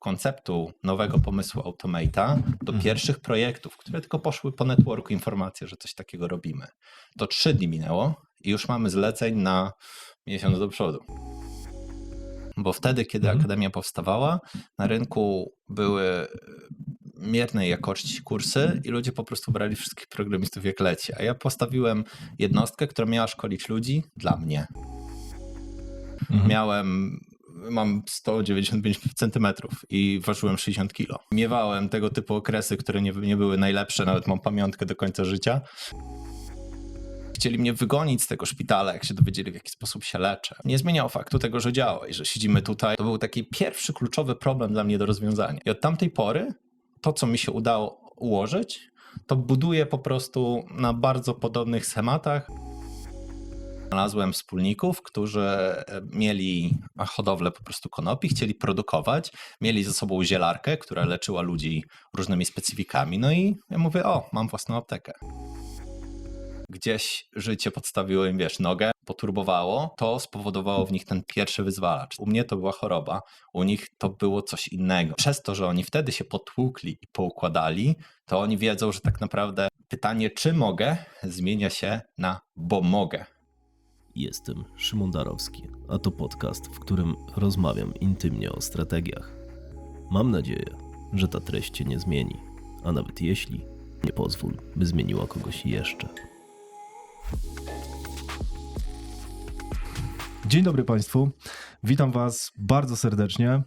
konceptu nowego pomysłu Automate'a do pierwszych projektów, które tylko poszły po networku informacje, że coś takiego robimy. To 3 dni minęło i już mamy zleceń na miesiąc do przodu. Bo wtedy, kiedy Akademia powstawała, na rynku były miernej jakości kursy i ludzie po prostu brali wszystkich programistów jak leci. A ja postawiłem jednostkę, która miała szkolić ludzi dla mnie. Mam 195 centymetrów i ważyłem 60 kilo. Miewałem tego typu okresy, które nie były najlepsze, nawet mam pamiątkę do końca życia. Chcieli mnie wygonić z tego szpitala, jak się dowiedzieli, w jaki sposób się leczę. Nie zmieniało faktu tego, że działa i że siedzimy tutaj. To był taki pierwszy kluczowy problem dla mnie do rozwiązania. I od tamtej pory to, co mi się udało ułożyć, to buduję po prostu na bardzo podobnych schematach. Znalazłem wspólników, którzy mieli hodowlę po prostu konopi, chcieli produkować, mieli ze sobą zielarkę, która leczyła ludzi różnymi specyfikami. No i ja mówię, mam własną aptekę. Gdzieś życie podstawiło im, nogę, poturbowało, to spowodowało w nich ten pierwszy wyzwalacz. U mnie to była choroba, u nich to było coś innego. Przez to, że oni wtedy się potłukli i poukładali, to oni wiedzą, że tak naprawdę pytanie, czy mogę, zmienia się na bo mogę. Jestem Szymon Darowski, a to podcast, w którym rozmawiam intymnie o strategiach. Mam nadzieję, że ta treść Cię nie zmieni, a nawet jeśli, nie pozwól, by zmieniła kogoś jeszcze. Dzień dobry Państwu, witam Was bardzo serdecznie.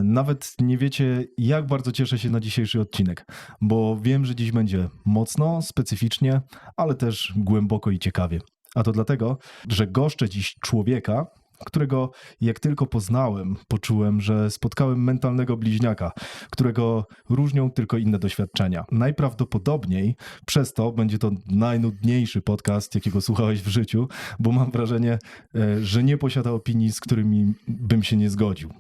Nawet nie wiecie, jak bardzo cieszę się na dzisiejszy odcinek, bo wiem, że dziś będzie mocno, specyficznie, ale też głęboko i ciekawie. A to dlatego, że goszczę dziś człowieka, którego jak tylko poznałem, poczułem, że spotkałem mentalnego bliźniaka, którego różnią tylko inne doświadczenia. Najprawdopodobniej przez to będzie to najnudniejszy podcast, jakiego słuchałeś w życiu, bo mam wrażenie, że nie posiada opinii, z którymi bym się nie zgodził.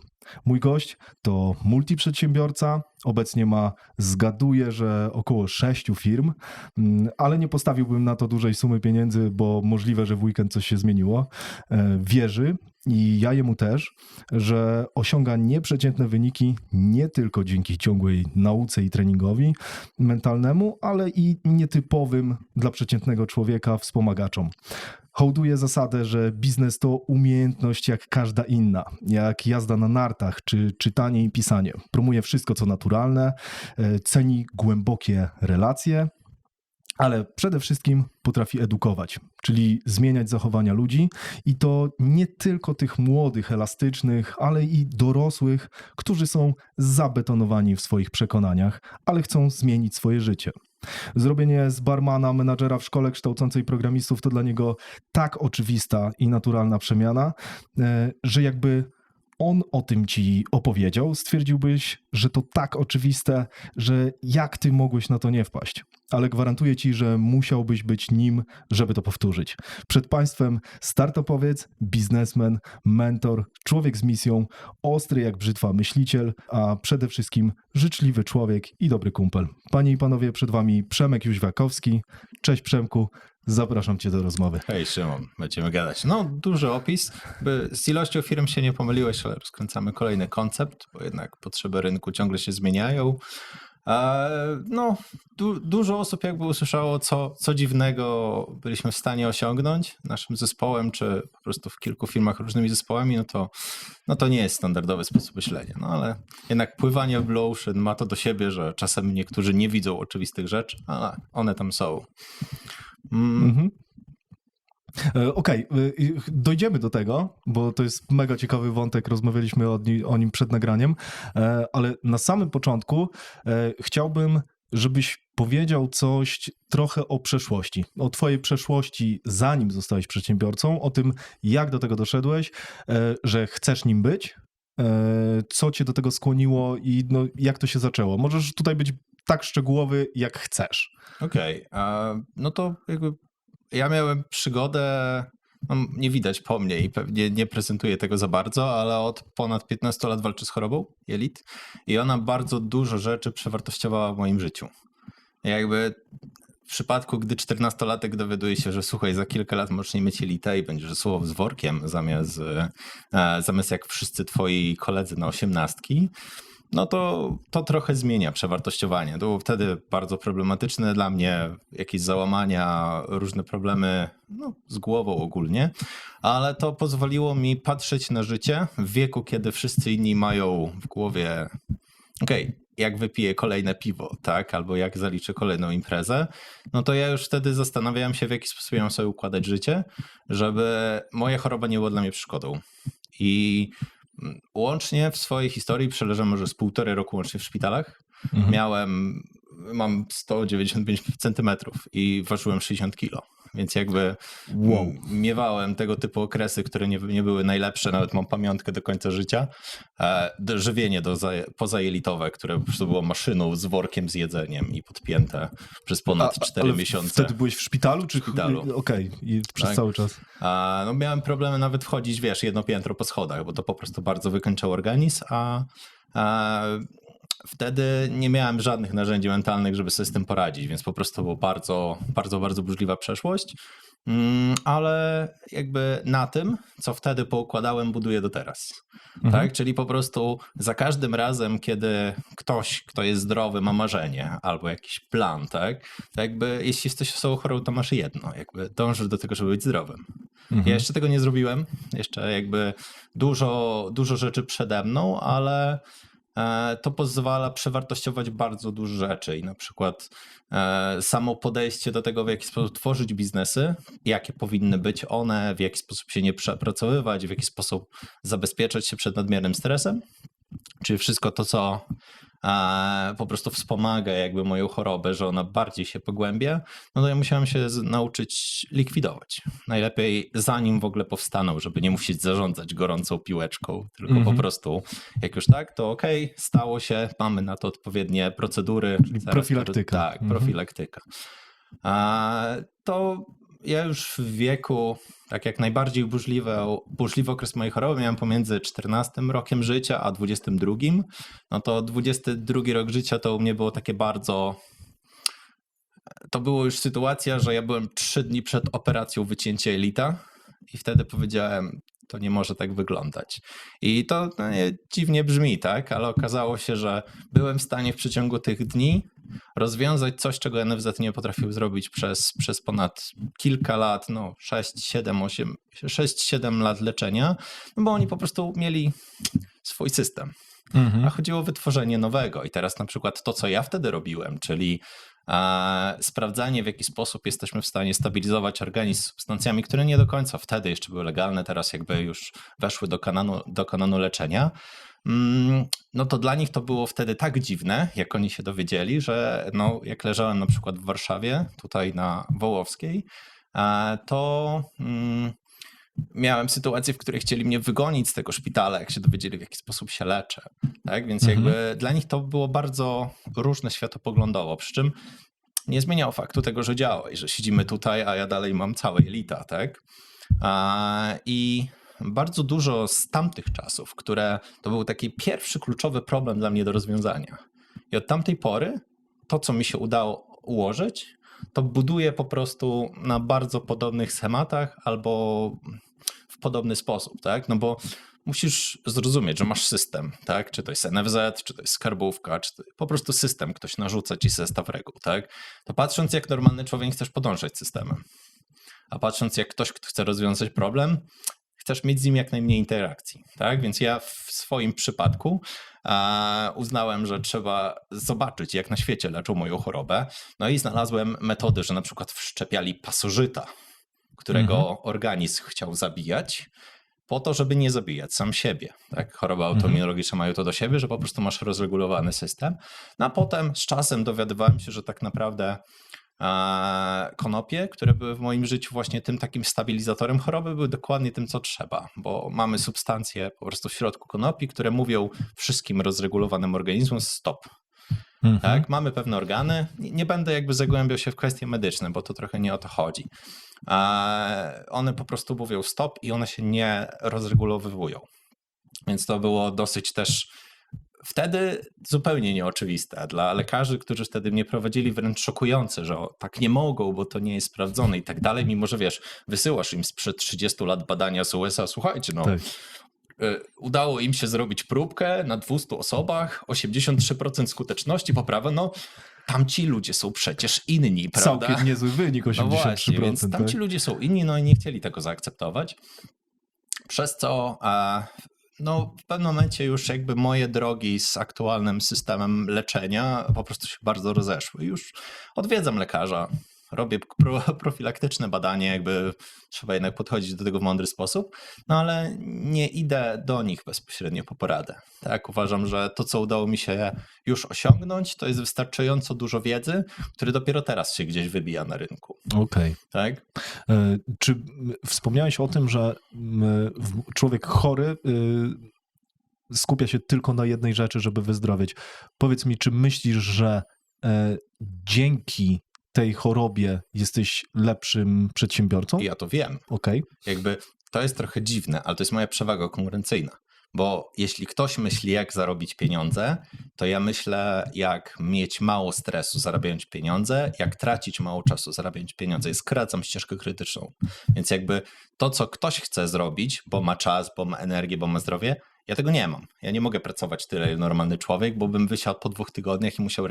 Mój gość to multiprzedsiębiorca, obecnie ma, zgaduję, że około 6 firm, ale nie postawiłbym na to dużej sumy pieniędzy, bo możliwe, że w weekend coś się zmieniło. Wierzy i ja jemu też, że osiąga nieprzeciętne wyniki nie tylko dzięki ciągłej nauce i treningowi mentalnemu, ale i nietypowym dla przeciętnego człowieka wspomagaczom. Hołduje zasadę, że biznes to umiejętność jak każda inna, jak jazda na nartach czy czytanie i pisanie. Promuje wszystko, co naturalne, ceni głębokie relacje, ale przede wszystkim potrafi edukować, czyli zmieniać zachowania ludzi i to nie tylko tych młodych, elastycznych, ale i dorosłych, którzy są zabetonowani w swoich przekonaniach, ale chcą zmienić swoje życie. Zrobienie z barmana menadżera w szkole kształcącej programistów to dla niego tak oczywista i naturalna przemiana, że jakby on o tym ci opowiedział, stwierdziłbyś, że to tak oczywiste, że jak ty mogłeś na to nie wpaść. Ale gwarantuję ci, że musiałbyś być nim, żeby to powtórzyć. Przed państwem startupowiec, biznesmen, mentor, człowiek z misją, ostry jak brzytwa myśliciel, a przede wszystkim życzliwy człowiek i dobry kumpel. Panie i panowie, przed wami Przemek Jóźwiakowski. Cześć Przemku, zapraszam cię do rozmowy. Hej Szymon, będziemy gadać. Duży opis, by z ilością firm się nie pomyliłeś, ale rozkręcamy kolejny koncept, bo jednak potrzeby rynku ciągle się zmieniają. Dużo osób jakby usłyszało, co dziwnego byliśmy w stanie osiągnąć naszym zespołem, czy po prostu w kilku firmach różnymi zespołami, to nie jest standardowy sposób myślenia. Ale jednak pływanie w Blue Ocean ma to do siebie, że czasem niektórzy nie widzą oczywistych rzeczy, ale one tam są. Okej, dojdziemy do tego, bo to jest mega ciekawy wątek, rozmawialiśmy o nim przed nagraniem, ale na samym początku chciałbym, żebyś powiedział coś trochę o przeszłości, o twojej przeszłości, zanim zostałeś przedsiębiorcą, o tym, jak do tego doszedłeś, że chcesz nim być, co cię do tego skłoniło i jak to się zaczęło. Możesz tutaj być tak szczegółowy, jak chcesz. Okej, to jakby ja miałem przygodę, nie widać po mnie i pewnie nie prezentuję tego za bardzo, ale od ponad 15 lat walczę z chorobą jelit i ona bardzo dużo rzeczy przewartościowała w moim życiu. Jakby w przypadku, gdy 14-latek dowiaduje się, że słuchaj, za kilka lat możesz nie mieć jelita i będziesz słowo z workiem zamiast jak wszyscy twoi koledzy na 18, no to trochę zmienia przewartościowanie. To było wtedy bardzo problematyczne dla mnie, jakieś załamania, różne problemy z głową ogólnie, ale to pozwoliło mi patrzeć na życie w wieku, kiedy wszyscy inni mają w głowie jak wypiję kolejne piwo, tak, albo jak zaliczę kolejną imprezę, no to ja już wtedy zastanawiałem się, w jaki sposób ja mam sobie układać życie, żeby moja choroba nie była dla mnie przeszkodą. I łącznie w swojej historii przeleżałem może z 1,5 roku łącznie w szpitalach. Mam 195 centymetrów i ważyłem 60 kilo. Więc jakby miewałem tego typu okresy, które nie były najlepsze, nawet mam pamiątkę do końca życia. Żywienie pozajelitowe, które po prostu było maszyną z workiem z jedzeniem i podpięte przez ponad 4 miesiące. Wtedy byłeś w szpitalu? Czy w szpitalu. Okej, i przez cały czas. Miałem problemy nawet wchodzić, jedno piętro po schodach, bo to po prostu bardzo wykańczało organizm, a wtedy nie miałem żadnych narzędzi mentalnych, żeby sobie z tym poradzić, więc po prostu była bardzo, bardzo, bardzo burzliwa przeszłość, ale jakby na tym, co wtedy poukładałem, buduję do teraz. Tak? Czyli po prostu za każdym razem, kiedy ktoś, kto jest zdrowy, ma marzenie albo jakiś plan, tak? To jakby jeśli jesteś osobą chorą, to masz jedno, jakby dążysz do tego, żeby być zdrowym. Ja jeszcze tego nie zrobiłem, jeszcze jakby dużo rzeczy przede mną, ale to pozwala przewartościować bardzo dużo rzeczy i na przykład samo podejście do tego, w jaki sposób tworzyć biznesy, jakie powinny być one, w jaki sposób się nie przepracowywać, w jaki sposób zabezpieczać się przed nadmiernym stresem, czyli wszystko to, co po prostu wspomaga jakby moją chorobę, że ona bardziej się pogłębia, no to ja musiałem się nauczyć likwidować. Najlepiej zanim w ogóle powstaną, żeby nie musieć zarządzać gorącą piłeczką, tylko po prostu jak już tak, to stało się, mamy na to odpowiednie procedury. Profilaktyka. Tak, profilaktyka. To ja już w wieku, tak jak najbardziej burzliwy okres mojej choroby miałem pomiędzy 14 rokiem życia a 22. No to 22 rok życia to u mnie było takie bardzo... To była już sytuacja, że ja byłem 3 dni przed operacją wycięcia jelita i wtedy powiedziałem, to nie może tak wyglądać. I to dziwnie brzmi, tak? Ale okazało się, że byłem w stanie w przeciągu tych dni rozwiązać coś, czego NFZ nie potrafił zrobić przez ponad kilka lat, 6-7 lat leczenia, bo oni po prostu mieli swój system. A chodziło o wytworzenie nowego. I teraz na przykład to, co ja wtedy robiłem, czyli sprawdzanie, w jaki sposób jesteśmy w stanie stabilizować organizm substancjami, które nie do końca wtedy jeszcze były legalne, teraz jakby już weszły do kanonu leczenia, no to dla nich to było wtedy tak dziwne, jak oni się dowiedzieli, że jak leżałem na przykład w Warszawie, tutaj na Wołowskiej, to miałem sytuację, w której chcieli mnie wygonić z tego szpitala, jak się dowiedzieli, w jaki sposób się leczę. Tak? Więc jakby dla nich to było bardzo różne światopoglądowo, przy czym nie zmieniało faktu tego, że działa i że siedzimy tutaj, a ja dalej mam całe jelita. Tak? I bardzo dużo z tamtych czasów, to był taki pierwszy kluczowy problem dla mnie do rozwiązania. I od tamtej pory to, co mi się udało ułożyć, to buduję po prostu na bardzo podobnych schematach albo w podobny sposób, tak? No bo musisz zrozumieć, że masz system, tak? Czy to jest NFZ, czy to jest skarbówka, czy to po prostu system, ktoś narzuca ci zestaw reguł, tak? To patrząc, jak normalny człowiek chcesz podążać systemem, a patrząc, jak ktoś, kto chce rozwiązać problem, chcesz mieć z nim jak najmniej interakcji, tak? Więc ja w swoim przypadku uznałem, że trzeba zobaczyć, jak na świecie leczą moją chorobę. No i znalazłem metody, że na przykład wszczepiali pasożyta, którego organizm chciał zabijać, po to, żeby nie zabijać sam siebie. Tak? Choroby autoimmunologiczne mają to do siebie, że po prostu masz rozregulowany system. No a potem z czasem dowiadywałem się, że tak naprawdę konopie, które były w moim życiu właśnie tym takim stabilizatorem choroby, były dokładnie tym, co trzeba, bo mamy substancje po prostu w środku konopi, które mówią wszystkim rozregulowanym organizmom stop. Tak? Mamy pewne organy, nie będę jakby zagłębiał się w kwestie medyczne, bo to trochę nie o to chodzi. One po prostu mówią stop i one się nie rozregulowywują. Więc to było dosyć też wtedy zupełnie nieoczywiste. Dla lekarzy, którzy wtedy mnie prowadzili, wręcz szokujące, że tak nie mogą, bo to nie jest sprawdzone i tak dalej, mimo że wysyłasz im sprzed 30 lat badania z USA, słuchajcie, udało im się zrobić próbkę na 200 osobach, 83% skuteczności, poprawa, no tamci ludzie są przecież inni, prawda? Całkiem niezły wynik, 83%. No właśnie, więc tamci tak? ludzie są inni, no i nie chcieli tego zaakceptować, przez co no, w pewnym momencie już jakby moje drogi z aktualnym systemem leczenia po prostu się bardzo rozeszły. Już odwiedzam lekarza, robię profilaktyczne badanie, jakby trzeba jednak podchodzić do tego w mądry sposób, no ale nie idę do nich bezpośrednio po poradę. Tak, uważam, że to, co udało mi się już osiągnąć, to jest wystarczająco dużo wiedzy, który dopiero teraz się gdzieś wybija na rynku. Okej. Tak? Czy wspomniałeś o tym, że człowiek chory skupia się tylko na jednej rzeczy, żeby wyzdrowieć? Powiedz mi, czy myślisz, że dzięki tej chorobie jesteś lepszym przedsiębiorcą? Ja to wiem. Okej. Jakby to jest trochę dziwne, ale to jest moja przewaga konkurencyjna. Bo jeśli ktoś myśli, jak zarobić pieniądze, to ja myślę, jak mieć mało stresu, zarabiając pieniądze, jak tracić mało czasu, zarabiając pieniądze. I skracam ścieżkę krytyczną. Więc jakby to, co ktoś chce zrobić, bo ma czas, bo ma energię, bo ma zdrowie, ja tego nie mam. Ja nie mogę pracować tyle jak normalny człowiek, bo bym wysiadł po 2 tygodniach i musiał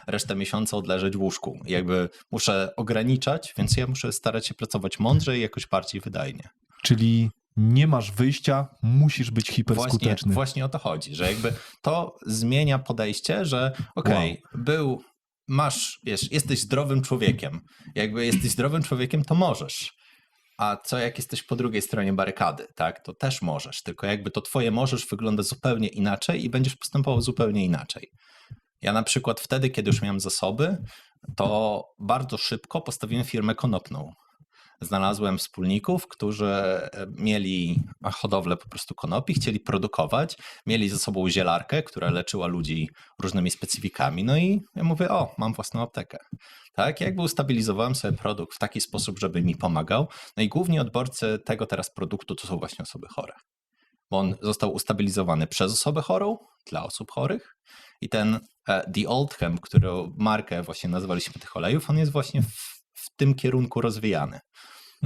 resztę miesiąca odleżeć w łóżku. I jakby muszę ograniczać, więc ja muszę starać się pracować mądrzej i jakoś bardziej wydajnie. Czyli nie masz wyjścia, musisz być hiperskuteczny. Właśnie o to chodzi, że jakby to zmienia podejście, że jesteś zdrowym człowiekiem. Jakby jesteś zdrowym człowiekiem, to możesz. A co jak jesteś po drugiej stronie barykady, tak? To też możesz, tylko jakby to twoje możesz wygląda zupełnie inaczej i będziesz postępował zupełnie inaczej. Ja na przykład wtedy, kiedy już miałem zasoby, to bardzo szybko postawiłem firmę konopną. Znalazłem wspólników, którzy mieli hodowlę po prostu konopi, chcieli produkować, mieli ze sobą zielarkę, która leczyła ludzi różnymi specyfikami. No i ja mówię, mam własną aptekę. Tak, jakby ustabilizowałem sobie produkt w taki sposób, żeby mi pomagał. No i główni odbiorcy tego teraz produktu to są właśnie osoby chore. Bo on został ustabilizowany przez osobę chorą, dla osób chorych. I ten The Oldham, którą markę właśnie nazwaliśmy tych olejów, on jest właśnie w tym kierunku rozwijany.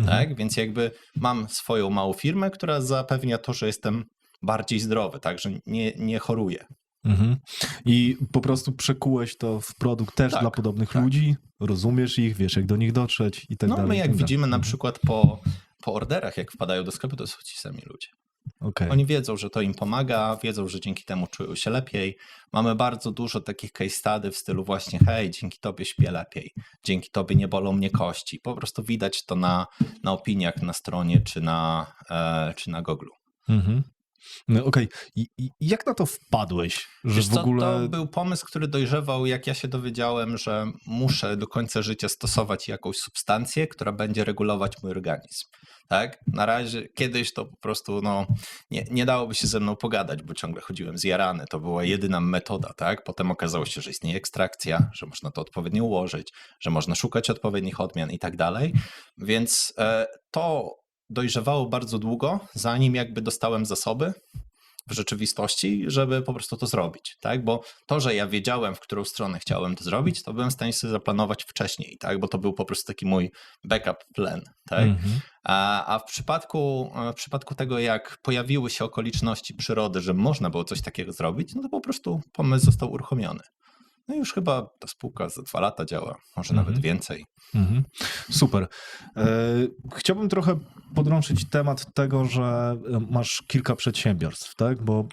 Tak? Więc jakby mam swoją małą firmę, która zapewnia to, że jestem bardziej zdrowy, tak, że nie choruję. I po prostu przekułeś to w produkt też dla podobnych ludzi, rozumiesz ich, wiesz jak do nich dotrzeć i tak dalej. No my jak widzimy na przykład po orderach, jak wpadają do sklepu, to są ci sami ludzie. Okay. Oni wiedzą, że to im pomaga, wiedzą, że dzięki temu czują się lepiej. Mamy bardzo dużo takich case study w stylu właśnie hej, dzięki tobie śpię lepiej, dzięki tobie nie bolą mnie kości. Po prostu widać to na opiniach na stronie czy na Google'u. No okej. I jak na to wpadłeś? Że Wiesz w ogóle... To był pomysł, który dojrzewał, jak ja się dowiedziałem, że muszę do końca życia stosować jakąś substancję, która będzie regulować mój organizm. Tak? Na razie kiedyś to po prostu nie dałoby się ze mną pogadać, bo ciągle chodziłem zjarany. To była jedyna metoda. Tak? Potem okazało się, że istnieje ekstrakcja, że można to odpowiednio ułożyć, że można szukać odpowiednich odmian i tak dalej. Więc to dojrzewało bardzo długo, zanim jakby dostałem zasoby w rzeczywistości, żeby po prostu to zrobić, tak? Bo to, że ja wiedziałem, w którą stronę chciałem to zrobić, to byłem w stanie sobie zaplanować wcześniej, tak? Bo to był po prostu taki mój backup plan, tak? A w przypadku tego, jak pojawiły się okoliczności przyrody, że można było coś takiego zrobić, no to po prostu pomysł został uruchomiony. No i już chyba ta spółka za 2 lata działa, może nawet więcej. Super. Chciałbym trochę podrążyć temat tego, że masz kilka przedsiębiorstw, tak? Bo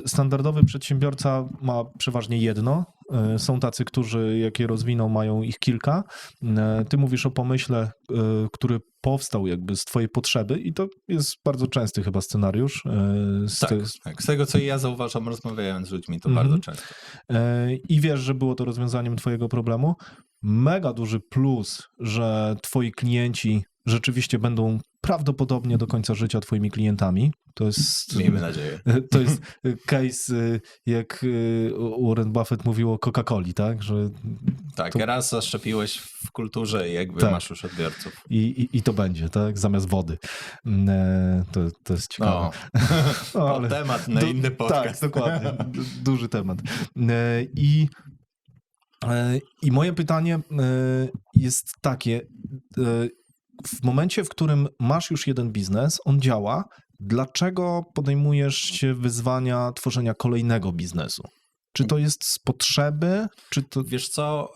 standardowy przedsiębiorca ma przeważnie jedno. Są tacy, którzy jak je rozwiną, mają ich kilka. Ty mówisz o pomyśle, który powstał jakby z twojej potrzeby i to jest bardzo częsty chyba scenariusz. Tak. Z tego, co ja zauważam, rozmawiając z ludźmi, to bardzo często. I wiesz, że było to rozwiązaniem twojego problemu. Mega duży plus, że twoi klienci rzeczywiście będą prawdopodobnie do końca życia twoimi klientami. To jest... Miejmy nadzieję. To jest case, jak Warren Buffett mówił o Coca-Coli, tak? Że tak, raz zaszczepiłeś w kulturze i jakby masz już odbiorców. I to będzie, tak? Zamiast wody. To jest ciekawe. Ale temat na inny podcast. Tak, dokładnie. Duży temat. I moje pytanie jest takie. W momencie, w którym masz już jeden biznes, on działa, Dlaczego podejmujesz się wyzwania tworzenia kolejnego biznesu? Czy to jest z potrzeby, czy to... Wiesz co,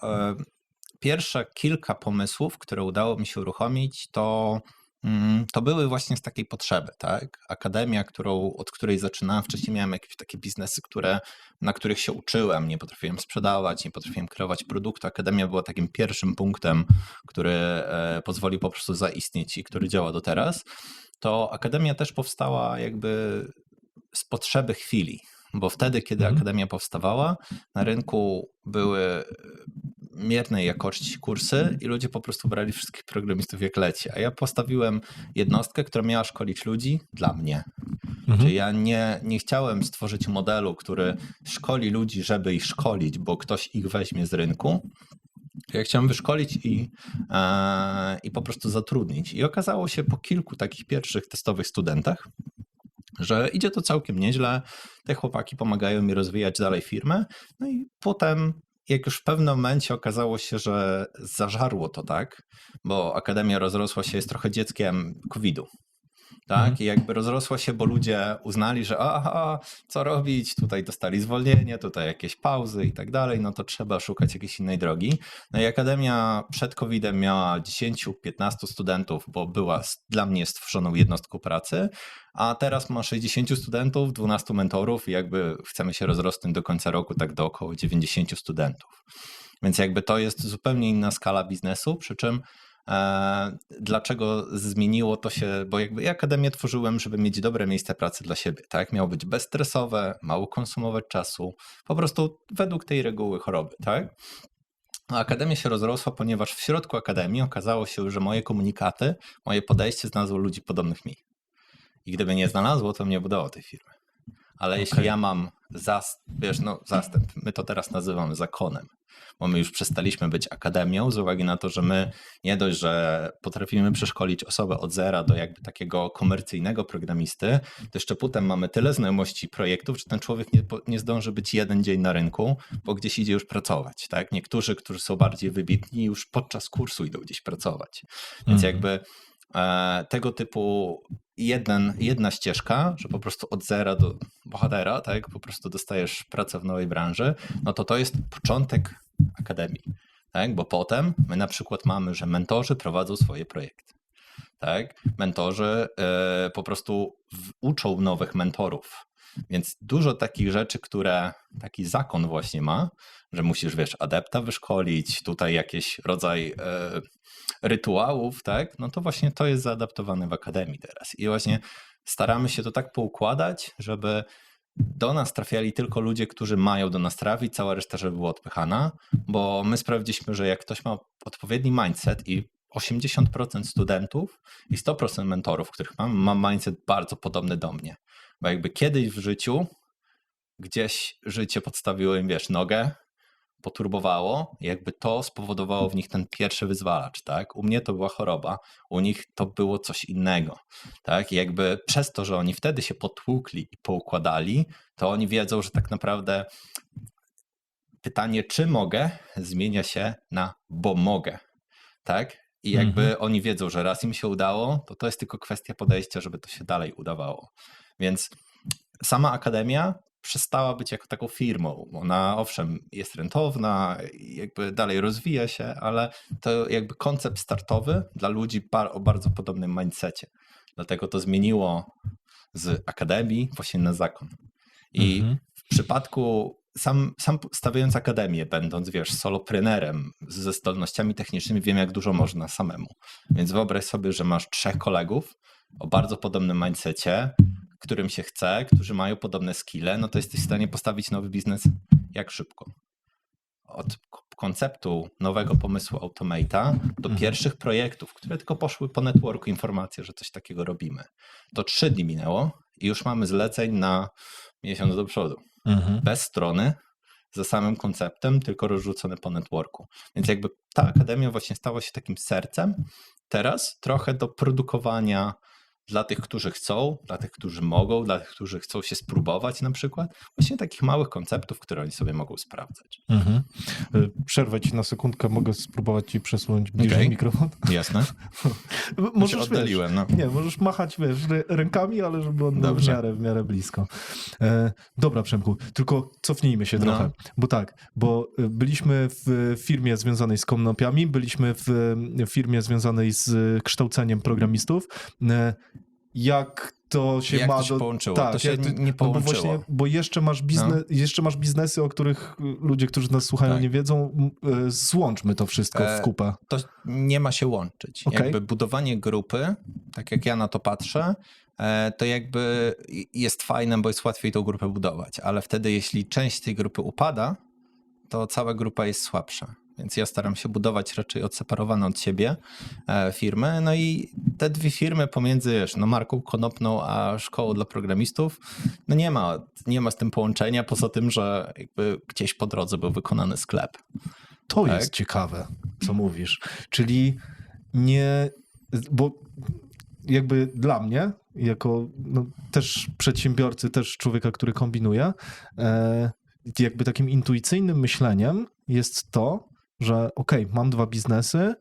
pierwsze kilka pomysłów, które udało mi się uruchomić, to były właśnie z takiej potrzeby, tak? Akademia, od której zaczynałem, wcześniej miałem jakieś takie biznesy, na których się uczyłem, nie potrafiłem sprzedawać, nie potrafiłem kreować produktu. Akademia była takim pierwszym punktem, który pozwolił po prostu zaistnieć i który działa do teraz. To Akademia też powstała jakby z potrzeby chwili, bo wtedy, kiedy Akademia powstawała, na rynku były miernej jakości kursy i ludzie po prostu brali wszystkich programistów jak leci. A ja postawiłem jednostkę, która miała szkolić ludzi dla mnie. Czyli ja nie chciałem stworzyć modelu, który szkoli ludzi, żeby ich szkolić, bo ktoś ich weźmie z rynku. Ja chciałem wyszkolić i po prostu zatrudnić. I okazało się po kilku takich pierwszych testowych studentach, że idzie to całkiem nieźle. Te chłopaki pomagają mi rozwijać dalej firmę. No i potem, jak już w pewnym momencie okazało się, że zażarło to tak, bo Akademia rozrosła się, jest trochę dzieckiem COVID-u. Tak? I jakby rozrosła się, bo ludzie uznali, że co robić, tutaj dostali zwolnienie, tutaj jakieś pauzy i tak dalej, no to trzeba szukać jakiejś innej drogi. No i Akademia przed COVID-em miała 10-15 studentów, bo była dla mnie stworzoną jednostką pracy, a teraz ma 60 studentów, 12 mentorów i jakby chcemy się rozrosnąć do końca roku tak do około 90 studentów. Więc jakby to jest zupełnie inna skala biznesu, przy czym dlaczego zmieniło to się, bo jakby ja Akademię tworzyłem, żeby mieć dobre miejsce pracy dla siebie, tak? Miało być bezstresowe, mało konsumować czasu, po prostu według tej reguły choroby, tak? A Akademia się rozrosła, ponieważ w środku Akademii okazało się, że moje komunikaty, moje podejście znalazło ludzi podobnych mi. I gdyby nie znalazło, to mnie budowało tej firmy. Ale jeśli ja mam zastęp, my to teraz nazywamy zakonem, bo my już przestaliśmy być akademią z uwagi na to, że my nie dość, że potrafimy przeszkolić osobę od zera do jakby takiego komercyjnego programisty, to jeszcze potem mamy tyle znajomości projektów, że ten człowiek nie zdąży być jeden dzień na rynku, bo gdzieś idzie już pracować. Tak? Niektórzy, którzy są bardziej wybitni, już podczas kursu idą gdzieś pracować. Więc jakby tego typu jedna ścieżka, że po prostu od zera do bohatera, tak, po prostu dostajesz pracę w nowej branży, no to jest początek akademii, tak, bo potem my na przykład mamy, że mentorzy prowadzą swoje projekty, tak, mentorzy po prostu uczą nowych mentorów, więc dużo takich rzeczy, które taki zakon właśnie ma, że musisz, adepta wyszkolić, tutaj jakiś rodzaj rytuałów, tak, no to właśnie to jest zaadaptowane w akademii teraz. I właśnie staramy się to tak poukładać, żeby do nas trafiali tylko ludzie, którzy mają do nas trafić, cała reszta, żeby była odpychana, bo my sprawdziliśmy, że jak ktoś ma odpowiedni mindset i 80% studentów i 100% mentorów, których mam mindset bardzo podobny do mnie. Bo jakby kiedyś w życiu gdzieś życie podstawiło im, nogę, poturbowało, jakby to spowodowało w nich ten pierwszy wyzwalacz, tak? U mnie to była choroba, u nich to było coś innego, tak? I jakby przez to, że oni wtedy się potłukli i poukładali, to oni wiedzą, że tak naprawdę pytanie, czy mogę, zmienia się na bo mogę, tak? I jakby oni wiedzą, że raz im się udało, to jest tylko kwestia podejścia, żeby to się dalej udawało. Więc sama akademia przestała być jako taką firmą. Ona owszem jest rentowna, jakby dalej rozwija się, ale to jakby koncept startowy dla ludzi o bardzo podobnym mindsetie. Dlatego to zmieniło z akademii właśnie na zakon. I w przypadku sam stawiając akademię, będąc soloprenerem ze zdolnościami technicznymi, wiem jak dużo można samemu. Więc wyobraź sobie, że masz 3 kolegów o bardzo podobnym mindsetie, którym się chce, którzy mają podobne skille, no to jesteś w stanie postawić nowy biznes jak szybko. Od konceptu nowego pomysłu Automate'a do pierwszych projektów, które tylko poszły po networku informacje, że coś takiego robimy. To 3 dni minęło i już mamy zleceń na miesiąc do przodu. Bez strony, za samym konceptem, tylko rozrzucone po networku. Więc jakby ta akademia właśnie stała się takim sercem teraz trochę do produkowania dla tych, którzy chcą, dla tych, którzy mogą, dla tych, którzy chcą się spróbować na przykład. Właśnie takich małych konceptów, które oni sobie mogą sprawdzać. Przerwę ci na sekundkę, mogę spróbować ci przesunąć bliżej Okej. mikrofon? Jasne? Możesz, oddaliłem, no. Nie, możesz machać, rękami, ale żeby on był w miarę blisko. Dobra, Przemku, tylko cofnijmy się trochę, bo byliśmy w firmie związanej z konopiami, byliśmy w firmie związanej z kształceniem programistów. Jak to się Jak ma to się do... połączyło? Tak, To się nie połączyło. Bo jeszcze masz biznesy, o których ludzie, którzy nas słuchają, nie wiedzą. Złączmy to wszystko w kupę. To nie ma się łączyć. Okay. Jakby budowanie grupy, tak jak ja na to patrzę, to jakby jest fajne, bo jest łatwiej tą grupę budować, ale wtedy jeśli część tej grupy upada, to cała grupa jest słabsza. Więc ja staram się budować raczej odseparowane od siebie firmy. No i te dwie firmy pomiędzy marką konopną a szkołą dla programistów, no nie ma z tym połączenia, poza tym, że jakby gdzieś po drodze był wykonany sklep. To jest ciekawe, co mówisz. Czyli nie... Bo jakby dla mnie, jako też przedsiębiorcy, też człowieka, który kombinuje, jakby takim intuicyjnym myśleniem jest to, że mam dwa biznesy,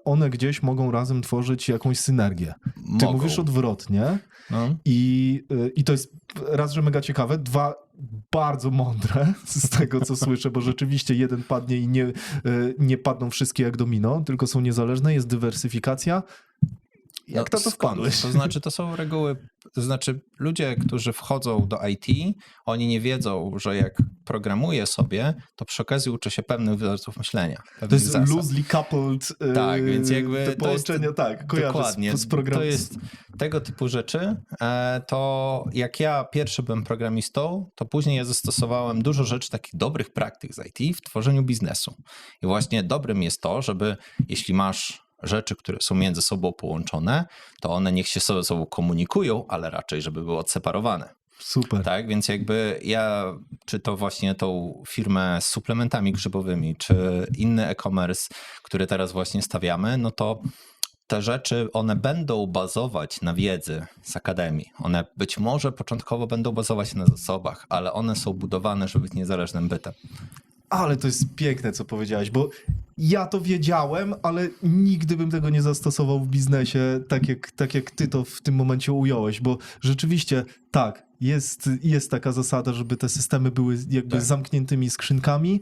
one gdzieś mogą razem tworzyć jakąś synergię. Ty mówisz odwrotnie i to jest raz, że mega ciekawe, dwa bardzo mądre z tego, co słyszę, bo rzeczywiście jeden padnie i nie padną wszystkie jak domino, tylko są niezależne, jest dywersyfikacja. Jak to wpadłeś? To znaczy, to są reguły, to znaczy ludzie, którzy wchodzą do IT, oni nie wiedzą, że jak programuje sobie, to przy okazji uczy się pewnych wzorców myślenia. To jest loosely coupled tak, więc jakby te połączenia, kojarzę dokładnie, z programem. To jest tego typu rzeczy, to jak ja pierwszy byłem programistą, to później ja zastosowałem dużo rzeczy, takich dobrych praktyk z IT w tworzeniu biznesu. I właśnie dobrym jest to, żeby jeśli masz rzeczy, które są między sobą połączone, to one niech się ze sobą komunikują, ale raczej, żeby były odseparowane. Super. Tak, więc jakby ja, czy to właśnie tą firmę z suplementami grzybowymi, czy inny e-commerce, który teraz właśnie stawiamy, no to te rzeczy, one będą bazować na wiedzy z akademii. One być może początkowo będą bazować na zasobach, ale one są budowane, żeby być niezależnym bytem. Ale to jest piękne, co powiedziałeś, bo ja to wiedziałem, ale nigdy bym tego nie zastosował w biznesie, tak jak ty to w tym momencie ująłeś, bo rzeczywiście tak, jest taka zasada, żeby te systemy były jakby zamkniętymi skrzynkami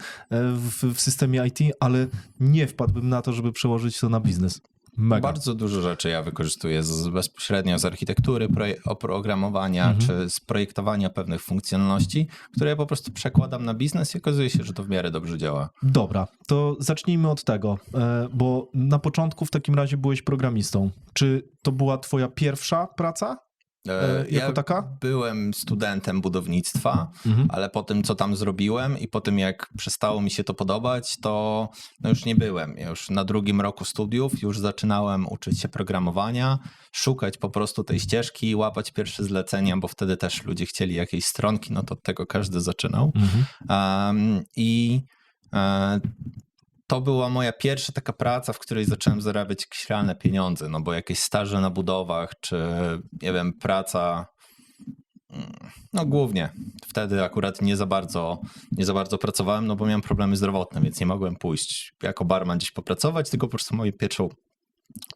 w systemie IT, ale nie wpadłbym na to, żeby przełożyć to na biznes. Mega. Bardzo dużo rzeczy ja wykorzystuję bezpośrednio z architektury oprogramowania, czy z projektowania pewnych funkcjonalności, które ja po prostu przekładam na biznes i okazuje się, że to w miarę dobrze działa. Dobra, to zacznijmy od tego, bo na początku w takim razie byłeś programistą. Czy to była twoja pierwsza praca? Jako taka? Byłem studentem budownictwa, ale po tym, co tam zrobiłem i po tym, jak przestało mi się to podobać, to już nie byłem. Ja już na drugim roku studiów już zaczynałem uczyć się programowania, szukać po prostu tej ścieżki, łapać pierwsze zlecenia, bo wtedy też ludzie chcieli jakiejś stronki, no to od tego każdy zaczynał. To była moja pierwsza taka praca, w której zacząłem zarabiać jakieś realne pieniądze, no bo jakieś staże na budowach, czy nie wiem, praca, no głównie wtedy akurat nie za bardzo pracowałem, no bo miałem problemy zdrowotne, więc nie mogłem pójść jako barman gdzieś popracować, tylko po prostu moją pierwszą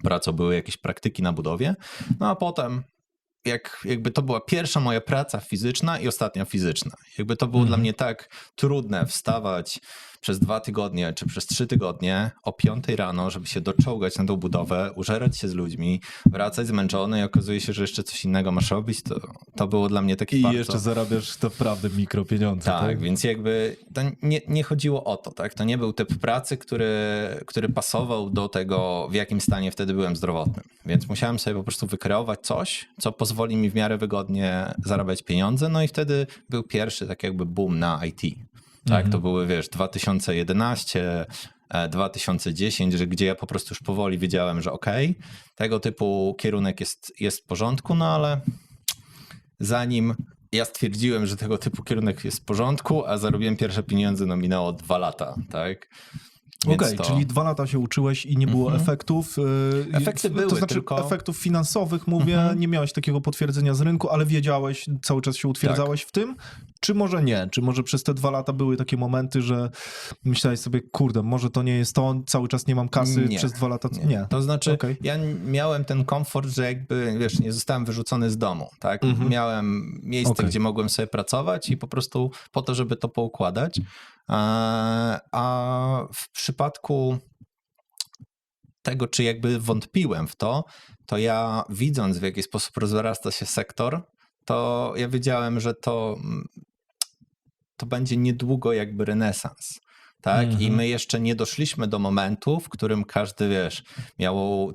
pracą były jakieś praktyki na budowie, no a potem jakby to była pierwsza moja praca fizyczna i ostatnia fizyczna. Jakby to było dla mnie tak trudne wstawać przez 2 tygodnie czy przez 3 tygodnie o 5 rano, żeby się doczołgać na tą budowę, użerać się z ludźmi, wracać zmęczony i okazuje się, że jeszcze coś innego masz robić, to było dla mnie takie bardzo... I jeszcze zarabiasz naprawdę mikropieniądze. Tak, więc jakby to nie chodziło o to, tak? To nie był typ pracy, który pasował do tego, w jakim stanie wtedy byłem zdrowotnym. Więc musiałem sobie po prostu wykreować coś, co pozwoli mi w miarę wygodnie zarabiać pieniądze, no i wtedy był pierwszy tak jakby boom na IT. Tak, to były, 2011, 2010, gdzie ja po prostu już powoli wiedziałem, że tego typu kierunek jest w porządku, no ale zanim ja stwierdziłem, że tego typu kierunek jest w porządku, a zarobiłem pierwsze pieniądze, no minęło 2 lata, tak? Więc Okej, czyli 2 lata się uczyłeś i nie było efektów. Efekty były, to znaczy tylko... efektów finansowych, mówię, nie miałeś takiego potwierdzenia z rynku, ale wiedziałeś, cały czas się utwierdzałeś w tym? Czy może nie? Czy może przez te 2 lata były takie momenty, że myślałeś sobie, kurde, może to nie jest to, cały czas nie mam kasy, przez 2 lata... Nie. To znaczy, Okej. ja miałem ten komfort, że jakby, wiesz, nie zostałem wyrzucony z domu, tak? Miałem miejsce, gdzie mogłem sobie pracować i po prostu po to, żeby to poukładać. A w przypadku tego, czy jakby wątpiłem w to, to ja widząc, w jaki sposób rozrasta się sektor, to ja wiedziałem, że to będzie niedługo jakby renesans. Tak? I my jeszcze nie doszliśmy do momentu, w którym każdy, wiesz, miał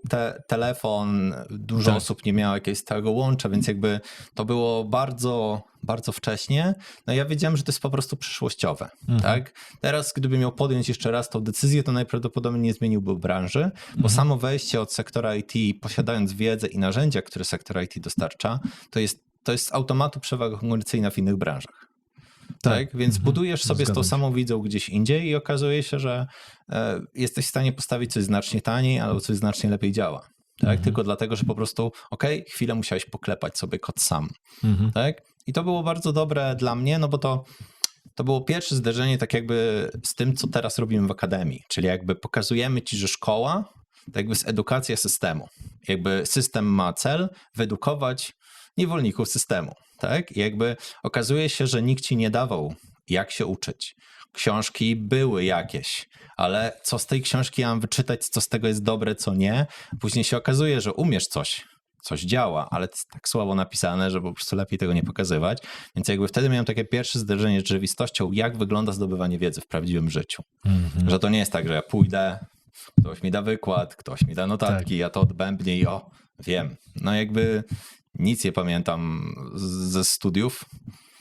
telefon, dużo osób nie miało jakiegoś stałego łącza, więc jakby to było bardzo, bardzo wcześnie. No ja wiedziałem, że to jest po prostu przyszłościowe. Tak? Teraz, gdybym miał podjąć jeszcze raz tą decyzję, to najprawdopodobniej nie zmieniłby branży, bo samo wejście od sektora IT, posiadając wiedzę i narzędzia, które sektor IT dostarcza, to jest z automatu przewaga konkurencyjna w innych branżach. Tak? Więc budujesz sobie z tą samą wiedzą gdzieś indziej i okazuje się, że jesteś w stanie postawić coś znacznie taniej, albo coś znacznie lepiej działa. Tak? Tylko dlatego, że po prostu chwilę musiałeś poklepać sobie kod sam. Tak? I to było bardzo dobre dla mnie, no bo to było pierwsze zderzenie tak jakby z tym, co teraz robimy w akademii. Czyli jakby pokazujemy ci, że szkoła to jakby jest edukacja systemu. Jakby system ma cel wyedukować niewolników systemu. Tak? I jakby okazuje się, że nikt ci nie dawał, jak się uczyć. Książki były jakieś, ale co z tej książki ja mam wyczytać, co z tego jest dobre, co nie. Później się okazuje, że umiesz coś działa, ale to jest tak słabo napisane, że po prostu lepiej tego nie pokazywać. Więc jakby wtedy miałem takie pierwsze zderzenie z rzeczywistością, jak wygląda zdobywanie wiedzy w prawdziwym życiu. Że to nie jest tak, że ja pójdę, ktoś mi da wykład, ktoś mi da notatki, ja to odbębnię i wiem. No jakby nic nie pamiętam ze studiów.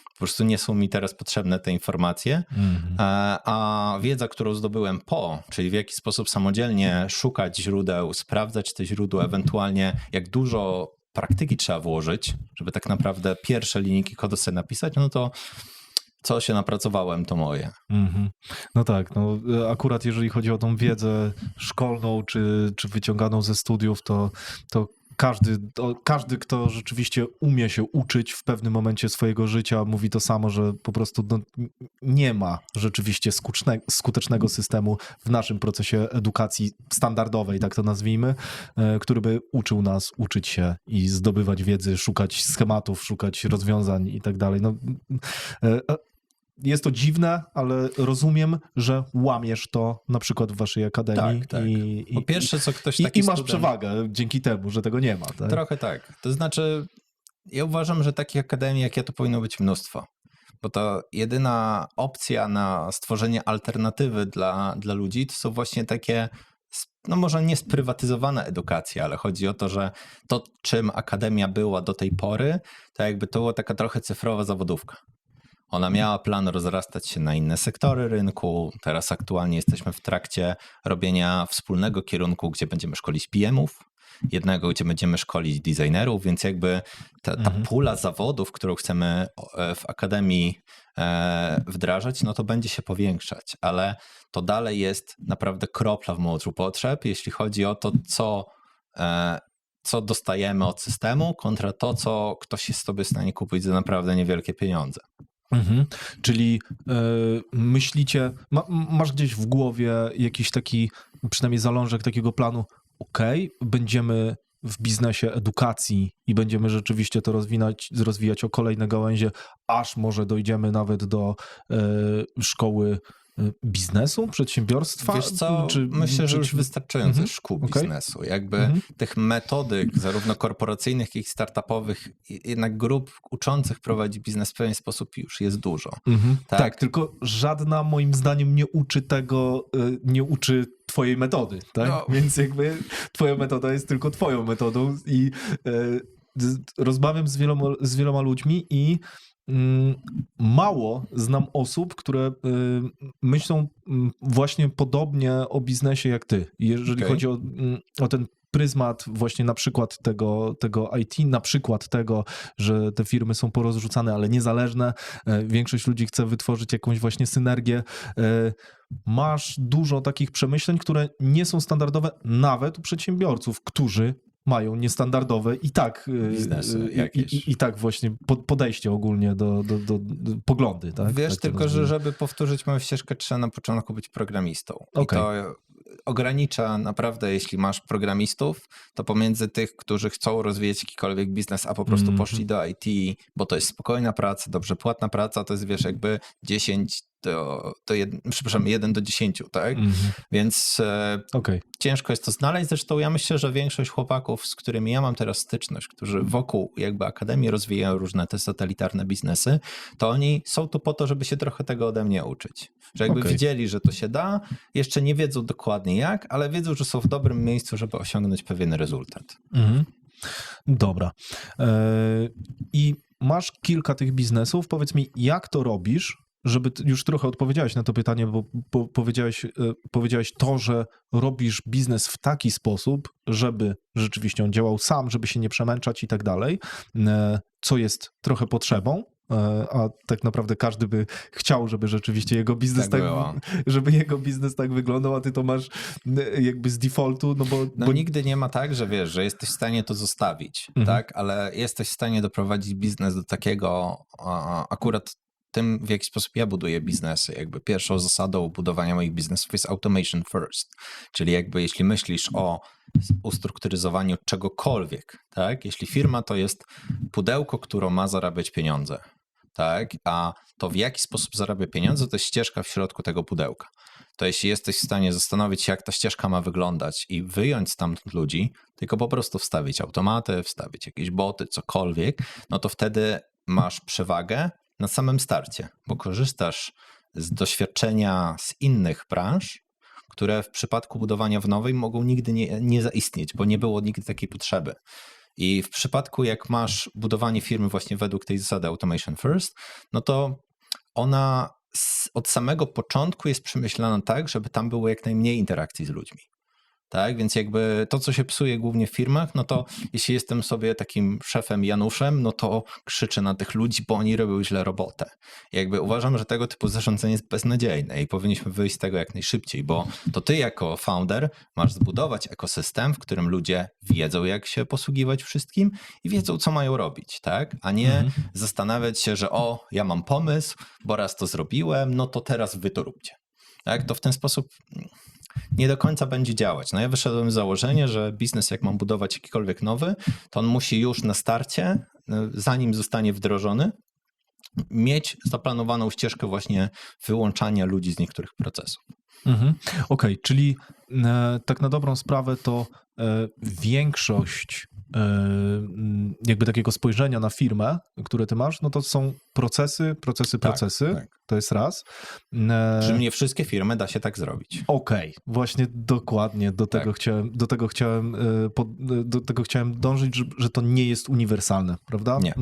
Po prostu nie są mi teraz potrzebne te informacje. A wiedza, którą zdobyłem czyli w jaki sposób samodzielnie szukać źródeł, sprawdzać te źródła, ewentualnie jak dużo praktyki trzeba włożyć, żeby tak naprawdę pierwsze linijki kodu sobie napisać, no to co się napracowałem, to moje. No tak, no akurat jeżeli chodzi o tą wiedzę szkolną czy wyciąganą ze studiów, to każdy, kto rzeczywiście umie się uczyć w pewnym momencie swojego życia, mówi to samo, że po prostu nie ma rzeczywiście skutecznego systemu w naszym procesie edukacji standardowej, tak to nazwijmy, który by uczył nas uczyć się i zdobywać wiedzy, szukać schematów, szukać rozwiązań i tak dalej. No, jest to dziwne, ale rozumiem, że łamiesz to na przykład w waszej akademii. Tak. Po pierwsze, co ktoś taki i masz przewagę dzięki temu, że tego nie ma. Tak? Trochę tak. To znaczy, ja uważam, że takich akademii jak ja to powinno być mnóstwo. Bo to jedyna opcja na stworzenie alternatywy dla ludzi to są właśnie takie, no może nie sprywatyzowana edukacja, ale chodzi o to, że to, czym akademia była do tej pory, to jakby to była taka trochę cyfrowa zawodówka. Ona miała plan rozrastać się na inne sektory rynku. Teraz aktualnie jesteśmy w trakcie robienia wspólnego kierunku, gdzie będziemy szkolić PM-ów, jednego, gdzie będziemy szkolić designerów, więc jakby ta pula zawodów, którą chcemy w akademii wdrażać, no to będzie się powiększać, ale to dalej jest naprawdę kropla w morzu potrzeb, jeśli chodzi o to, co dostajemy od systemu kontra to, co ktoś jest sobie w stanie kupić za naprawdę niewielkie pieniądze. Czyli myślicie, masz gdzieś w głowie jakiś taki, przynajmniej zalążek takiego planu, będziemy w biznesie edukacji i będziemy rzeczywiście to rozwijać o kolejne gałęzie, aż może dojdziemy nawet do szkoły biznesu, przedsiębiorstwa? Wiesz co, myślę, że już wystarczająco szkół biznesu. Jakby tych metodyk, zarówno korporacyjnych, jak i startupowych, jednak grup uczących prowadzić biznes w pewien sposób już jest dużo. Tak, tylko żadna moim zdaniem nie uczy tego, nie uczy twojej metody, tak? No. Więc jakby twoja metoda jest tylko twoją metodą i rozmawiam z wieloma ludźmi i mało znam osób, które myślą właśnie podobnie o biznesie jak ty. Jeżeli chodzi o ten pryzmat właśnie na przykład tego IT, na przykład tego, że te firmy są porozrzucane, ale niezależne. Większość ludzi chce wytworzyć jakąś właśnie synergię. Masz dużo takich przemyśleń, które nie są standardowe nawet u przedsiębiorców, którzy mają niestandardowe i tak Biznesy i tak właśnie podejście ogólnie do poglądy. Tak? Wiesz, tak tylko że żeby powtórzyć moją ścieżkę, trzeba na początku być programistą. Okay. I to ogranicza naprawdę, jeśli masz programistów, to pomiędzy tych, którzy chcą rozwijać jakikolwiek biznes, a po prostu poszli do IT, bo to jest spokojna praca, dobrze płatna praca, to jest, wiesz, jakby 1 do 10, tak? Więc ciężko jest to znaleźć. Zresztą ja myślę, że większość chłopaków, z którymi ja mam teraz styczność, którzy wokół jakby akademii rozwijają różne te satelitarne biznesy, to oni są tu po to, żeby się trochę tego ode mnie uczyć. Że jakby widzieli, że to się da, jeszcze nie wiedzą dokładnie jak, ale wiedzą, że są w dobrym miejscu, żeby osiągnąć pewien rezultat. Dobra. I masz kilka tych biznesów. Powiedz mi, jak to robisz, żeby już trochę odpowiedziałeś na to pytanie, bo powiedziałeś to, że robisz biznes w taki sposób, żeby rzeczywiście on działał sam, żeby się nie przemęczać i tak dalej, co jest trochę potrzebą, a tak naprawdę każdy by chciał, żeby rzeczywiście jego biznes żeby jego biznes tak wyglądał, a ty to masz jakby z defaultu, bo nigdy nie ma tak, że wiesz, że jesteś w stanie to zostawić, tak, ale jesteś w stanie doprowadzić biznes do takiego, akurat tym, w jaki sposób ja buduję biznesy. Jakby pierwszą zasadą budowania moich biznesów jest automation first, czyli jakby jeśli myślisz o ustrukturyzowaniu czegokolwiek, tak, jeśli firma to jest pudełko, które ma zarabiać pieniądze, tak, a to w jaki sposób zarabia pieniądze, to jest ścieżka w środku tego pudełka. To jeśli jesteś w stanie zastanowić się, jak ta ścieżka ma wyglądać i wyjąć stamtąd ludzi, tylko po prostu wstawić automaty, wstawić jakieś boty, cokolwiek, no to wtedy masz przewagę na samym starcie, bo korzystasz z doświadczenia z innych branż, które w przypadku budowania w nowej mogą nigdy nie zaistnieć, bo nie było nigdy takiej potrzeby. I w przypadku, jak masz budowanie firmy właśnie według tej zasady automation first, no to ona od samego początku jest przemyślana tak, żeby tam było jak najmniej interakcji z ludźmi. Tak, więc jakby to, co się psuje głównie w firmach, no to jeśli jestem sobie takim szefem Januszem, no to krzyczę na tych ludzi, bo oni robią źle robotę. Jakby uważam, że tego typu zarządzanie jest beznadziejne i powinniśmy wyjść z tego jak najszybciej, bo to ty jako founder masz zbudować ekosystem, w którym ludzie wiedzą, jak się posługiwać wszystkim i wiedzą, co mają robić, tak? A nie zastanawiać się, że ja mam pomysł, bo raz to zrobiłem, no to teraz wy to róbcie. Tak? To w ten sposób nie do końca będzie działać. No ja wyszedłem z założenia, że biznes, jak mam budować jakikolwiek nowy, to on musi już na starcie, zanim zostanie wdrożony, mieć zaplanowaną ścieżkę właśnie wyłączania ludzi z niektórych procesów. Okej, czyli tak na dobrą sprawę to większość jakby takiego spojrzenia na firmę, które ty masz, no to są procesy. Tak. To jest raz. Że nie wszystkie firmy da się tak zrobić. Okej, właśnie dokładnie do tego chciałem dążyć, że to nie jest uniwersalne, prawda? Nie.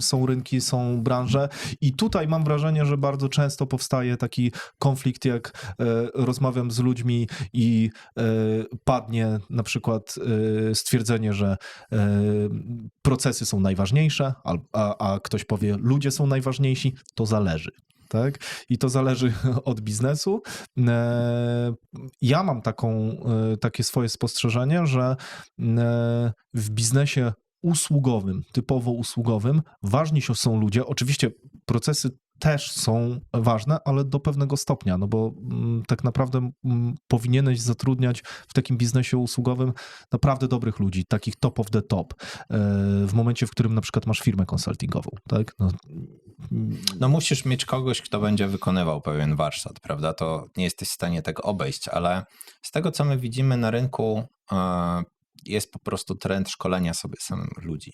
Są rynki, są branże i tutaj mam wrażenie, że bardzo często powstaje taki konflikt, jak rozmawiam z ludźmi i padnie na przykład stwierdzenie, że procesy są najważniejsze, a ktoś powie, ludzie są najważniejsi, to zależy. Tak? I to zależy od biznesu. Ja mam takie swoje spostrzeżenie, że w biznesie usługowym, typowo usługowym, ważni są ludzie. Oczywiście procesy też są ważne, ale do pewnego stopnia, no bo tak naprawdę powinieneś zatrudniać w takim biznesie usługowym naprawdę dobrych ludzi, takich top of the top, w momencie, w którym na przykład masz firmę konsultingową, tak? No musisz mieć kogoś, kto będzie wykonywał pewien warsztat, prawda? To nie jesteś w stanie tego obejść, ale z tego, co my widzimy na rynku, jest po prostu trend szkolenia sobie samych ludzi.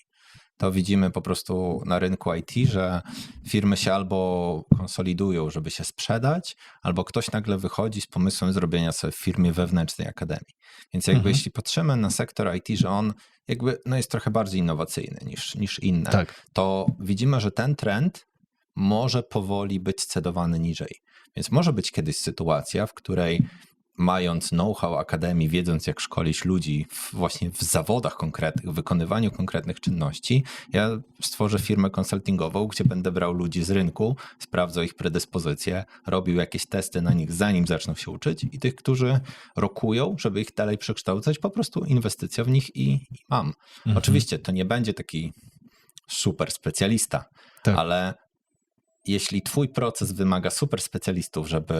To widzimy po prostu na rynku IT, że firmy się albo konsolidują, żeby się sprzedać, albo ktoś nagle wychodzi z pomysłem zrobienia sobie w firmie wewnętrznej akademii. Więc jakby jeśli patrzymy na sektor IT, że on jakby jest trochę bardziej innowacyjny niż inne, tak, to widzimy, że ten trend może powoli być cedowany niżej. Więc może być kiedyś sytuacja, w której mając know-how akademii, wiedząc jak szkolić ludzi właśnie w zawodach konkretnych, w wykonywaniu konkretnych czynności, ja stworzę firmę konsultingową, gdzie będę brał ludzi z rynku, sprawdzał ich predyspozycje, robił jakieś testy na nich, zanim zaczną się uczyć i tych, którzy rokują, żeby ich dalej przekształcać, po prostu inwestycja w nich i mam. Oczywiście to nie będzie taki super specjalista, Tak. ale jeśli twój proces wymaga super specjalistów, żeby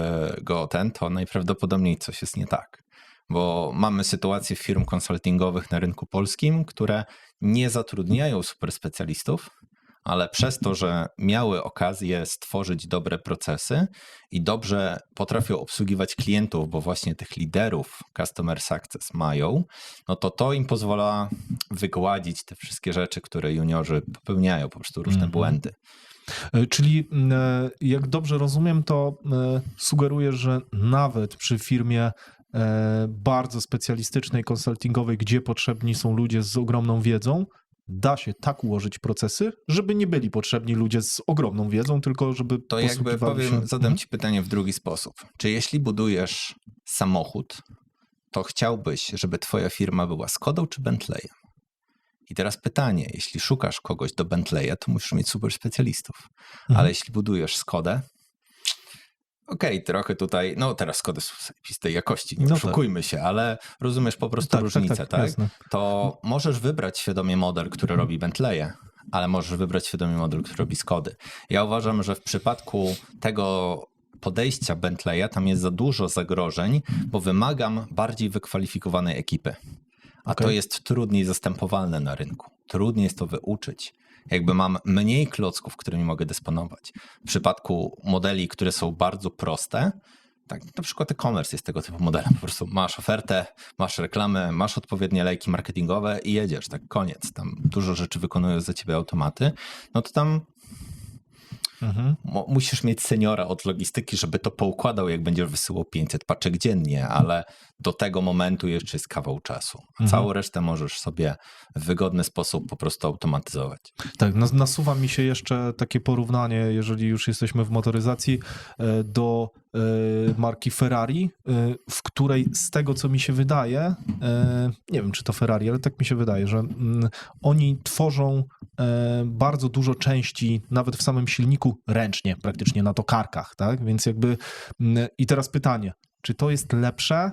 to najprawdopodobniej coś jest nie tak. Bo mamy sytuację firm konsultingowych na rynku polskim, które nie zatrudniają super specjalistów, ale przez to, że miały okazję stworzyć dobre procesy i dobrze potrafią obsługiwać klientów, bo właśnie tych liderów Customer Success mają, no to im pozwala wygładzić te wszystkie rzeczy, które juniorzy popełniają, po prostu różne błędy. Czyli jak dobrze rozumiem, to sugeruje, że nawet przy firmie bardzo specjalistycznej, konsultingowej, gdzie potrzebni są ludzie z ogromną wiedzą, da się tak ułożyć procesy, żeby nie byli potrzebni ludzie z ogromną wiedzą, tylko żeby To jakby posługiwali się... zadam ci pytanie w drugi sposób. Czy jeśli budujesz samochód, to chciałbyś, żeby twoja firma była Skodą czy Bentleyem? I teraz pytanie, jeśli szukasz kogoś do Bentleya, to musisz mieć super specjalistów. Ale jeśli budujesz Skodę, trochę tutaj, teraz Skody są zajebistej jakości, nie oszukujmy się, ale rozumiesz po prostu różnicę, tak? To możesz wybrać świadomie model, który robi Bentleye, ale możesz wybrać świadomie model, który robi Skody. Ja uważam, że w przypadku tego podejścia Bentleya tam jest za dużo zagrożeń, bo wymagam bardziej wykwalifikowanej ekipy. A to jest trudniej zastępowalne na rynku. Trudniej jest to wyuczyć. Jakby mam mniej klocków, którymi mogę dysponować. W przypadku modeli, które są bardzo proste, tak, na przykład e-commerce jest tego typu modelem. Po prostu masz ofertę, masz reklamę, masz odpowiednie lejki marketingowe i jedziesz, tak koniec. Tam dużo rzeczy wykonują za ciebie automaty. No to tam musisz mieć seniora od logistyki, żeby to poukładał, jak będziesz wysyłał 500 paczek dziennie, ale do tego momentu jeszcze jest kawał czasu. Całą resztę możesz sobie w wygodny sposób po prostu automatyzować. Tak, nasuwa mi się jeszcze takie porównanie, jeżeli już jesteśmy w motoryzacji, do marki Ferrari, w której z tego, co mi się wydaje, nie wiem, czy to Ferrari, ale tak mi się wydaje, że oni tworzą bardzo dużo części, nawet w samym silniku, ręcznie, praktycznie na tokarkach, tak? Więc jakby i teraz pytanie, czy to jest lepsze?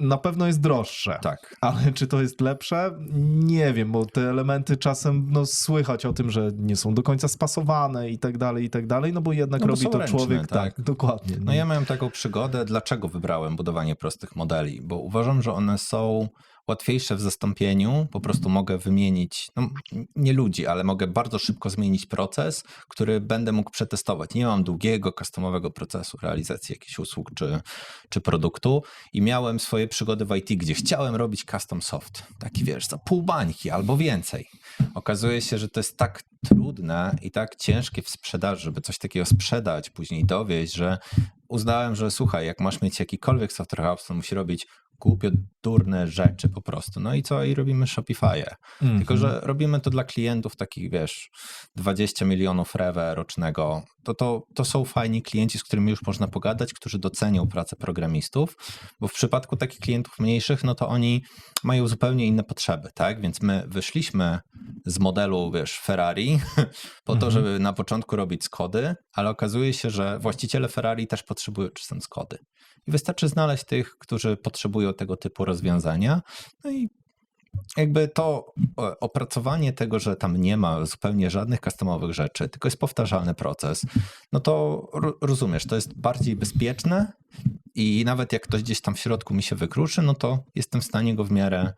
Na pewno jest droższe. Tak. Ale czy to jest lepsze? Nie wiem, bo te elementy czasem słychać o tym, że nie są do końca spasowane i tak dalej, no bo jednak bo robi są to ręczne, człowiek, tak, dokładnie. No ja miałem taką przygodę, dlaczego wybrałem budowanie prostych modeli, bo uważam, że one są łatwiejsze w zastąpieniu, po prostu mogę wymienić, nie ludzi, ale mogę bardzo szybko zmienić proces, który będę mógł przetestować. Nie mam długiego, customowego procesu realizacji jakichś usług czy produktu i miałem swoje przygody w IT, gdzie chciałem robić custom soft, taki za pół bańki albo więcej. Okazuje się, że to jest tak trudne i tak ciężkie w sprzedaży, żeby coś takiego sprzedać, później dowieść, że uznałem, że słuchaj, jak masz mieć jakikolwiek software house, to musi robić głupio durne rzeczy po prostu. No i co? I robimy Shopify'e. Tylko, że robimy to dla klientów takich, 20 milionów rewe rocznego. To są fajni klienci, z którymi już można pogadać, którzy docenią pracę programistów, bo w przypadku takich klientów mniejszych, no to oni mają zupełnie inne potrzeby, tak? Więc my wyszliśmy z modelu, Ferrari po to, żeby na początku robić Skody, ale okazuje się, że właściciele Ferrari też potrzebują czasem Skody. I wystarczy znaleźć tych, którzy potrzebują tego typu rozwiązania. No i jakby to opracowanie tego, że tam nie ma zupełnie żadnych customowych rzeczy, tylko jest powtarzalny proces, no to rozumiesz, to jest bardziej bezpieczne i nawet jak ktoś gdzieś tam w środku mi się wykruszy, no to jestem w stanie go w miarę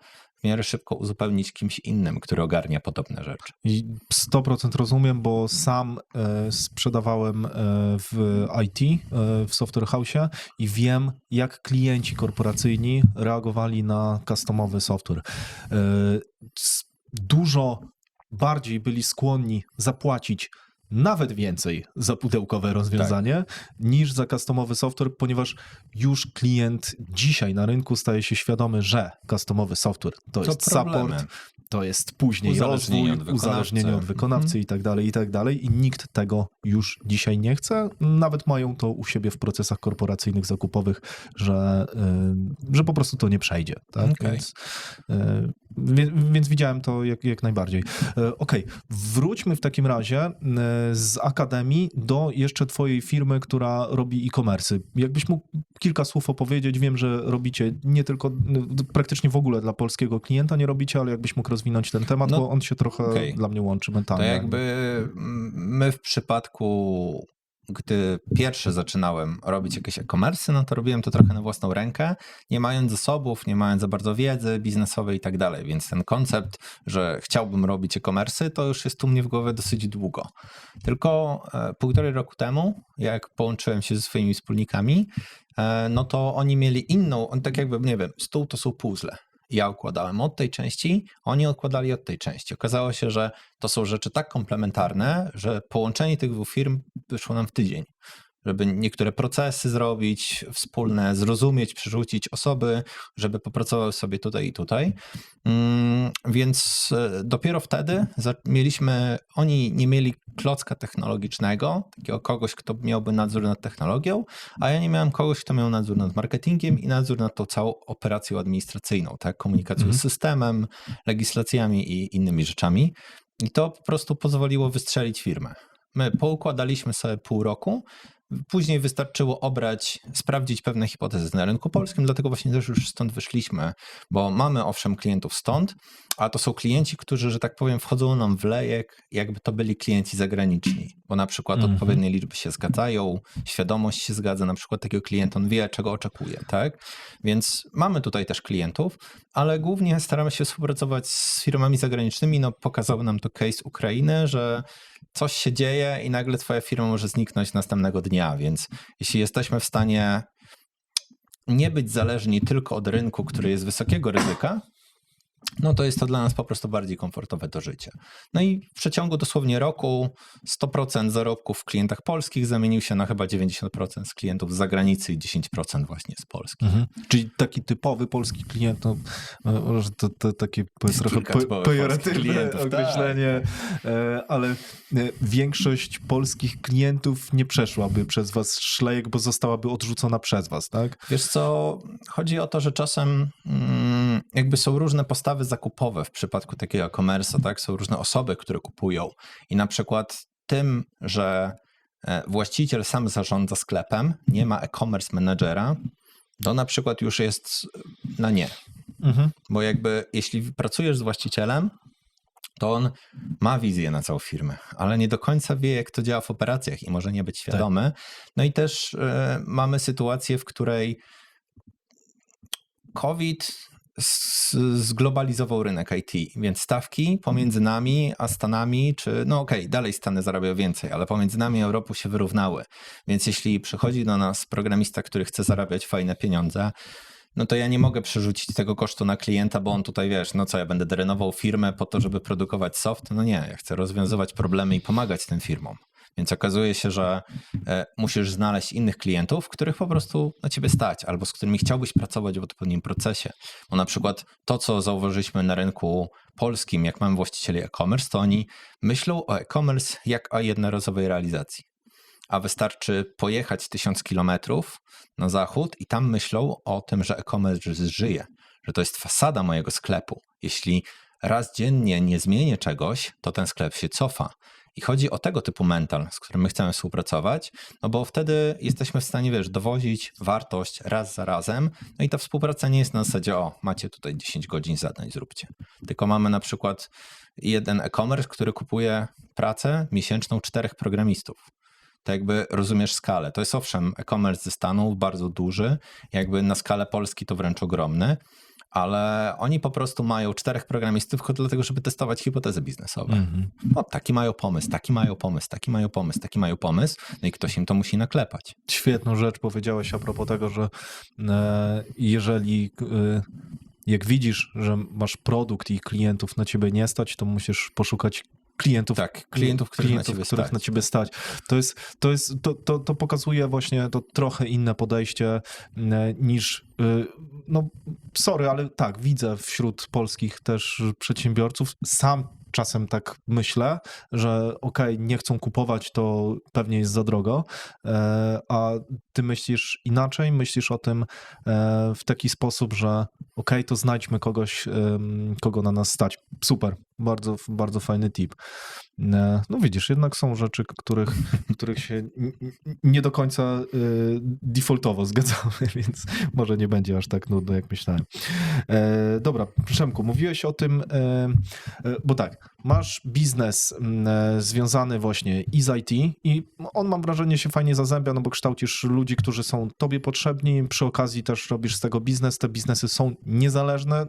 szybko uzupełnić kimś innym, który ogarnia podobne rzeczy. I 100% rozumiem, bo sam sprzedawałem w IT, w Software House'ie i wiem, jak klienci korporacyjni reagowali na customowy software. Dużo bardziej byli skłonni zapłacić nawet więcej za pudełkowe rozwiązanie niż za customowy software, ponieważ już klient dzisiaj na rynku staje się świadomy, że customowy software to jest support, to jest później uzależnienie rozwój, uzależnienie od wykonawcy i tak dalej, i nikt tego już dzisiaj nie chce. Nawet mają to u siebie w procesach korporacyjnych, zakupowych, że po prostu to nie przejdzie. Tak? Okay. Więc widziałem to jak najbardziej. Okej, wróćmy w takim razie z akademii do jeszcze twojej firmy, która robi e-commerce. Jakbyś mógł kilka słów opowiedzieć, wiem, że robicie nie tylko, praktycznie w ogóle dla polskiego klienta nie robicie, ale jakbyś mógł rozwinąć ten temat, bo on się trochę dla mnie łączy mentalnie. To jakby my w przypadku, gdy pierwszy zaczynałem robić jakieś e-commerce, no to robiłem to trochę na własną rękę, nie mając zasobów, nie mając za bardzo wiedzy biznesowej i tak dalej, więc ten koncept, że chciałbym robić e-commerce, to już jest u mnie w głowie dosyć długo. Tylko 1,5 roku temu, jak połączyłem się ze swoimi wspólnikami, no to oni mieli inną, tak jakby, nie wiem, stół to są puzzle. Ja układałem od tej części, oni układali od tej części. Okazało się, że to są rzeczy tak komplementarne, że połączenie tych dwóch firm wyszło nam w tydzień. Żeby niektóre procesy zrobić wspólne, zrozumieć, przerzucić osoby, żeby popracowały sobie tutaj i tutaj. Więc dopiero wtedy oni nie mieli klocka technologicznego, takiego kogoś, kto miałby nadzór nad technologią, a ja nie miałem kogoś, kto miał nadzór nad marketingiem i nadzór nad tą całą operacją administracyjną, tak? Komunikacją z systemem, legislacjami i innymi rzeczami. I to po prostu pozwoliło wystrzelić firmę. My poukładaliśmy sobie 0,5 roku, później wystarczyło sprawdzić pewne hipotezy na rynku polskim, dlatego właśnie też już stąd wyszliśmy, bo mamy owszem klientów stąd, a to są klienci, którzy, że tak powiem, wchodzą nam w lejek, jakby to byli klienci zagraniczni, bo na przykład odpowiednie liczby się zgadzają, świadomość się zgadza, na przykład takiego klienta, on wie, czego oczekuje, tak? Więc mamy tutaj też klientów, ale głównie staramy się współpracować z firmami zagranicznymi, no pokazał nam to case Ukrainy, że coś się dzieje i nagle twoja firma może zniknąć następnego dnia, więc jeśli jesteśmy w stanie nie być zależni tylko od rynku, który jest wysokiego ryzyka, no to jest to dla nas po prostu bardziej komfortowe do życia. No i w przeciągu dosłownie roku 100% zarobków w klientach polskich zamienił się na chyba 90% z klientów z zagranicy i 10% właśnie z Polski. Czyli taki typowy polski klient, no, może to takie trochę pejoratywne określenie, ale większość polskich klientów nie przeszłaby przez was szlejek, bo zostałaby odrzucona przez was, tak? Wiesz co, chodzi o to, że czasem jakby są różne postawy zakupowe w przypadku takiego e-commerce'a, tak? Są różne osoby, które kupują i na przykład tym, że właściciel sam zarządza sklepem, nie ma e-commerce menadżera, to na przykład już jest na nie. Bo jakby jeśli pracujesz z właścicielem, to on ma wizję na całą firmę, ale nie do końca wie, jak to działa w operacjach i może nie być świadomy. Tak. No i też mamy sytuację, w której COVID zglobalizował rynek IT, więc stawki pomiędzy nami a Stanami, czy no okej, dalej Stany zarabiają więcej, ale pomiędzy nami a Europą się wyrównały. Więc jeśli przychodzi do nas programista, który chce zarabiać fajne pieniądze, no to ja nie mogę przerzucić tego kosztu na klienta, bo on tutaj, wiesz, no co, ja będę drenował firmę po to, żeby produkować soft? No nie, ja chcę rozwiązywać problemy i pomagać tym firmom. Więc okazuje się, że musisz znaleźć innych klientów, których po prostu na ciebie stać, albo z którymi chciałbyś pracować w odpowiednim procesie. Bo na przykład to, co zauważyliśmy na rynku polskim, jak mamy właścicieli e-commerce, to oni myślą o e-commerce jak o jednorazowej realizacji. A wystarczy pojechać 1000 kilometrów na zachód i tam myślą o tym, że e-commerce żyje, że to jest fasada mojego sklepu. Jeśli raz dziennie nie zmienię czegoś, to ten sklep się cofa. I chodzi o tego typu mental, z którym my chcemy współpracować, no bo wtedy jesteśmy w stanie, wiesz, dowozić wartość raz za razem, no i ta współpraca nie jest na zasadzie, o, macie tutaj 10 godzin zadań, zróbcie. Tylko mamy na przykład jeden e-commerce, który kupuje pracę miesięczną 4 programistów. To jakby rozumiesz skalę. To jest owszem e-commerce ze Stanów, bardzo duży, jakby na skalę Polski to wręcz ogromny, ale oni po prostu mają 4 programistów tylko dlatego, żeby testować hipotezy biznesowe. No, taki mają pomysł, taki mają pomysł, taki mają pomysł, taki mają pomysł, no i ktoś im to musi naklepać. Świetną rzecz powiedziałeś a propos tego, że jeżeli jak widzisz, że masz produkt i klientów na ciebie nie stać, to musisz poszukać klientów, których na ciebie stać. To pokazuje właśnie to trochę inne podejście niż, no sorry, ale tak, widzę wśród polskich też przedsiębiorców, sam czasem tak myślę, że okej, nie chcą kupować, to pewnie jest za drogo, a ty myślisz inaczej, myślisz o tym w taki sposób, że okej, to znajdźmy kogoś, kogo na nas stać. Super, bardzo, bardzo fajny tip. No widzisz, jednak są rzeczy, których się nie do końca defaultowo zgadzamy, więc może nie będzie aż tak nudno, jak myślałem. Dobra, Przemku, mówiłeś o tym, bo tak, masz biznes związany właśnie i z IT i on, mam wrażenie, się fajnie zazębia, no bo kształcisz ludzi, którzy są tobie potrzebni, przy okazji też robisz z tego biznes, te biznesy są niezależne,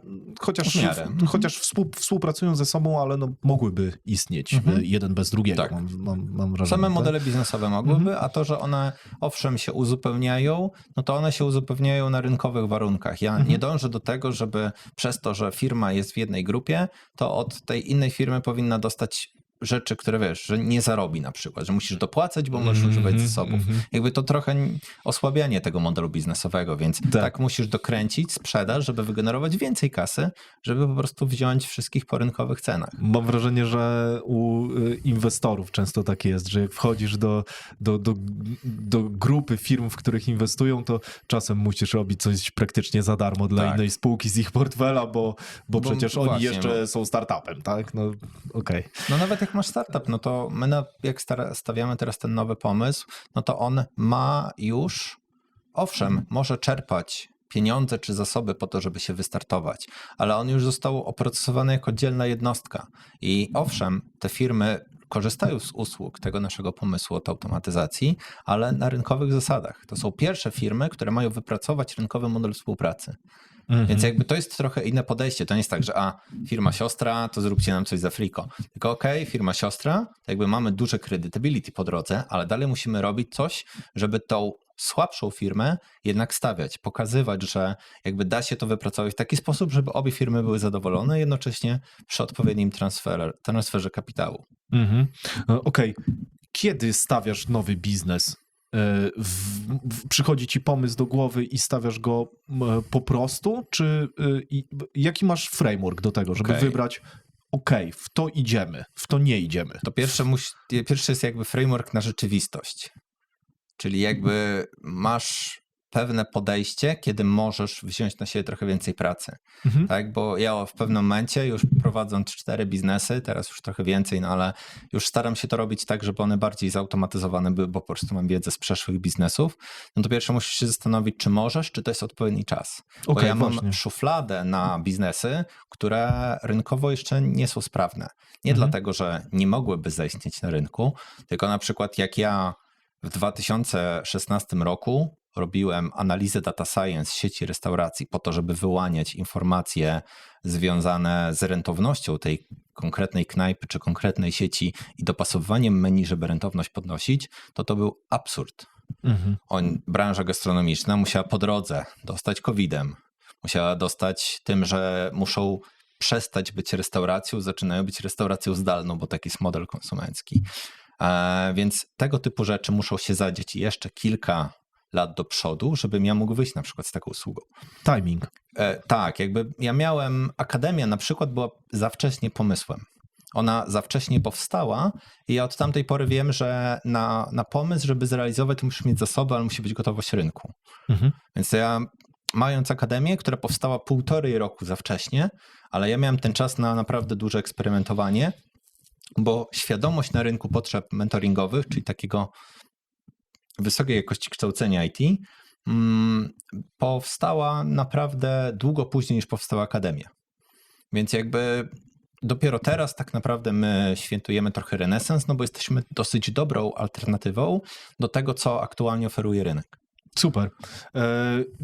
chociaż współpracują ze sobą, ale no mogłyby istnieć jeden bez drugiego, tak. mam wrażenie. Same tak? modele biznesowe mogłyby, a to, że one owszem się uzupełniają, no to one się uzupełniają na rynkowych warunkach. Ja nie dążę do tego, żeby przez to, że firma jest w jednej grupie, to od tej innej firmy powinna dostać rzeczy, które wiesz, że nie zarobi na przykład, że musisz dopłacać, bo możesz używać zasobów. Jakby to trochę osłabianie tego modelu biznesowego, więc tak musisz dokręcić sprzedaż, żeby wygenerować więcej kasy, żeby po prostu wziąć wszystkich po rynkowych cenach. Mam wrażenie, że u inwestorów często tak jest, że jak wchodzisz do grupy firm, w których inwestują, to czasem musisz robić coś praktycznie za darmo dla innej spółki z ich portfela, bo przecież oni jeszcze są startupem, tak? No okej. No nawet jak masz startup, no to my jak stawiamy teraz ten nowy pomysł, no to on ma już, owszem, może czerpać pieniądze czy zasoby po to, żeby się wystartować, ale on już został oprocesowany jako oddzielna jednostka i owszem, te firmy korzystają z usług tego naszego pomysłu od automatyzacji, ale na rynkowych zasadach. To są pierwsze firmy, które mają wypracować rynkowy model współpracy. Więc jakby to jest trochę inne podejście. To nie jest tak, że firma siostra, to zróbcie nam coś za friko. Tylko firma siostra, to jakby mamy duże credibility po drodze, ale dalej musimy robić coś, żeby tą słabszą firmę jednak stawiać, pokazywać, że jakby da się to wypracować w taki sposób, żeby obie firmy były zadowolone, jednocześnie przy odpowiednim transferze kapitału. Okej. Kiedy stawiasz nowy biznes? Przychodzi ci pomysł do głowy i stawiasz go po prostu? Czy jaki masz framework do tego, żeby wybrać w to idziemy, w to nie idziemy? To pierwsze jest jakby framework na rzeczywistość. Czyli jakby masz pewne podejście, kiedy możesz wziąć na siebie trochę więcej pracy. Tak? Bo ja w pewnym momencie, już prowadząc 4 biznesy, teraz już trochę więcej, no ale już staram się to robić tak, żeby one bardziej zautomatyzowane były, bo po prostu mam wiedzę z przeszłych biznesów. No to pierwsze musisz się zastanowić, czy możesz, czy to jest odpowiedni czas. Bo ja mam szufladę na biznesy, które rynkowo jeszcze nie są sprawne. Nie dlatego, że nie mogłyby zaistnieć na rynku, tylko na przykład jak ja w 2016 roku robiłem analizę data science sieci restauracji po to, żeby wyłaniać informacje związane z rentownością tej konkretnej knajpy czy konkretnej sieci i dopasowywaniem menu, żeby rentowność podnosić, to był absurd. Branża gastronomiczna musiała po drodze dostać COVID-em, musiała dostać tym, że muszą przestać być restauracją, zaczynają być restauracją zdalną, bo taki jest model konsumencki. Więc tego typu rzeczy muszą się zadzieć jeszcze kilka lat do przodu, żebym ja mógł wyjść na przykład z taką usługą. Timing. Tak, jakby ja miałem, akademia na przykład była za wcześnie pomysłem. Ona za wcześnie powstała i ja od tamtej pory wiem, że na pomysł, żeby zrealizować, to musisz mieć zasoby, ale musi być gotowość rynku. Więc ja mając akademię, która powstała 1,5 roku za wcześnie, ale ja miałem ten czas na naprawdę duże eksperymentowanie, bo świadomość na rynku potrzeb mentoringowych, czyli takiego wysokiej jakości kształcenia IT, powstała naprawdę długo później niż powstała akademia. Więc jakby dopiero teraz tak naprawdę my świętujemy trochę renesans, no bo jesteśmy dosyć dobrą alternatywą do tego, co aktualnie oferuje rynek. Super.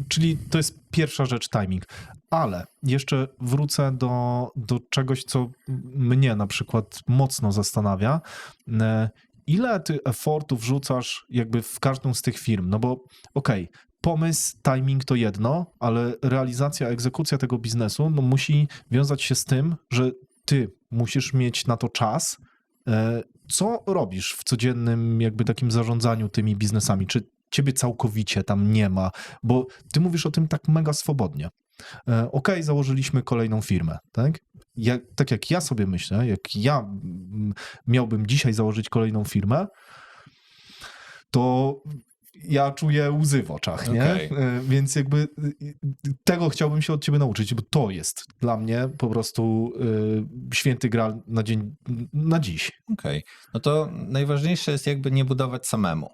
Czyli to jest pierwsza rzecz, timing. Ale jeszcze wrócę do czegoś, co mnie na przykład mocno zastanawia. Ile ty effortu wrzucasz jakby w każdą z tych firm? No bo pomysł, timing to jedno, ale realizacja, egzekucja tego biznesu musi wiązać się z tym, że ty musisz mieć na to czas Co robisz w codziennym jakby takim zarządzaniu tymi biznesami? Czy ciebie całkowicie tam nie ma? Bo ty mówisz o tym tak mega swobodnie. Okej, założyliśmy kolejną firmę, tak? Tak jak ja sobie myślę, jak ja miałbym dzisiaj założyć kolejną firmę, to ja czuję łzy w oczach, nie? Okej. Więc jakby tego chciałbym się od ciebie nauczyć, bo to jest dla mnie po prostu święty gral na dziś. Okej. No to najważniejsze jest jakby nie budować samemu.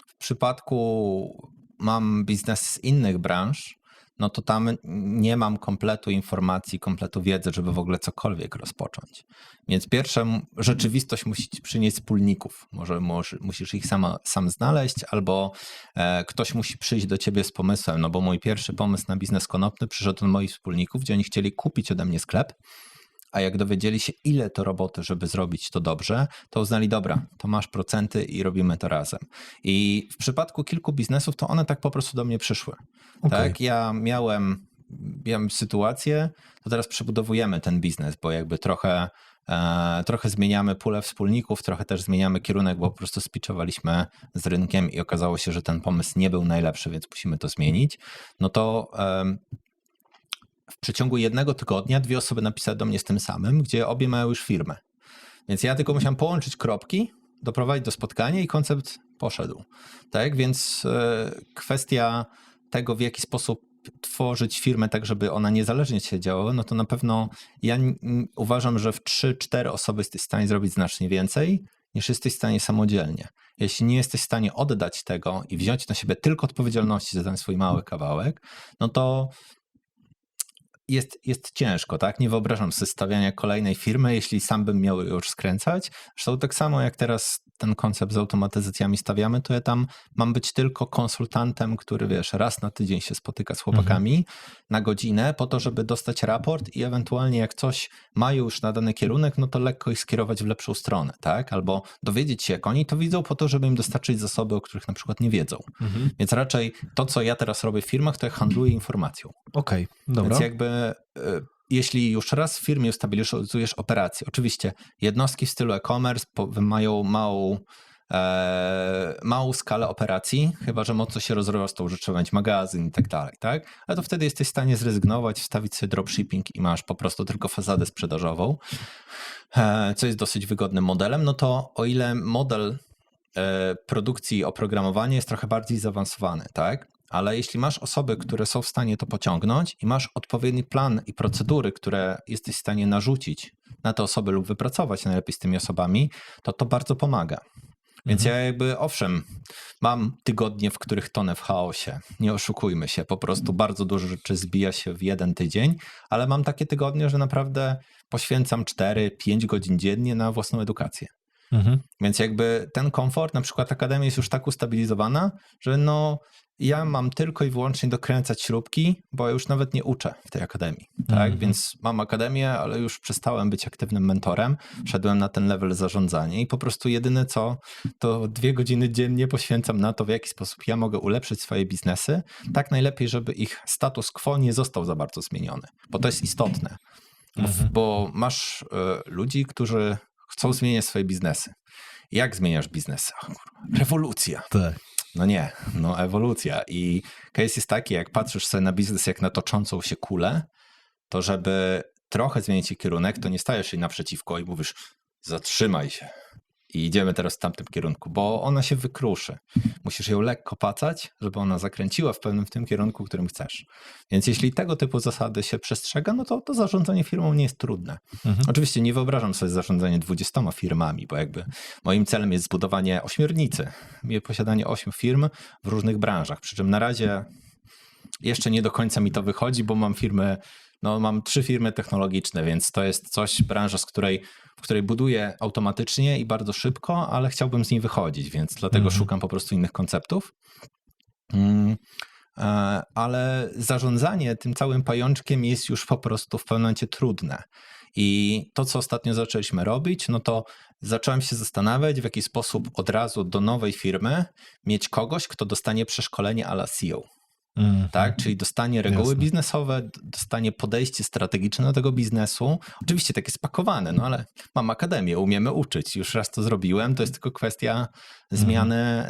W przypadku mam biznes z innych branż, no to tam nie mam kompletu informacji, kompletu wiedzy, żeby w ogóle cokolwiek rozpocząć. Więc pierwsze, rzeczywistość musi ci przynieść wspólników. Może musisz ich sam znaleźć, albo ktoś musi przyjść do ciebie z pomysłem, no bo mój pierwszy pomysł na biznes konopny przyszedł od moich wspólników, gdzie oni chcieli kupić ode mnie sklep, a jak dowiedzieli się, ile to roboty, żeby zrobić to dobrze, to uznali, dobra, to masz procenty i robimy to razem. I w przypadku kilku biznesów, to one tak po prostu do mnie przyszły. Okay. Tak, ja miałem sytuację, to teraz przebudowujemy ten biznes, bo jakby trochę zmieniamy pulę wspólników, trochę też zmieniamy kierunek, bo po prostu spitchowaliśmy z rynkiem i okazało się, że ten pomysł nie był najlepszy, więc musimy to zmienić. No to w przeciągu 1 tygodnia 2 osoby napisały do mnie z tym samym, gdzie obie mają już firmę. Więc ja tylko musiałem połączyć kropki, doprowadzić do spotkania i koncept poszedł. Tak, więc kwestia tego, w jaki sposób tworzyć firmę tak, żeby ona niezależnie się działała, no to na pewno ja uważam, że w 3-4 osoby jesteś w stanie zrobić znacznie więcej, niż jesteś w stanie samodzielnie. Jeśli nie jesteś w stanie oddać tego i wziąć na siebie tylko odpowiedzialności za ten swój mały kawałek, no to jest ciężko, tak? Nie wyobrażam sobie stawiania kolejnej firmy, jeśli sam bym miał już skręcać. Zresztą tak samo jak teraz ten koncept z automatyzacjami stawiamy, to ja tam mam być tylko konsultantem, który wiesz, raz na tydzień się spotyka z chłopakami na godzinę po to, żeby dostać raport i ewentualnie jak coś mają już na dany kierunek, no to lekko ich skierować w lepszą stronę, tak? Albo dowiedzieć się, jak oni to widzą po to, żeby im dostarczyć zasoby, o których na przykład nie wiedzą. Więc raczej to, co ja teraz robię w firmach, to ja handluję informacją. Okej, dobra. Więc jakby jeśli już raz w firmie ustabilizujesz operację, oczywiście jednostki w stylu e-commerce mają małą skalę operacji, chyba że mocno się rozrosną, że trzeba mieć magazyn i tak dalej, tak? Ale to wtedy jesteś w stanie zrezygnować, wstawić sobie dropshipping i masz po prostu tylko fasadę sprzedażową, co jest dosyć wygodnym modelem. No to o ile model produkcji oprogramowania jest trochę bardziej zaawansowany, tak? Ale jeśli masz osoby, które są w stanie to pociągnąć i masz odpowiedni plan i procedury, które jesteś w stanie narzucić na te osoby lub wypracować najlepiej z tymi osobami, to bardzo pomaga. Więc ja jakby owszem, mam tygodnie, w których tonę w chaosie, nie oszukujmy się, po prostu bardzo dużo rzeczy zbija się w 1 tydzień, ale mam takie tygodnie, że naprawdę poświęcam 4-5 godzin dziennie na własną edukację. Więc jakby ten komfort, na przykład akademia jest już tak ustabilizowana, że no ja mam tylko i wyłącznie dokręcać śrubki, bo ja już nawet nie uczę w tej akademii, tak? Więc mam akademię, ale już przestałem być aktywnym mentorem, wszedłem na ten level zarządzania i po prostu jedyne co, to 2 godziny dziennie poświęcam na to, w jaki sposób ja mogę ulepszyć swoje biznesy, tak najlepiej, żeby ich status quo nie został za bardzo zmieniony, bo to jest istotne, bo masz ludzi, którzy chcą zmieniać swoje biznesy. Jak zmieniasz biznes? Rewolucja. Tak. No nie, no ewolucja. I case jest taki, jak patrzysz sobie na biznes jak na toczącą się kulę, to żeby trochę zmienić jej kierunek, to nie stajesz jej naprzeciwko i mówisz zatrzymaj się i idziemy teraz w tamtym kierunku, bo ona się wykruszy. Musisz ją lekko pacać, żeby ona zakręciła w tym kierunku, którym chcesz. Więc jeśli tego typu zasady się przestrzega, no to zarządzanie firmą nie jest trudne. Oczywiście nie wyobrażam sobie zarządzanie 20 firmami, bo jakby moim celem jest zbudowanie ośmiornicy, posiadanie 8 firm w różnych branżach, przy czym na razie jeszcze nie do końca mi to wychodzi, bo mam 3 firmy technologiczne, więc to jest branża, w której buduję automatycznie i bardzo szybko, ale chciałbym z niej wychodzić, więc dlatego szukam po prostu innych konceptów. Ale zarządzanie tym całym pajączkiem jest już po prostu w pewnym momencie trudne. I to, co ostatnio zaczęliśmy robić, no to zacząłem się zastanawiać, w jaki sposób od razu do nowej firmy mieć kogoś, kto dostanie przeszkolenie à la CEO. Tak, czyli dostanie reguły Jasne. biznesowe, dostanie podejście strategiczne do tego biznesu. Oczywiście takie spakowane, no ale mam akademię, umiemy uczyć. Już raz to zrobiłem, to jest tylko kwestia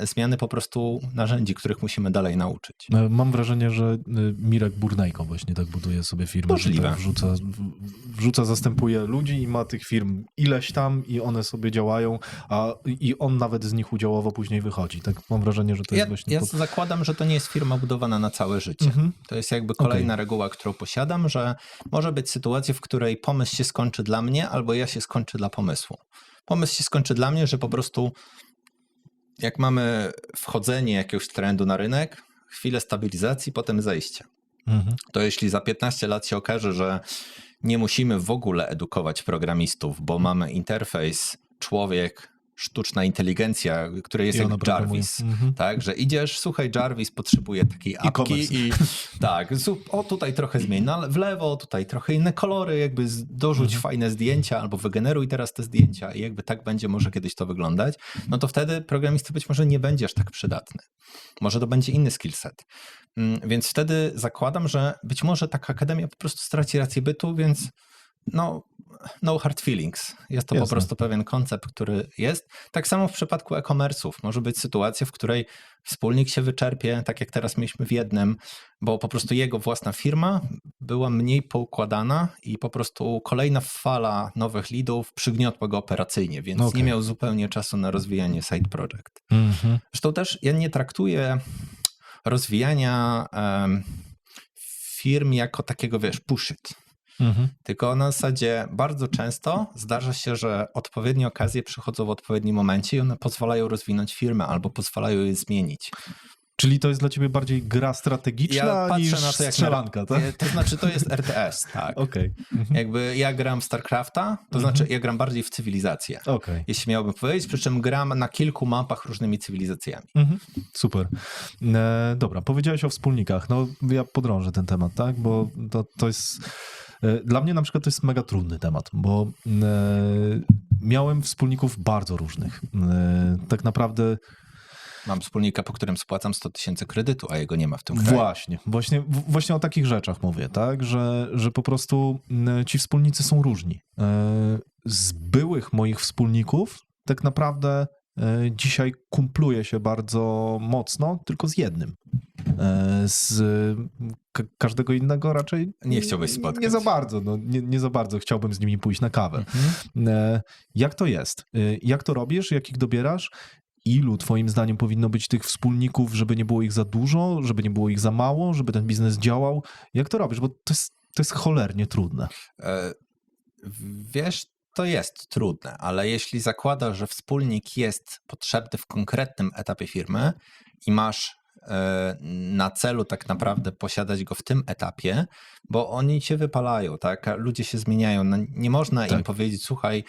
zmiany po prostu narzędzi, których musimy dalej nauczyć. Mam wrażenie, że Mirek Burnejko właśnie tak buduje sobie firmę. Możliwe. Że tak wrzuca, zastępuje ludzi i ma tych firm ileś tam i one sobie działają, i on nawet z nich udziałowo później wychodzi. Tak mam wrażenie, że to jest właśnie... Ja zakładam, że to nie jest firma budowana na całe życie. To jest jakby kolejna reguła, którą posiadam, że może być sytuacja, w której pomysł się skończy dla mnie, albo ja się skończę dla pomysłu. Pomysł się skończy dla mnie, że po prostu jak mamy wchodzenie jakiegoś trendu na rynek, chwilę stabilizacji, potem zejście. To jeśli za 15 lat się okaże, że nie musimy w ogóle edukować programistów, bo mamy interfejs człowiek, sztuczna inteligencja, która jest jak Jarvis, tak, że idziesz, słuchaj, Jarvis potrzebuje takiej apki i tak, o tutaj trochę zmień, w lewo, tutaj trochę inne kolory, jakby dorzuć fajne zdjęcia albo wygeneruj teraz te zdjęcia i jakby tak będzie może kiedyś to wyglądać, no to wtedy programisty być może nie będziesz tak przydatny. Może to będzie inny skillset. Więc wtedy zakładam, że być może taka akademia po prostu straci rację bytu, więc no hard feelings. Jest to po prostu pewien koncept, który jest. Tak samo w przypadku e-commerce'ów. Może być sytuacja, w której wspólnik się wyczerpie, tak jak teraz mieliśmy w jednym, bo po prostu jego własna firma była mniej poukładana i po prostu kolejna fala nowych leadów przygniotła go operacyjnie, więc nie miał zupełnie czasu na rozwijanie side project. Zresztą też ja nie traktuję rozwijania firm jako takiego, push it. Tylko na zasadzie bardzo często zdarza się, że odpowiednie okazje przychodzą w odpowiednim momencie i one pozwalają rozwinąć firmę albo pozwalają je zmienić. Czyli to jest dla ciebie bardziej gra strategiczna niż na to jak strzelanka, tak? To znaczy to jest RTS, tak. Jakby ja gram w StarCrafta, to znaczy ja gram bardziej w cywilizację. Jeśli miałbym powiedzieć, przy czym gram na kilku mapach różnymi cywilizacjami. Super. Dobra, powiedziałeś o wspólnikach. No ja podrążę ten temat, tak? Bo to jest... Dla mnie na przykład to jest mega trudny temat, bo miałem wspólników bardzo różnych. Tak naprawdę... Mam wspólnika, po którym spłacam 100 000 kredytu, a jego nie ma w tym kraju. Właśnie o takich rzeczach mówię, tak? Że po prostu ci wspólnicy są różni. Z byłych moich wspólników tak naprawdę dzisiaj kumpluję się bardzo mocno tylko z jednym. Z każdego innego raczej nie chciałbyś spotkać. Nie za bardzo, nie za bardzo chciałbym z nimi pójść na kawę. Jak to jest? Jak to robisz? Jak ich dobierasz? Ilu twoim zdaniem powinno być tych wspólników, żeby nie było ich za dużo, żeby nie było ich za mało, żeby ten biznes działał? Jak to robisz? Bo to jest cholernie trudne. Wiesz, to jest trudne, ale jeśli zakładasz, że wspólnik jest potrzebny w konkretnym etapie firmy i masz na celu tak naprawdę posiadać go w tym etapie, bo oni się wypalają, tak? Ludzie się zmieniają. No, nie można im powiedzieć, słuchaj,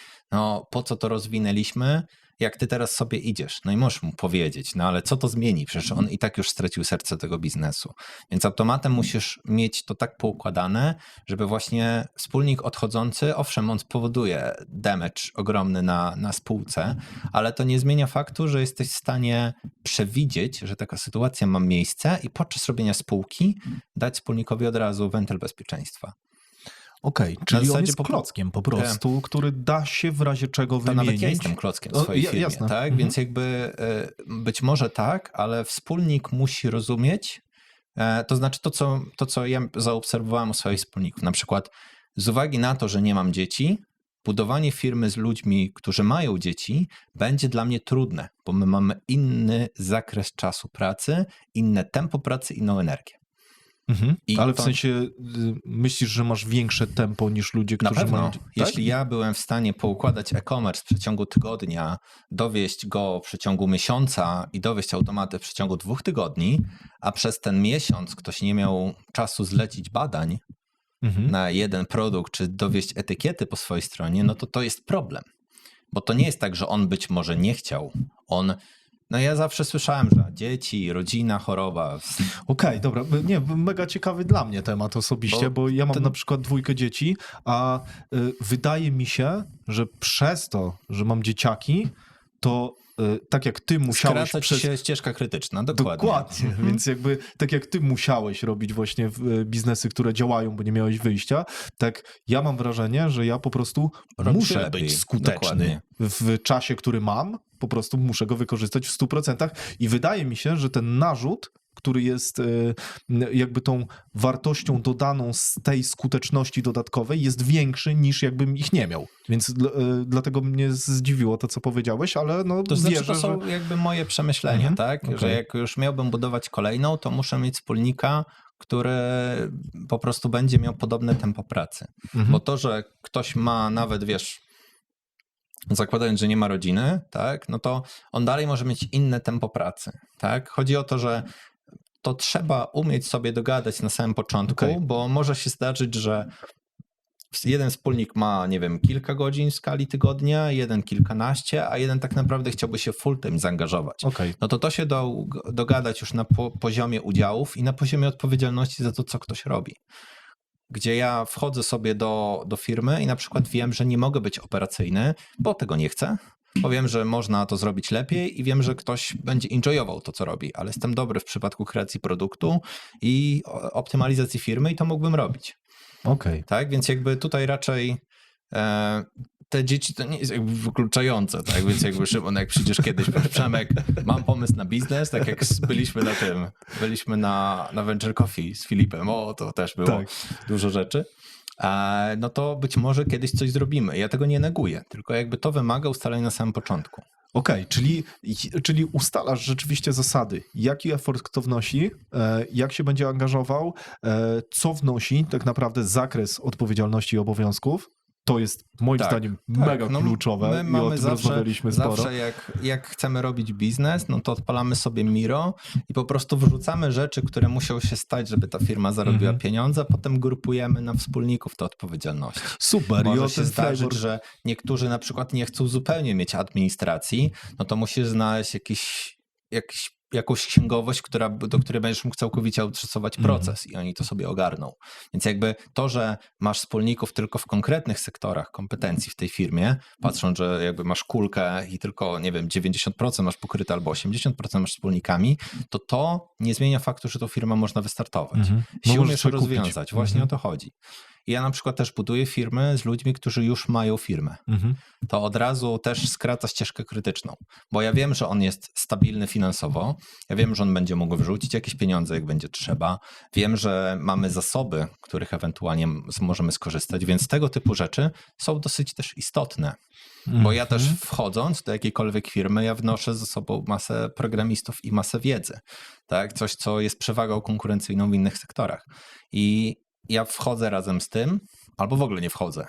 po co to rozwinęliśmy, jak ty teraz sobie idziesz. No i możesz mu powiedzieć, ale co to zmieni? Przecież on i tak już stracił serce tego biznesu. Więc automatem musisz mieć to tak poukładane, żeby właśnie wspólnik odchodzący, owszem, on spowoduje damage ogromny na spółce, ale to nie zmienia faktu, że jesteś w stanie przewidzieć, że taka sytuacja ma miejsce i podczas robienia spółki dać wspólnikowi od razu wentyl bezpieczeństwa. Czyli on jest klockiem po prostu, który da się w razie czego wymienić. Nawet ja jestem klockiem w swojej firmie, jasne. tak? Więc jakby być może tak, ale wspólnik musi rozumieć, to znaczy to, co ja zaobserwowałem u swoich wspólników, na przykład z uwagi na to, że nie mam dzieci, budowanie firmy z ludźmi, którzy mają dzieci, będzie dla mnie trudne, bo my mamy inny zakres czasu pracy, inne tempo pracy, inną energię. Ale w sensie myślisz, że masz większe tempo niż ludzie, którzy na pewno. mają... Tak? Jeśli ja byłem w stanie poukładać e-commerce w przeciągu tygodnia, dowieść go w przeciągu miesiąca i dowieść automaty w przeciągu 2 tygodni, a przez ten miesiąc ktoś nie miał czasu zlecić badań na jeden produkt, czy dowieść etykiety po swojej stronie, no to jest problem. Bo to nie jest tak, że on być może nie chciał. Ja zawsze słyszałem, że dzieci, rodzina, choroba. Dobra. Nie, mega ciekawy dla mnie temat osobiście, bo ja mam na przykład 2 dzieci, a wydaje mi się, że przez to, że mam dzieciaki, to tak jak ty musiałeś Skraca ci się ścieżka krytyczna, dokładnie. Dokładnie, więc jakby tak jak ty musiałeś robić właśnie biznesy, które działają, bo nie miałeś wyjścia, tak ja mam wrażenie, że ja po prostu Robisz muszę lepiej. być skuteczny Dokładnie. w czasie, który mam, po prostu muszę go wykorzystać w 100% i wydaje mi się, że ten narzut, który jest jakby tą wartością dodaną z tej skuteczności dodatkowej, jest większy niż jakbym ich nie miał. Więc dlatego mnie zdziwiło to, co powiedziałeś, ale no To znaczy, wierzę, to są jakby moje przemyślenia, tak? okej. Że jak już miałbym budować kolejną, to muszę mieć wspólnika, który po prostu będzie miał podobne tempo pracy. Bo to, że ktoś ma nawet, wiesz, zakładając, że nie ma rodziny, tak? No to on dalej może mieć inne tempo pracy, tak? Chodzi o to, że to trzeba umieć sobie dogadać na samym początku, Okej. bo może się zdarzyć, że jeden wspólnik ma, nie wiem, kilka godzin w skali tygodnia, jeden kilkanaście, a jeden tak naprawdę chciałby się full time zaangażować. Okej. No to się dogadać już na poziomie udziałów i na poziomie odpowiedzialności za to, co ktoś robi. Gdzie ja wchodzę sobie do firmy i na przykład wiem, że nie mogę być operacyjny, bo tego nie chcę. Bo wiem, że można to zrobić lepiej i wiem, że ktoś będzie enjoyował to, co robi, ale jestem dobry w przypadku kreacji produktu i optymalizacji firmy i to mógłbym robić. Okej. Tak, więc jakby tutaj raczej te dzieci to nie jest jakby wykluczające, tak, więc jakby Szymon, jak przyjdziesz kiedyś, Przemek, mam pomysł na biznes, tak jak byliśmy na Venture Coffee z Filipem, to też było dużo rzeczy, no to być może kiedyś coś zrobimy. Ja tego nie neguję, tylko jakby to wymaga ustalenia na samym początku. Okej, czyli ustalasz rzeczywiście zasady, jaki effort kto wnosi, jak się będzie angażował, co wnosi tak naprawdę zakres odpowiedzialności i obowiązków. To jest moim zdaniem mega kluczowe my i o tym rozmawialiśmy sporo. Zawsze jak chcemy robić biznes, no to odpalamy sobie Miro i po prostu wrzucamy rzeczy, które muszą się stać, żeby ta firma zarobiła pieniądze, a potem grupujemy na wspólników te odpowiedzialności. Super. Może się zdarzyć, że niektórzy na przykład nie chcą zupełnie mieć administracji, no to musisz znaleźć jakąś księgowość, do której będziesz mógł całkowicie outsourcować proces i oni to sobie ogarną. Więc jakby to, że masz wspólników tylko w konkretnych sektorach kompetencji w tej firmie, patrząc, że jakby masz kulkę i tylko, nie wiem, 90% masz pokryte albo 80% masz wspólnikami, to nie zmienia faktu, że tą firmę można wystartować. Jeśli umiesz rozwiązać, właśnie o to chodzi. Ja na przykład też buduję firmy z ludźmi, którzy już mają firmę. To od razu też skraca ścieżkę krytyczną, bo ja wiem, że on jest stabilny finansowo, ja wiem, że on będzie mógł wrzucić jakieś pieniądze, jak będzie trzeba, wiem, że mamy zasoby, których ewentualnie możemy skorzystać, więc tego typu rzeczy są dosyć też istotne. Bo ja też wchodząc do jakiejkolwiek firmy, ja wnoszę ze sobą masę programistów i masę wiedzy. Tak? Coś, co jest przewagą konkurencyjną w innych sektorach. I ja wchodzę razem z tym, albo w ogóle nie wchodzę.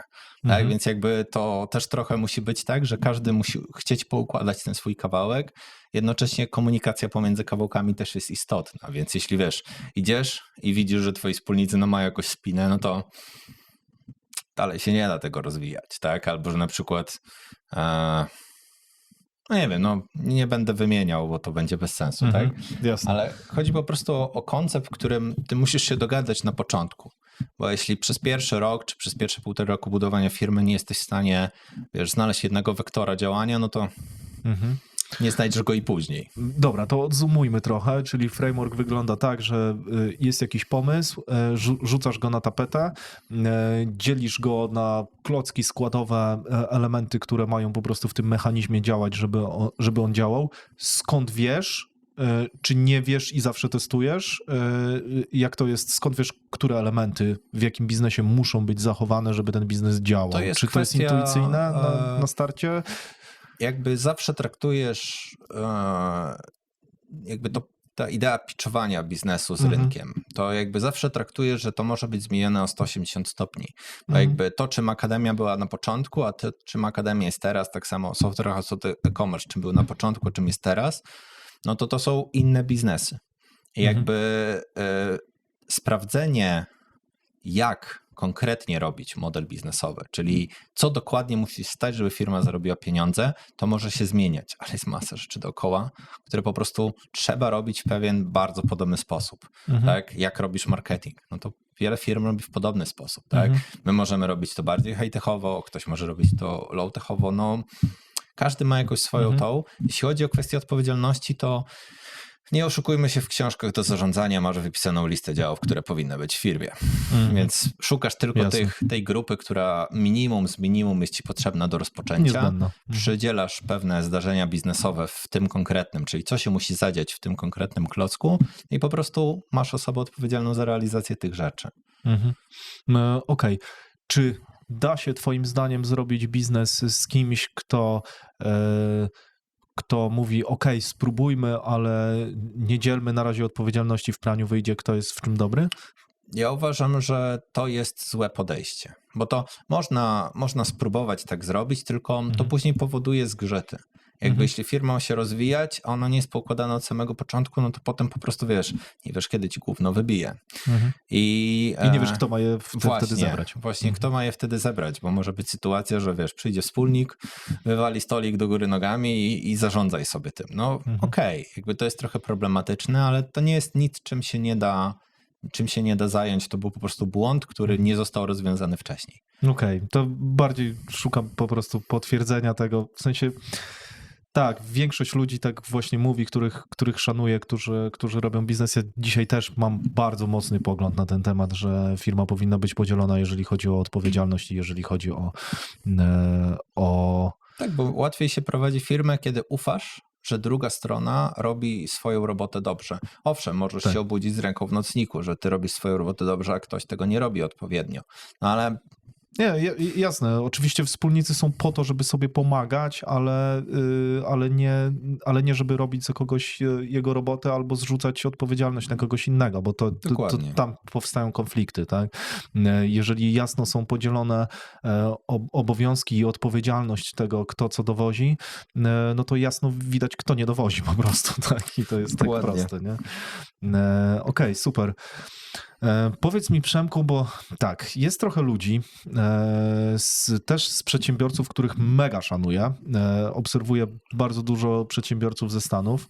Tak? Więc jakby to też trochę musi być tak, że każdy musi chcieć poukładać ten swój kawałek. Jednocześnie komunikacja pomiędzy kawałkami też jest istotna. Więc jeśli wiesz, idziesz i widzisz, że twoi wspólnicy mają jakąś spinę, no to dalej się nie da tego rozwijać. Tak? Albo że na przykład no nie wiem, nie będę wymieniał, bo to będzie bez sensu, tak? Jasne. Ale chodzi po prostu o koncept, w którym ty musisz się dogadać na początku. Bo jeśli przez pierwszy rok, czy przez pierwsze 1,5 roku budowania firmy nie jesteś w stanie, znaleźć jednego wektora działania, no to nie znajdziesz go i później. Dobra, to odzumujmy trochę, czyli framework wygląda tak, że jest jakiś pomysł, rzucasz go na tapetę, dzielisz go na klocki składowe, elementy, które mają po prostu w tym mechanizmie działać, żeby on działał. Skąd wiesz, czy nie wiesz i zawsze testujesz? Jak to jest? Skąd wiesz, które elementy w jakim biznesie muszą być zachowane, żeby ten biznes działał? Czy to jest intuicyjne na starcie? Jakby zawsze traktujesz jakby ta idea pitchowania biznesu z rynkiem, to jakby zawsze traktujesz, że to może być zmienione o 180 stopni. Bo jakby to, czym akademia była na początku, a to, czym akademia jest teraz, tak samo software house e-commerce, czym był na początku, czym jest teraz, no to są inne biznesy. I jakby sprawdzenie, jak konkretnie robić model biznesowy, czyli co dokładnie musi stać, żeby firma zarobiła pieniądze, to może się zmieniać, ale jest masa rzeczy dookoła, które po prostu trzeba robić w pewien bardzo podobny sposób. Tak? Jak robisz marketing? No to wiele firm robi w podobny sposób. Tak? My możemy robić to bardziej high-techowo, ktoś może robić to low-techowo. No, Każdy ma jakąś swoją tą. Jeśli chodzi o kwestię odpowiedzialności, to nie oszukujmy się, w książkach do zarządzania masz wypisaną listę działów, które powinny być w firmie. Więc szukasz tylko tej grupy, która minimum z minimum jest ci potrzebna do rozpoczęcia. Niezbędna. Przydzielasz pewne zdarzenia biznesowe w tym konkretnym, czyli co się musi zadziać w tym konkretnym klocku i po prostu masz osobę odpowiedzialną za realizację tych rzeczy. Okej. Czy da się twoim zdaniem zrobić biznes z kimś, kto mówi, spróbujmy, ale nie dzielmy na razie odpowiedzialności w praniu, wyjdzie kto jest w czym dobry? Ja uważam, że to jest złe podejście, bo to można spróbować tak zrobić, tylko to później powoduje zgrzyty. Jakby jeśli firma ma się rozwijać, a ona nie jest poukładana od samego początku, no to potem po prostu nie wiesz kiedy ci gówno wybije. I nie wiesz, kto ma je wtedy zebrać. Właśnie, kto ma je wtedy zebrać, bo może być sytuacja, że przyjdzie wspólnik, wywali stolik do góry nogami i zarządzaj sobie tym. No okej, jakby to jest trochę problematyczne, ale to nie jest nic, czym się nie da zająć. To był po prostu błąd, który nie został rozwiązany wcześniej. Okej, to bardziej szukam po prostu potwierdzenia tego, w sensie tak, większość ludzi tak właśnie mówi, których szanuję, którzy robią biznes. Ja dzisiaj też mam bardzo mocny pogląd na ten temat, że firma powinna być podzielona, jeżeli chodzi o odpowiedzialność i jeżeli chodzi o... Tak, bo łatwiej się prowadzi firmę, kiedy ufasz, że druga strona robi swoją robotę dobrze. Owszem, możesz się obudzić z ręką w nocniku, że ty robisz swoją robotę dobrze, a ktoś tego nie robi odpowiednio. No ale... Nie, jasne. Oczywiście wspólnicy są po to, żeby sobie pomagać, ale nie żeby robić za kogoś jego robotę albo zrzucać odpowiedzialność na kogoś innego, bo to tam powstają konflikty, tak? Jeżeli jasno są podzielone obowiązki i odpowiedzialność tego, kto co dowozi, no to jasno widać, kto nie dowozi po prostu, tak? I to jest tak proste, nie? Okej, super. Powiedz mi, Przemku, bo tak, jest trochę ludzi, też z przedsiębiorców, których mega szanuję. Obserwuję bardzo dużo przedsiębiorców ze Stanów.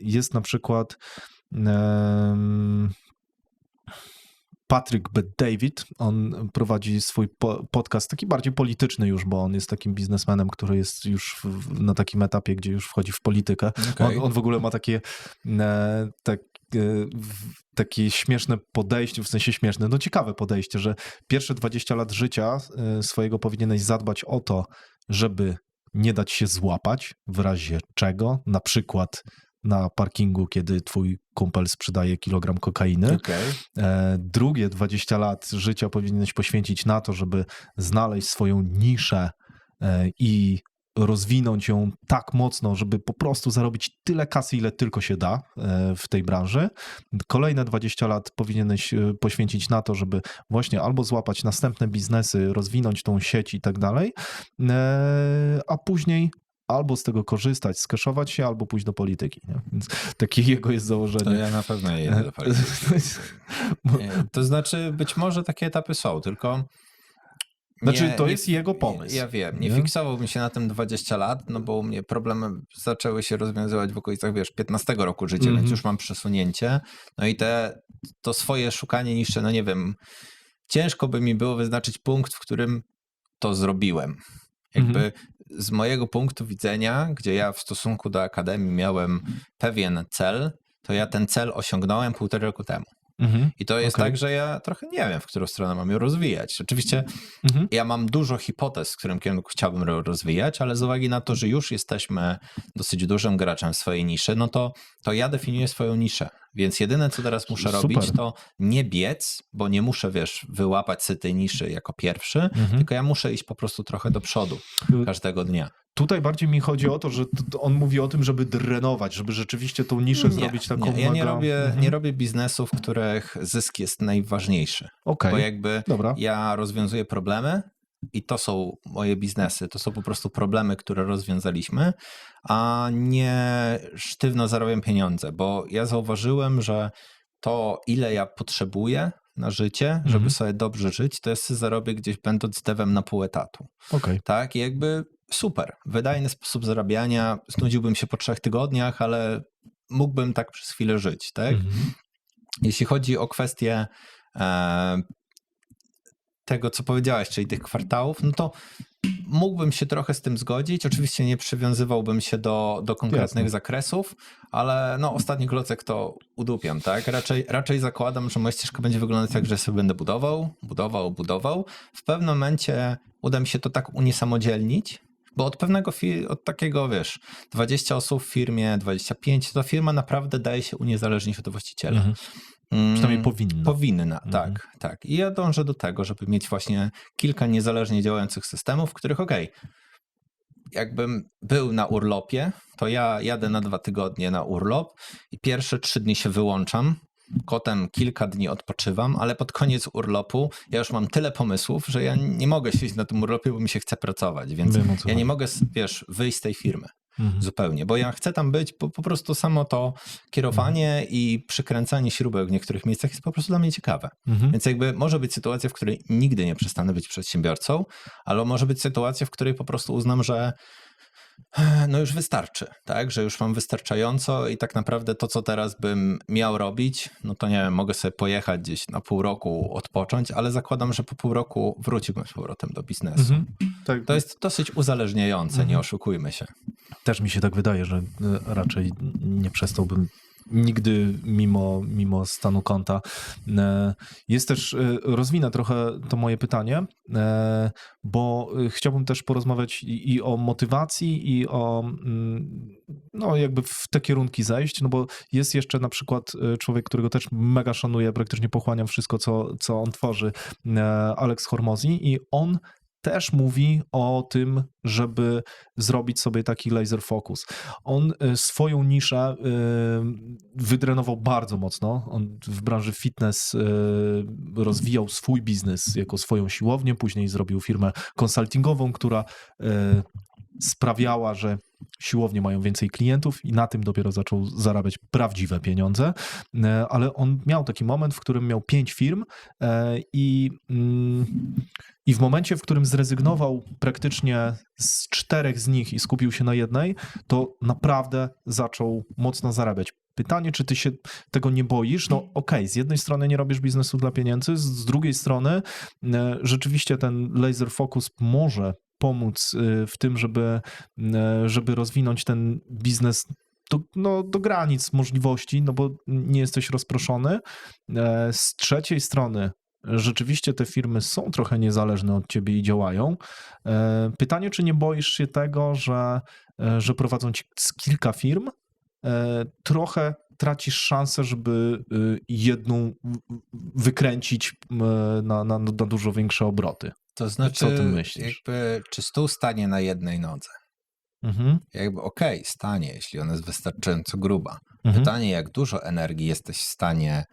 Jest na przykład Patrick Bet-David, on prowadzi swój podcast, taki bardziej polityczny już, bo on jest takim biznesmenem, który jest już na takim etapie, gdzie już wchodzi w politykę. Okay. On w ogóle ma takie śmieszne podejście, w sensie śmieszne, no ciekawe podejście, że pierwsze 20 lat życia swojego powinieneś zadbać o to, żeby nie dać się złapać, w razie czego, na przykład na parkingu, kiedy twój kumpel sprzedaje kilogram kokainy. Okay. Drugie 20 lat życia powinieneś poświęcić na to, żeby znaleźć swoją niszę i rozwinąć ją tak mocno, żeby po prostu zarobić tyle kasy, ile tylko się da w tej branży. Kolejne 20 lat powinieneś poświęcić na to, żeby właśnie albo złapać następne biznesy, rozwinąć tą sieć i tak dalej, a później albo z tego korzystać, skeszować się, albo pójść do polityki. Nie? Więc takie jego jest założenie. To ja na pewno nie jedę do polityki. To znaczy, być może takie etapy są, tylko... to jest jego pomysł. Ja wiem, nie fiksowałbym się na tym 20 lat, no bo u mnie problemy zaczęły się rozwiązywać w okolicach, 15 roku życia, więc już mam przesunięcie. No i to swoje szukanie niższe, no nie wiem, ciężko by mi było wyznaczyć punkt, w którym to zrobiłem. Jakby z mojego punktu widzenia, gdzie ja w stosunku do akademii miałem pewien cel, to ja ten cel osiągnąłem 1,5 roku temu. I to jest tak, że ja trochę nie wiem, w którą stronę mam ją rozwijać. Oczywiście ja mam dużo hipotez, w którym kierunku chciałbym rozwijać, ale z uwagi na to, że już jesteśmy dosyć dużym graczem w swojej niszy, no to ja definiuję swoją niszę. Więc jedyne, co teraz muszę robić, to nie biec, bo nie muszę, wyłapać sobie tej niszy jako pierwszy, tylko ja muszę iść po prostu trochę do przodu każdego dnia. Tutaj bardziej mi chodzi o to, że on mówi o tym, żeby drenować, żeby rzeczywiście tą niszę zrobić taką ja nie robię biznesów, w których zysk jest najważniejszy. Bo jakby ja rozwiązuję problemy i to są moje biznesy, to są po prostu problemy, które rozwiązaliśmy, a nie sztywno zarabiam pieniądze, bo ja zauważyłem, że to, ile ja potrzebuję na życie, żeby sobie dobrze żyć, to jest zarobię gdzieś będąc devem na pół etatu. Tak, i jakby super, wydajny sposób zarabiania, znudziłbym się po 3 tygodniach, ale mógłbym tak przez chwilę żyć, tak? Jeśli chodzi o kwestię tego, co powiedziałeś, czyli tych kwartałów, no to mógłbym się trochę z tym zgodzić. Oczywiście nie przywiązywałbym się do konkretnych Jasne. zakresów, ale no ostatni klocek to udupiam, tak? Raczej zakładam, że moja ścieżka będzie wyglądać tak, że sobie będę budował. W pewnym momencie uda mi się to tak uniesamodzielnić, bo od takiego, 20 osób w firmie, 25, to firma naprawdę daje się uniezależnić od właściciela. Przynajmniej powinna. Powinna, tak. I ja dążę do tego, żeby mieć właśnie kilka niezależnie działających systemów, w których jakbym był na urlopie, to ja jadę na 2 tygodnie na urlop i pierwsze 3 dni się wyłączam, potem kilka dni odpoczywam, ale pod koniec urlopu ja już mam tyle pomysłów, że ja nie mogę siedzieć na tym urlopie, bo mi się chce pracować, więc ja nie mogę, wyjść z tej firmy. Zupełnie, bo ja chcę tam być, bo po prostu samo to kierowanie i przykręcanie śrubek w niektórych miejscach jest po prostu dla mnie ciekawe. Więc jakby może być sytuacja, w której nigdy nie przestanę być przedsiębiorcą, ale może być sytuacja, w której po prostu uznam, że no już wystarczy, tak, że już mam wystarczająco i tak naprawdę to, co teraz bym miał robić, no to nie wiem, mogę sobie pojechać gdzieś na pół roku, odpocząć, ale zakładam, że po pół roku wróciłbym z powrotem do biznesu. Tak. To jest dosyć uzależniające, nie oszukujmy się. Też mi się tak wydaje, że raczej nie przestałbym nigdy mimo stanu konta. Jest też, rozwinę trochę to moje pytanie, bo chciałbym też porozmawiać i o motywacji, i o no jakby w te kierunki zejść, no bo jest jeszcze na przykład człowiek, którego też mega szanuję, praktycznie pochłaniam wszystko, co on tworzy, Alex Hormozi, i on też mówi o tym, żeby zrobić sobie taki laser focus. On swoją niszę wydrenował bardzo mocno. On w branży fitness rozwijał swój biznes jako swoją siłownię, później zrobił firmę konsultingową, która sprawiała, że siłownie mają więcej klientów i na tym dopiero zaczął zarabiać prawdziwe pieniądze, ale on miał taki moment, w którym miał 5 firm i w momencie, w którym zrezygnował praktycznie z 4 z nich i skupił się na jednej, to naprawdę zaczął mocno zarabiać. Pytanie, czy ty się tego nie boisz? No okej, z jednej strony nie robisz biznesu dla pieniędzy, z drugiej strony rzeczywiście ten laser focus może pomóc w tym, żeby rozwinąć ten biznes do granic możliwości, no bo nie jesteś rozproszony. Z trzeciej strony rzeczywiście te firmy są trochę niezależne od ciebie i działają. Pytanie, czy nie boisz się tego, że prowadząc kilka firm, trochę tracisz szansę, żeby jedną wykręcić na dużo większe obroty. To znaczy, co o tym myślisz? Jakby, czy stół stanie na jednej nodze? Jakby stanie, jeśli ona jest wystarczająco gruba. Pytanie, jak dużo energii jesteś w stanie,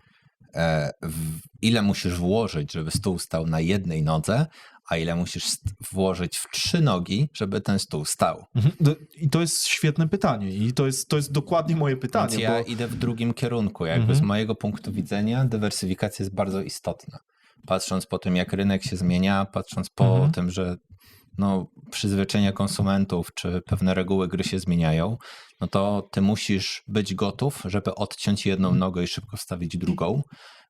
ile musisz włożyć, żeby stół stał na jednej nodze, a ile musisz włożyć w 3 nogi, żeby ten stół stał. I to jest świetne pytanie i to jest dokładnie moje pytanie. Więc ja idę w drugim kierunku. Jakby z mojego punktu widzenia dywersyfikacja jest bardzo istotna. Patrząc po tym, jak rynek się zmienia, patrząc po tym, że przyzwyczajenia konsumentów czy pewne reguły gry się zmieniają, no to ty musisz być gotów, żeby odciąć jedną nogę i szybko wstawić drugą.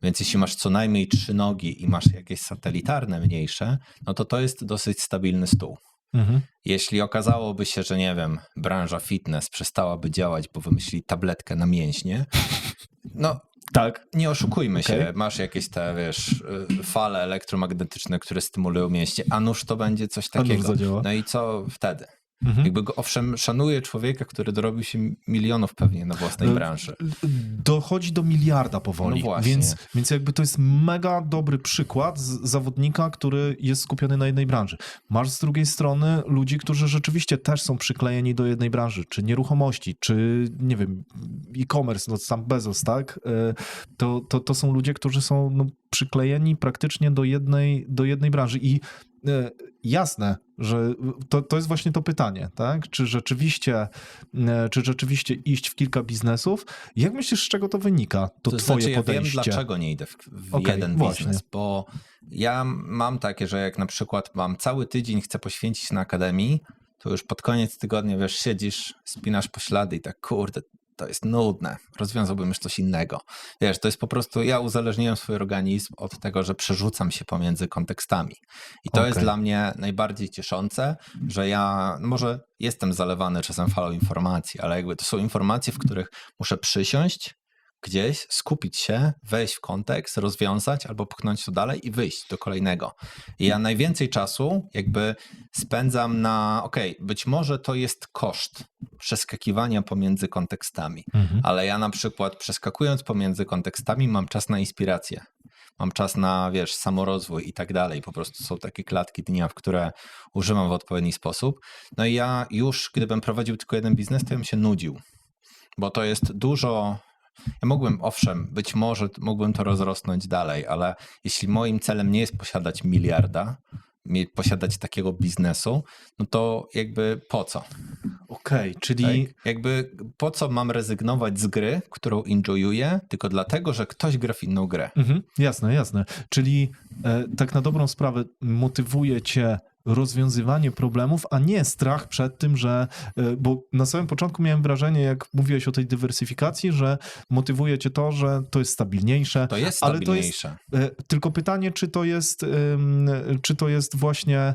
Więc jeśli masz co najmniej 3 nogi i masz jakieś satelitarne mniejsze, no to jest dosyć stabilny stół. Jeśli okazałoby się, że nie wiem, branża fitness przestałaby działać, bo wymyślili tabletkę na mięśnie, no tak, nie oszukujmy się, masz jakieś te, fale elektromagnetyczne, które stymulują mięśnie, a nuż to będzie coś takiego. No i co wtedy? Jakby owszem, szanuję człowieka, który dorobił się milionów pewnie na własnej branży. Dochodzi do miliarda powoli, no właśnie. Więc jakby to jest mega dobry przykład zawodnika, który jest skupiony na jednej branży. Masz z drugiej strony ludzi, którzy rzeczywiście też są przyklejeni do jednej branży, czy nieruchomości, czy nie wiem, e-commerce, no sam Bezos, tak? To są ludzie, którzy są przyklejeni praktycznie do jednej branży i jasne, że to jest właśnie to pytanie, tak? Czy rzeczywiście iść w kilka biznesów? Jak myślisz, z czego to wynika? To twoje podejście. Ja wiem, dlaczego nie idę w jeden biznes, bo ja mam takie, że jak na przykład mam cały tydzień, chcę poświęcić na akademii, to już pod koniec tygodnia, siedzisz, spinasz poślady i tak, kurde, to jest nudne, rozwiązałbym już coś innego. Wiesz, to jest po prostu, ja uzależniłem swój organizm od tego, że przerzucam się pomiędzy kontekstami. I to jest dla mnie najbardziej cieszące, że ja, no może jestem zalewany czasem falą informacji, ale jakby to są informacje, w których muszę przysiąść gdzieś, skupić się, wejść w kontekst, rozwiązać albo pchnąć to dalej i wyjść do kolejnego. I ja najwięcej czasu jakby spędzam na, być może to jest koszt przeskakiwania pomiędzy kontekstami, ale ja na przykład przeskakując pomiędzy kontekstami mam czas na inspirację. Mam czas na, samorozwój i tak dalej. Po prostu są takie klatki dnia, w które używam w odpowiedni sposób. No i ja już, gdybym prowadził tylko jeden biznes, to bym się nudził, bo to jest dużo. Ja mógłbym, owszem, być może mógłbym to rozrosnąć dalej, ale jeśli moim celem nie jest posiadać miliarda, posiadać takiego biznesu, no to jakby po co? Czyli... Tak? Jakby po co mam rezygnować z gry, którą enjoyuję, tylko dlatego, że ktoś gra w inną grę. Jasne. Czyli tak na dobrą sprawę motywuje cię rozwiązywanie problemów, a nie strach przed tym, że, bo na samym początku miałem wrażenie, jak mówiłeś o tej dywersyfikacji, że motywuje cię to, że to jest stabilniejsze. To jest stabilniejsze. Ale to jest, tylko pytanie, czy to jest właśnie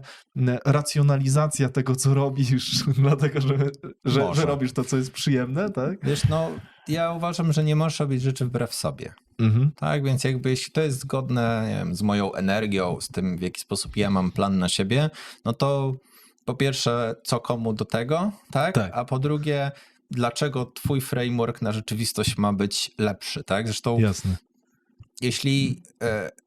racjonalizacja tego, co robisz, dlatego, że robisz to, co jest przyjemne, tak? Wiesz, ja uważam, że nie możesz robić rzeczy wbrew sobie. Tak, więc jakby jeśli to jest zgodne, nie wiem, z moją energią, z tym, w jaki sposób ja mam plan na siebie, no to po pierwsze, co komu do tego, tak? A po drugie, dlaczego twój framework na rzeczywistość ma być lepszy, tak? Zresztą jeśli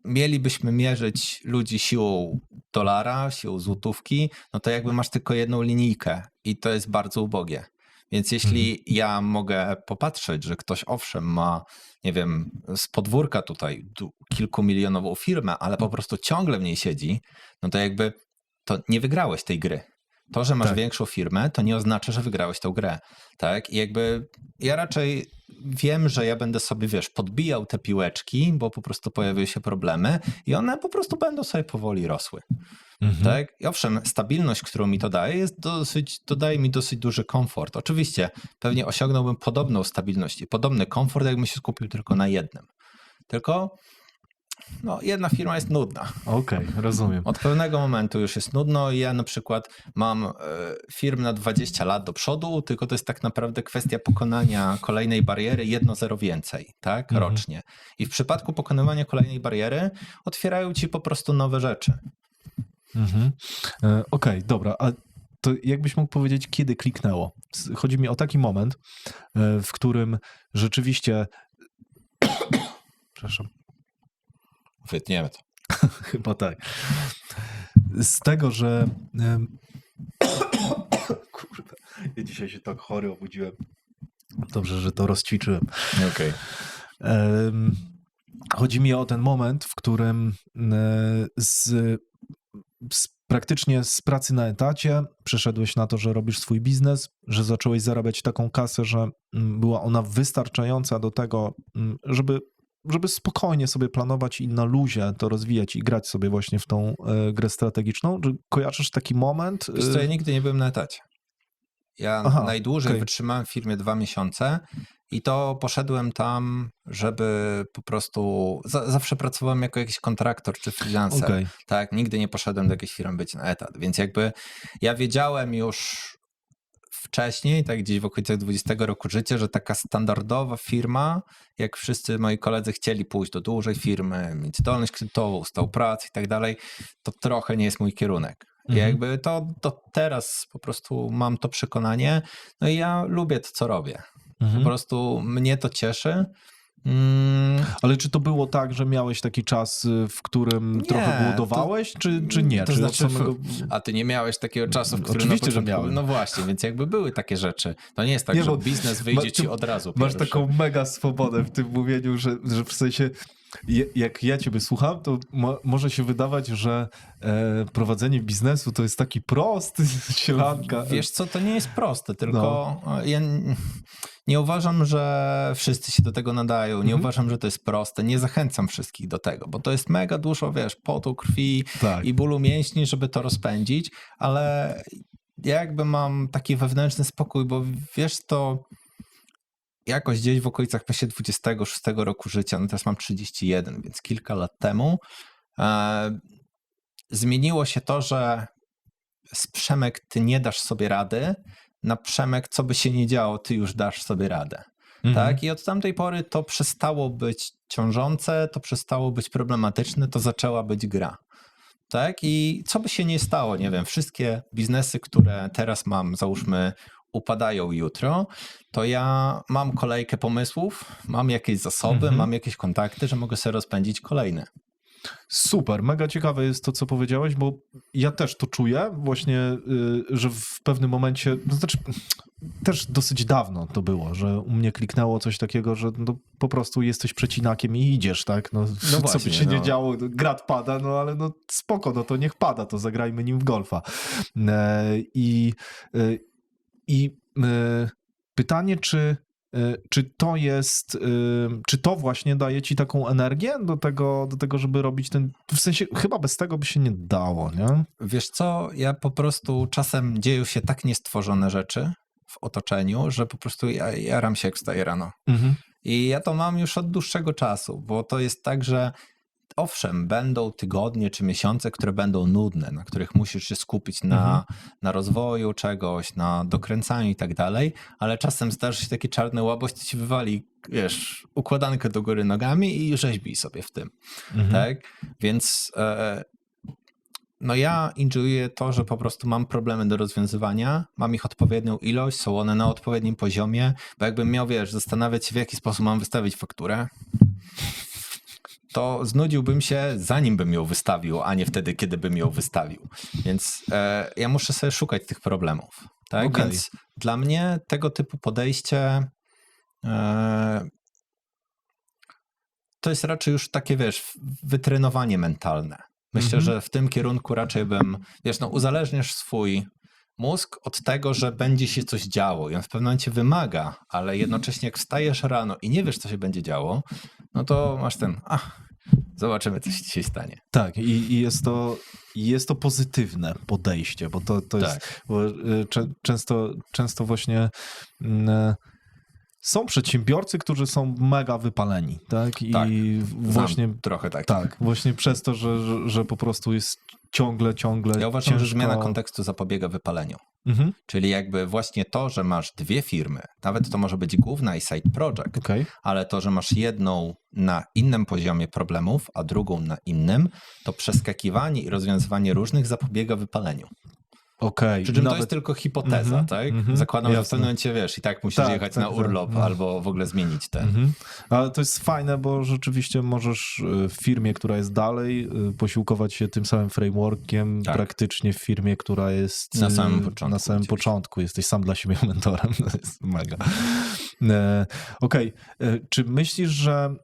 mielibyśmy mierzyć ludzi siłą dolara, siłą złotówki, no to jakby masz tylko jedną linijkę i to jest bardzo ubogie. Więc jeśli ja mogę popatrzeć, że ktoś owszem ma, nie wiem, z podwórka tutaj kilkumilionową firmę, ale po prostu ciągle w niej siedzi, no to jakby to nie wygrałeś tej gry. To, że masz większą firmę, to nie oznacza, że wygrałeś tę grę. Tak? I jakby ja raczej wiem, że ja będę sobie, podbijał te piłeczki, bo po prostu pojawiły się problemy i one po prostu będą sobie powoli rosły. Tak? I owszem, stabilność, którą mi to daje, daje mi dosyć duży komfort. Oczywiście pewnie osiągnąłbym podobną stabilność i podobny komfort, jakbym się skupił tylko na jednym. Tylko jedna firma jest nudna. Rozumiem. Od pewnego momentu już jest nudno i ja na przykład mam firm na 20 lat do przodu, tylko to jest tak naprawdę kwestia pokonania kolejnej bariery 1-0 więcej, tak, rocznie. I w przypadku pokonywania kolejnej bariery otwierają ci po prostu nowe rzeczy. Dobra, a to jakbyś mógł powiedzieć, kiedy kliknęło? Chodzi mi o taki moment, w którym rzeczywiście... Przepraszam. Wytniemy to. Chyba tak. Z tego, że... Kurde, ja dzisiaj się tak chory obudziłem. Dobrze, że to rozćwiczyłem. Chodzi mi o ten moment, w którym praktycznie z pracy na etacie przeszedłeś na to, że robisz swój biznes, że zacząłeś zarabiać taką kasę, że była ona wystarczająca do tego, żeby spokojnie sobie planować i na luzie to rozwijać i grać sobie właśnie w tą grę strategiczną. Czy kojarzysz taki moment? Wiesz co, ja nigdy nie byłem na etacie. Ja najdłużej wytrzymałem w firmie 2 miesiące i to poszedłem tam, żeby po prostu... Zawsze pracowałem jako jakiś kontraktor czy freelancer. Tak, nigdy nie poszedłem do jakiejś firmy być na etat. Więc jakby ja wiedziałem już wcześniej, tak gdzieś w okolicach 20 roku życia, że taka standardowa firma, jak wszyscy moi koledzy chcieli pójść do dużej firmy, mieć zdolność kredytową, stałą pracę i tak dalej, to trochę nie jest mój kierunek. I jakby to teraz po prostu mam to przekonanie, no i ja lubię to, co robię. Po prostu mnie to cieszy. Ale czy to było tak, że miałeś taki czas, w którym trochę głodowałeś, czy nie? To znaczy, a ty nie miałeś takiego czasu, w którym oczywiście, że miałem. No właśnie, więc jakby były takie rzeczy. To nie jest tak, że biznes wyjdzie ci od razu. Masz taką mega swobodę w tym mówieniu, że w sensie jak ja ciebie słucham, to może się wydawać, że prowadzenie biznesu to jest taki prosty, sielanka. Wiesz co, to nie jest proste, tylko ja nie uważam, że wszyscy się do tego nadają, nie uważam, że to jest proste, nie zachęcam wszystkich do tego, bo to jest mega dużo, potu, krwi i bólu mięśni, żeby to rozpędzić, ale ja jakby mam taki wewnętrzny spokój, bo wiesz to... jakoś gdzieś w okolicach właśnie 26 roku życia, no teraz mam 31, więc kilka lat temu, zmieniło się to, że z Przemek ty nie dasz sobie rady, na Przemek co by się nie działo, ty już dasz sobie radę. Tak? I od tamtej pory to przestało być ciążące, to przestało być problematyczne, to zaczęła być gra. Tak? I co by się nie stało, nie wiem, wszystkie biznesy, które teraz mam, załóżmy, upadają jutro, to ja mam kolejkę pomysłów, mam jakieś zasoby, mam jakieś kontakty, że mogę sobie rozpędzić kolejne. Super, mega ciekawe jest to, co powiedziałeś, bo ja też to czuję właśnie, że w pewnym momencie, to znaczy też dosyć dawno to było, że u mnie kliknęło coś takiego, że no, po prostu jesteś przecinakiem i idziesz, tak? No co właśnie, by się nie działo, grad pada, no ale no spoko, no to niech pada, to zagrajmy nim w golfa. Pytanie, czy to jest, czy to właśnie daje ci taką energię do tego, żeby robić ten, w sensie chyba bez tego by się nie dało, nie? Wiesz co, ja po prostu czasem dzieją się tak niestworzone rzeczy w otoczeniu, że po prostu ja jaram się jak wstaję rano. I ja to mam już od dłuższego czasu, bo to jest tak, że owszem, będą tygodnie czy miesiące, które będą nudne, na których musisz się skupić na rozwoju czegoś, na dokręcaniu i tak dalej, ale czasem zdarzy się taki czarny łaboś, to ci wywali, wiesz, układankę do góry nogami i rzeźbij sobie w tym, tak? Więc no ja enjoyuję to, że po prostu mam problemy do rozwiązywania, mam ich odpowiednią ilość, są one na odpowiednim poziomie, bo jakbym miał, wiesz, zastanawiać się, w jaki sposób mam wystawić fakturę, to znudziłbym się, zanim bym ją wystawił, a nie wtedy, kiedy bym ją wystawił. Więc ja muszę sobie szukać tych problemów. Tak? Okay. Więc dla mnie tego typu podejście to jest raczej już takie, wiesz, wytrenowanie mentalne. Myślę, że w tym kierunku raczej bym, wiesz, no uzależniasz swój mózg od tego, że będzie się coś działo i on w pewnym momencie wymaga, ale jednocześnie jak wstajesz rano i nie wiesz, co się będzie działo, no to masz ten, zobaczymy, co się dzisiaj stanie. Tak, i jest to pozytywne podejście, bo to jest, tak. Bo często właśnie są przedsiębiorcy, którzy są mega wypaleni, tak? I tak, właśnie trochę tak. Tak, właśnie przez to, że po prostu jest ciągle Ja uważam, ciężko... że zmiana kontekstu zapobiega wypaleniu. Czyli jakby właśnie to, że masz dwie firmy, nawet to może być główna i side project, ale to, że masz jedną na innym poziomie problemów, a drugą na innym, to przeskakiwanie i rozwiązywanie różnych zapobiega wypaleniu. Przy czym to jest tylko hipoteza, tak? Zakładam, że w pewnym momencie, wiesz, i tak musisz jechać na urlop albo w ogóle zmienić ten. Ale to jest fajne, bo rzeczywiście możesz w firmie, która jest dalej, posiłkować się tym samym frameworkiem, praktycznie w firmie, która jest na samym początku. Jesteś sam dla siebie mentorem. To jest mega. Czy myślisz, że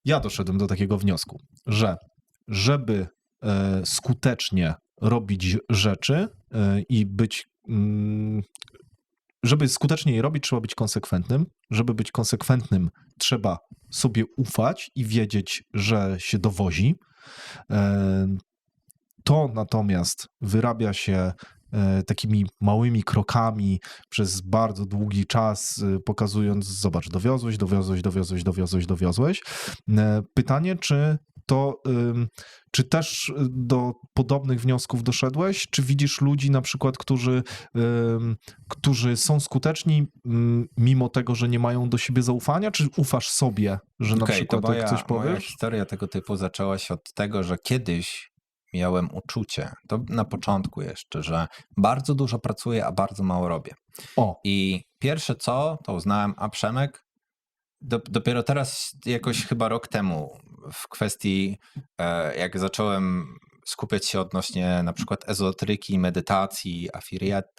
ja doszedłem do takiego wniosku, że żeby skutecznie robić rzeczy i być, żeby skutecznie je robić, trzeba być konsekwentnym. Żeby być konsekwentnym, trzeba sobie ufać i wiedzieć, że się dowozi. To natomiast wyrabia się takimi małymi krokami przez bardzo długi czas, pokazując, zobacz, dowiozłeś. Pytanie, czy też do podobnych wniosków doszedłeś? Czy widzisz ludzi na przykład, którzy są skuteczni mimo tego, że nie mają do siebie zaufania? Czy ufasz sobie, że na przykład jak coś powiesz? Moja historia tego typu zaczęła się od tego, że kiedyś miałem uczucie, to na początku jeszcze, że bardzo dużo pracuję, a bardzo mało robię. I pierwsze co, to uznałem, a Przemek, dopiero teraz, jakoś chyba rok temu, w kwestii, jak zacząłem skupiać się odnośnie na przykład ezoteryki, medytacji,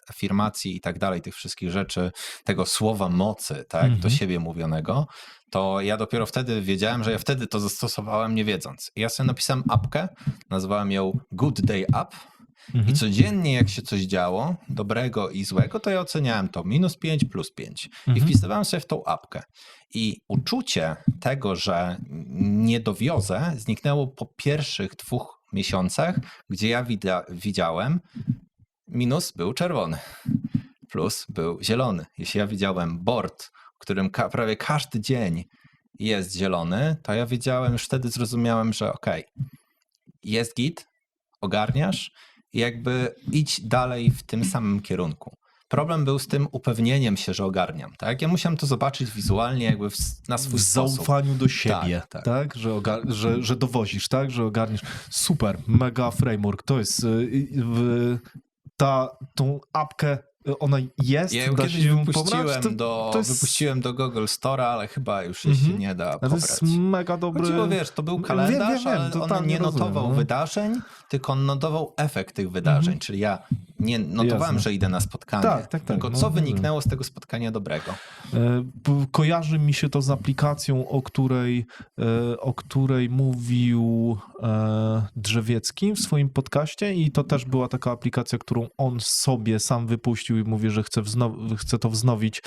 afirmacji i tak dalej, tych wszystkich rzeczy, tego słowa mocy, tak, do siebie mówionego, to ja dopiero wtedy wiedziałem, że ja wtedy to zastosowałem nie wiedząc. I ja sobie napisałem apkę, nazwałem ją Good Day App i codziennie jak się coś działo, dobrego i złego, to ja oceniałem to -5, +5 i wpisywałem sobie w tą apkę. I uczucie tego, że nie dowiozę, zniknęło po pierwszych 2 miesiącach, gdzie ja widziałem, minus był czerwony, plus był zielony. Jeśli ja widziałem board którym prawie każdy dzień jest zielony, to ja wiedziałem, już wtedy zrozumiałem, że okej, jest git, ogarniasz i jakby idź dalej w tym samym kierunku. Problem był z tym upewnieniem się, że ogarniam, tak? Ja musiałem to zobaczyć wizualnie jakby na swój w sposób. zaufaniu do siebie, tak? Że dowozisz, tak? Że ogarniesz. Super, mega framework. To jest tą apkę, ona jest. Ja ją kiedyś wypuściłem do Google Store'a, ale chyba już jej się nie da pobrać. To jest mega dobry... Chodziło, wiesz, to był kalendarz, ale on nie notował rozumiem, wydarzeń, tylko on notował efekt tych wydarzeń, czyli ja nie notowałem, że idę na spotkanie, tak. tylko co wyniknęło z tego spotkania dobrego. Kojarzy mi się to z aplikacją, o której mówił Drzewiecki w swoim podcaście i to też była taka aplikacja, którą on sobie sam wypuścił i mówi, że chce to wznowić.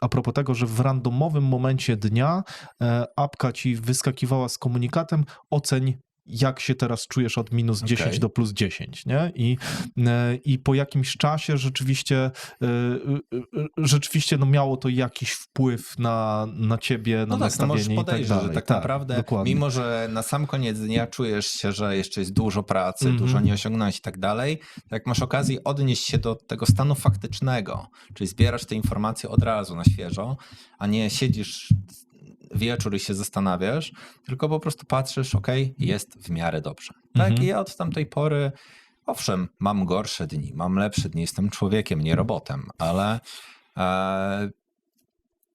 A propos tego, że w randomowym momencie dnia apka ci wyskakiwała z komunikatem: oceń, jak się teraz czujesz od minus 10 do plus 10, nie? I po jakimś czasie rzeczywiście no miało to jakiś wpływ na ciebie, na nastawienie i tak dalej. Że tak naprawdę, dokładnie. Mimo że na sam koniec dnia czujesz się, że jeszcze jest dużo pracy, dużo nie osiągnąłeś i tak dalej, jak masz okazję odnieść się do tego stanu faktycznego, czyli zbierasz te informacje od razu na świeżo, a nie siedzisz wieczór i się zastanawiasz, tylko po prostu patrzysz, jest w miarę dobrze. Tak, i ja od tamtej pory, owszem, mam gorsze dni, mam lepsze dni, jestem człowiekiem, nie robotem, ale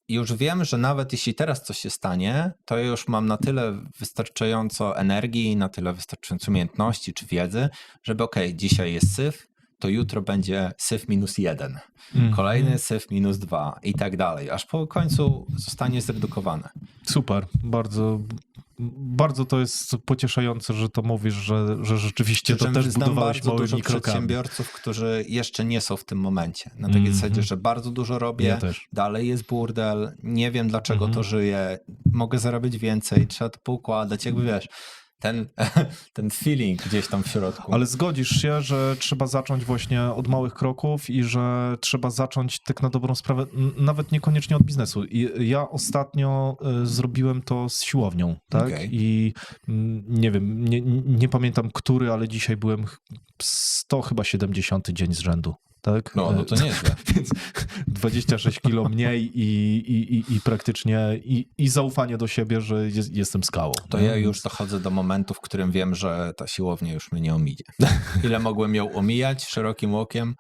już wiem, że nawet jeśli teraz coś się stanie, to ja już mam na tyle wystarczająco energii, na tyle wystarczająco umiejętności czy wiedzy, żeby dzisiaj jest syf, to jutro będzie syf -1, kolejny syf -2 i tak dalej, aż po końcu zostanie zredukowane. Super, bardzo, bardzo to jest pocieszające, że to mówisz, że rzeczywiście to też budowałeś małymi dużo krokami. Przedsiębiorców, którzy jeszcze nie są w tym momencie. Na takiej zasadzie, że bardzo dużo robię, dalej jest burdel, nie wiem dlaczego to żyję, mogę zarabiać więcej, trzeba to poukładać, jakby wiesz, ten feeling gdzieś tam w środku. Ale zgodzisz się, że trzeba zacząć właśnie od małych kroków i że trzeba zacząć tak na dobrą sprawę, nawet niekoniecznie od biznesu. Ja ostatnio zrobiłem to z siłownią, tak? I nie wiem, nie pamiętam który, ale dzisiaj byłem 170 dzień z rzędu. Tak? No to nieźle. Więc 26 kilo mniej i praktycznie i zaufanie do siebie, że jestem skałą. To ja już dochodzę do momentu, w którym wiem, że ta siłownia już mnie nie ominie. Ile mogłem ją omijać szerokim łokiem?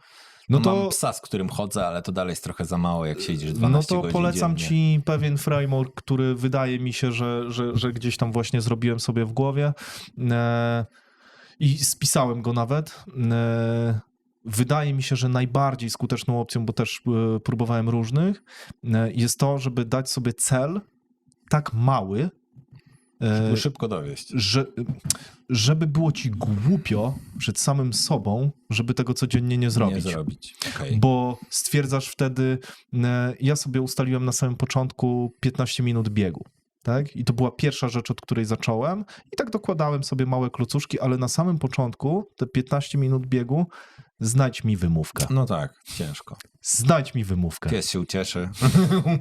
No to mam psa, z którym chodzę, ale to dalej jest trochę za mało, jak siedzisz 12 godzin polecam dziennie. ci pewien framework, który wydaje mi się, że gdzieś tam właśnie zrobiłem sobie w głowie i spisałem go nawet. Wydaje mi się, że najbardziej skuteczną opcją, bo też próbowałem różnych, jest to, żeby dać sobie cel tak mały, żeby szybko dowieść. Żeby było ci głupio przed samym sobą, żeby tego codziennie nie zrobić. Bo stwierdzasz wtedy, ja sobie ustaliłem na samym początku 15 minut biegu. Tak? I to była pierwsza rzecz, od której zacząłem i tak dokładałem sobie małe klocuszki, ale na samym początku te 15 minut biegu znajdź mi wymówkę. No tak, ciężko. Znajdź mi wymówkę. Pies się ucieszy.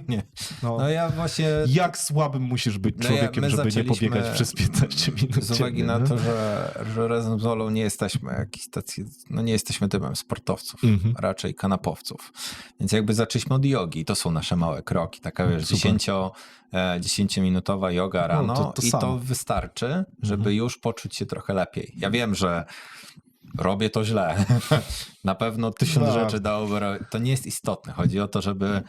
Nie. No ja właśnie... Jak słabym musisz być człowiekiem, żeby nie pobiegać przez 15 minut? Z uwagi na to, że razem z Olą nie jesteśmy jakiś tacy, nie jesteśmy typem sportowców, raczej kanapowców. Więc jakby zaczęliśmy od jogi. To są nasze małe kroki. Taka 10-minutowa joga rano i to wystarczy, żeby już poczuć się trochę lepiej. Ja wiem, że robię to źle. Na pewno 1000 rzeczy dałoby robić. To nie jest istotne. Chodzi o to, żeby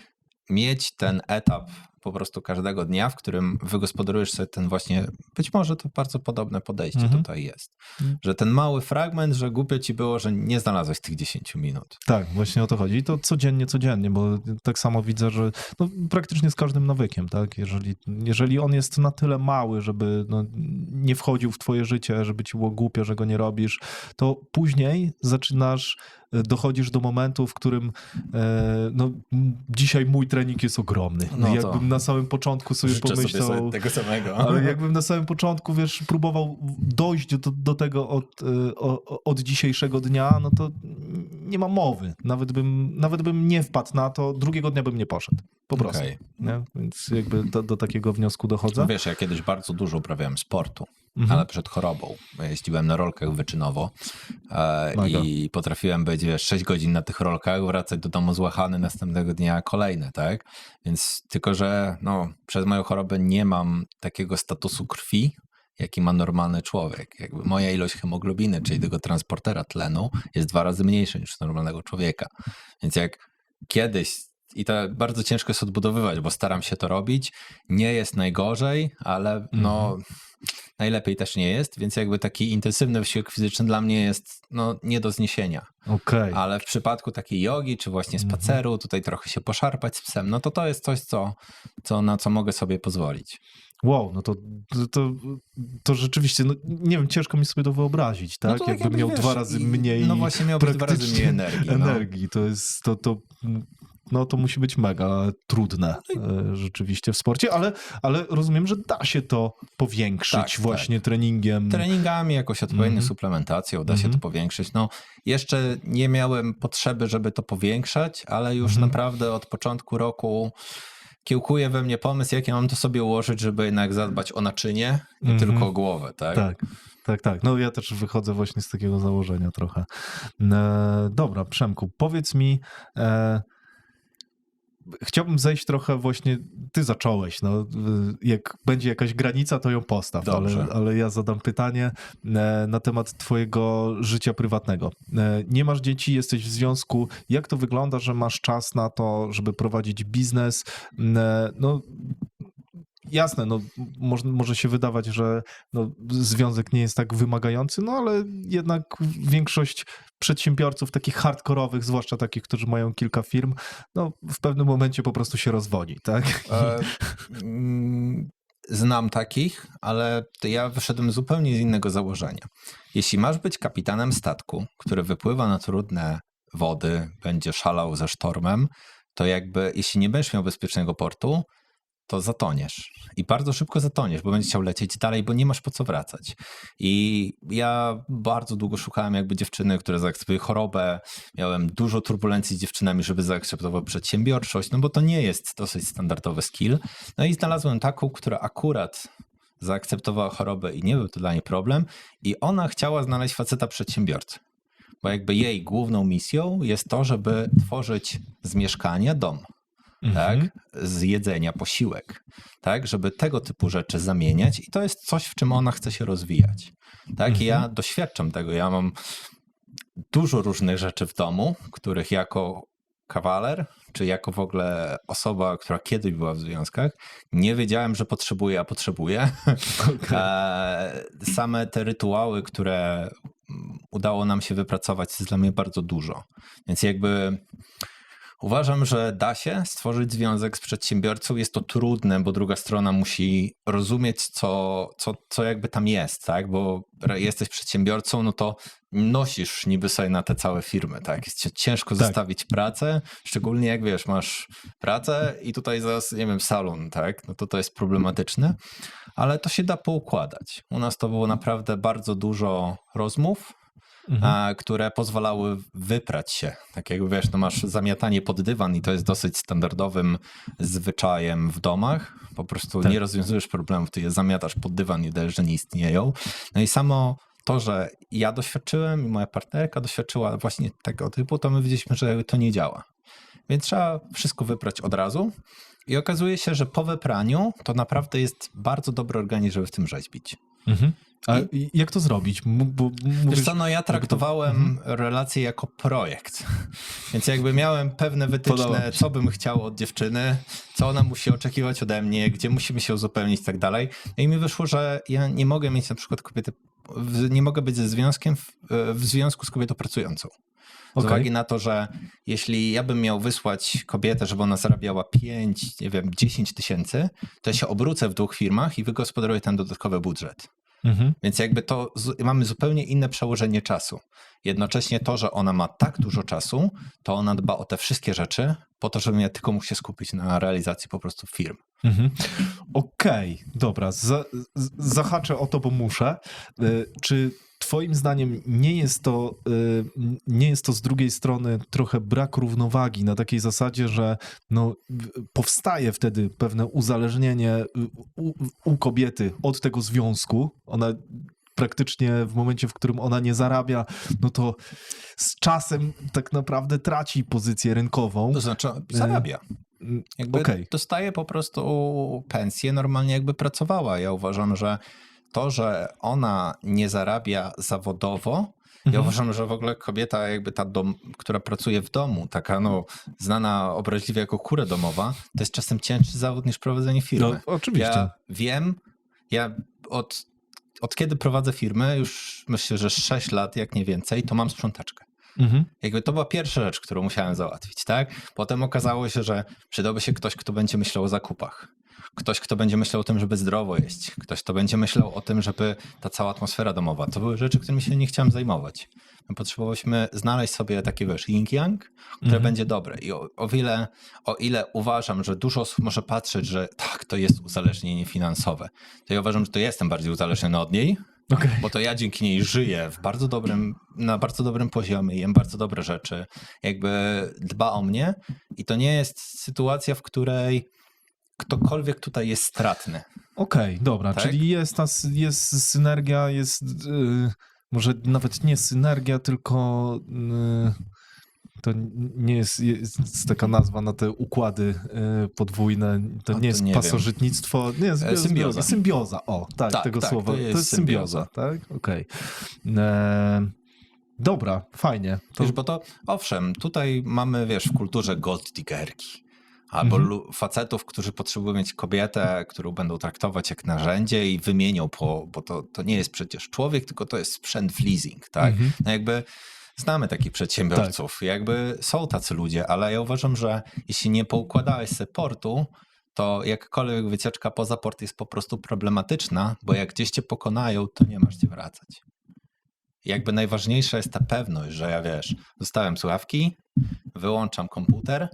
mieć ten etap po prostu każdego dnia, w którym wygospodarujesz sobie ten właśnie, być może to bardzo podobne podejście tutaj jest. Że ten mały fragment, że głupio ci było, że nie znalazłeś tych 10 minut. Tak, właśnie o to chodzi. I to codziennie, bo tak samo widzę, że praktycznie z każdym nawykiem, tak? Jeżeli on jest na tyle mały, żeby nie wchodził w twoje życie, żeby ci było głupio, że go nie robisz, to później dochodzisz do momentu, w którym dzisiaj mój trening jest ogromny. Jakbym na samym początku sobie pomyślał... sobie tego samego. Ale jakbym na samym początku, próbował dojść do tego od dzisiejszego dnia, no to nie ma mowy. Nawet bym nie wpadł na to, drugiego dnia bym nie poszedł. Po prostu. Okej. Nie? Więc jakby do takiego wniosku dochodzę. Wiesz, ja kiedyś bardzo dużo uprawiałem sportu, Mhm. ale przed chorobą. Jeździłem na rolkach wyczynowo Mega. i potrafiłem być 6 godzin na tych rolkach, wracać do domu złachany, następnego dnia kolejne, tak? Więc tylko, że przez moją chorobę nie mam takiego statusu krwi, jaki ma normalny człowiek. Jakby moja ilość hemoglobiny, czyli tego transportera tlenu, jest 2 razy mniejsza niż normalnego człowieka. Więc jak kiedyś, i to bardzo ciężko jest odbudowywać, bo staram się to robić, nie jest najgorzej, ale najlepiej też nie jest, więc jakby taki intensywny wysiłek fizyczny dla mnie jest nie do zniesienia. Okej. Ale w przypadku takiej jogi, czy właśnie spaceru, tutaj trochę się poszarpać z psem, to jest coś, na co mogę sobie pozwolić. Wow, to rzeczywiście, nie wiem, ciężko mi sobie to wyobrazić, tak? to Jakbym miał 2 razy mniej właśnie miałbyś 2 razy mniej praktycznie energii. To jest, to musi być mega trudne rzeczywiście w sporcie, ale rozumiem, że da się to powiększyć Tak, właśnie treningiem. Treningami, jakoś odpowiednią suplementacją da się to powiększyć. Jeszcze nie miałem potrzeby, żeby to powiększać, ale już naprawdę od początku roku kiełkuje we mnie pomysł, jak ja mam to sobie ułożyć, żeby jednak zadbać o naczynie, nie tylko o głowę, tak? Tak. Ja też wychodzę właśnie z takiego założenia trochę. Dobra, Przemku, powiedz mi, chciałbym zejść trochę właśnie, ty zacząłeś, jak będzie jakaś granica, to ją postaw, ale ja zadam pytanie na temat twojego życia prywatnego. Nie masz dzieci, jesteś w związku, jak to wygląda, że masz czas na to, żeby prowadzić biznes? Jasne, może się wydawać, że związek nie jest tak wymagający, ale jednak większość przedsiębiorców takich hardkorowych, zwłaszcza takich, którzy mają kilka firm, w pewnym momencie po prostu się rozwodzi, tak? Znam takich, ale ja wyszedłem zupełnie z innego założenia. Jeśli masz być kapitanem statku, który wypływa na trudne wody, będzie szalał ze sztormem, to jakby jeśli nie będziesz miał bezpiecznego portu, to zatoniesz. I bardzo szybko zatoniesz, bo będziesz chciał lecieć dalej, bo nie masz po co wracać. I ja bardzo długo szukałem jakby dziewczyny, które zaakceptuje chorobę. Miałem dużo turbulencji z dziewczynami, żeby zaakceptowały przedsiębiorczość, bo to nie jest dosyć standardowy skill. I znalazłem taką, która akurat zaakceptowała chorobę i nie był to dla niej problem. I ona chciała znaleźć faceta przedsiębiorcę. Bo jakby jej główną misją jest to, żeby tworzyć z mieszkania dom. Tak? Z jedzenia posiłek, tak? Żeby tego typu rzeczy zamieniać i to jest coś, w czym ona chce się rozwijać. Tak? I ja doświadczam tego. Ja mam dużo różnych rzeczy w domu, których jako kawaler, czy jako w ogóle osoba, która kiedyś była w związkach, nie wiedziałem, że potrzebuję, a potrzebuję. Same te rytuały, które udało nam się wypracować, jest dla mnie bardzo dużo. Więc jakby uważam, że da się stworzyć związek z przedsiębiorcą. Jest to trudne, bo druga strona musi rozumieć, co jakby tam jest, tak? Bo jesteś przedsiębiorcą, to nosisz niby sobie na te całe firmy, tak? Jest ciężko zostawić pracę, szczególnie jak wiesz, masz pracę i tutaj zaraz, nie wiem, salon, tak? To jest problematyczne, ale to się da poukładać. U nas to było naprawdę bardzo dużo rozmów, które pozwalały wyprać się. Tak jak wiesz, masz zamiatanie pod dywan i to jest dosyć standardowym zwyczajem w domach. Po prostu nie rozwiązujesz problemów, ty je zamiatasz pod dywan i dajesz, że nie istnieją. I samo to, że ja doświadczyłem i moja partnerka doświadczyła właśnie tego typu, to my widzieliśmy, że to nie działa. Więc trzeba wszystko wyprać od razu i okazuje się, że po wypraniu to naprawdę jest bardzo dobry organizm, żeby w tym rzeźbić. A jak to zrobić? Wiesz co, ja traktowałem relację jako projekt, więc jakby miałem pewne wytyczne, co bym chciał od dziewczyny, co ona musi oczekiwać ode mnie, gdzie musimy się uzupełnić i tak dalej. I mi wyszło, że ja nie mogę mieć na przykład kobiety, nie mogę być ze związkiem w związku z kobietą pracującą. Z uwagi na to, że jeśli ja bym miał wysłać kobietę, żeby ona zarabiała 5, nie wiem, 10 tysięcy, to ja się obrócę w 2 firmach i wygospodaruję ten dodatkowy budżet. Więc jakby to mamy zupełnie inne przełożenie czasu. Jednocześnie to, że ona ma tak dużo czasu, to ona dba o te wszystkie rzeczy po to, żebym ja tylko mógł się skupić na realizacji po prostu firm. Okej, dobra. Zahaczę o to, bo muszę. Czy twoim zdaniem nie jest to z drugiej strony trochę brak równowagi na takiej zasadzie, że no, powstaje wtedy pewne uzależnienie u kobiety od tego związku. Ona praktycznie w momencie, w którym ona nie zarabia, no to z czasem tak naprawdę traci pozycję rynkową. To znaczy zarabia. Jakby dostaje po prostu pensję normalnie jakby pracowała. Ja uważam, że to, że ona nie zarabia zawodowo, ja uważam, że w ogóle kobieta jakby która pracuje w domu, taka no znana obraźliwie jako kura domowa, to jest czasem cięższy zawód niż prowadzenie firmy. No, oczywiście. Ja od kiedy prowadzę firmę, już myślę, że 6 lat, jak nie więcej, to mam sprzątaczkę. Jakby to była pierwsza rzecz, którą musiałem załatwić, tak? Potem okazało się, że przydałby się ktoś, kto będzie myślał o zakupach. Ktoś, kto będzie myślał o tym, żeby zdrowo jeść. Ktoś, kto będzie myślał o tym, żeby ta cała atmosfera domowa. To były rzeczy, którymi się nie chciałem zajmować. My potrzebowaliśmy znaleźć sobie takie, yin-yang, które będzie dobre. I o ile uważam, że dużo osób może patrzeć, że tak, to jest uzależnienie finansowe, to ja uważam, że to jestem bardziej uzależniony od niej, bo to ja dzięki niej żyję na bardzo dobrym poziomie, jem bardzo dobre rzeczy, jakby dba o mnie i to nie jest sytuacja, w której ktokolwiek tutaj jest stratny. Okej, dobra, tak? czyli jest synergia, może nawet nie synergia, tylko to nie jest taka nazwa na te układy podwójne, to nie jest pasożytnictwo, nie jest symbioza. Symbioza, tego słowa. To jest symbioza, tak? Okej. Dobra, fajnie. Wiesz, bo to, owszem, tutaj mamy, w kulturze gold diggerki. Albo facetów, którzy potrzebują mieć kobietę, którą będą traktować jak narzędzie i wymienią, bo to nie jest przecież człowiek, tylko to jest sprzęt w leasing, tak? No jakby znamy takich przedsiębiorców, jakby są tacy ludzie, ale ja uważam, że jeśli nie poukładałeś sobie portu, to jakkolwiek wycieczka poza port jest po prostu problematyczna, bo jak gdzieś cię pokonają, to nie masz gdzie wracać. Jakby najważniejsza jest ta pewność, że ja dostałem słuchawki, wyłączam komputer,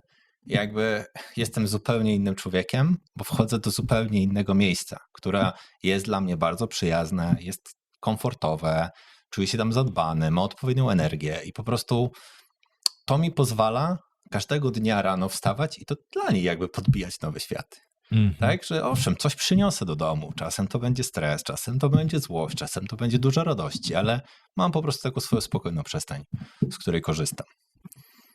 jakby jestem zupełnie innym człowiekiem, bo wchodzę do zupełnie innego miejsca, które jest dla mnie bardzo przyjazne, jest komfortowe, czuję się tam zadbany, ma odpowiednią energię i po prostu to mi pozwala każdego dnia rano wstawać i to dla niej jakby podbijać nowe światy. Tak, że owszem, coś przyniosę do domu, czasem to będzie stres, czasem to będzie złość, czasem to będzie dużo radości, ale mam po prostu taką swoją spokojną przestrzeń, z której korzystam.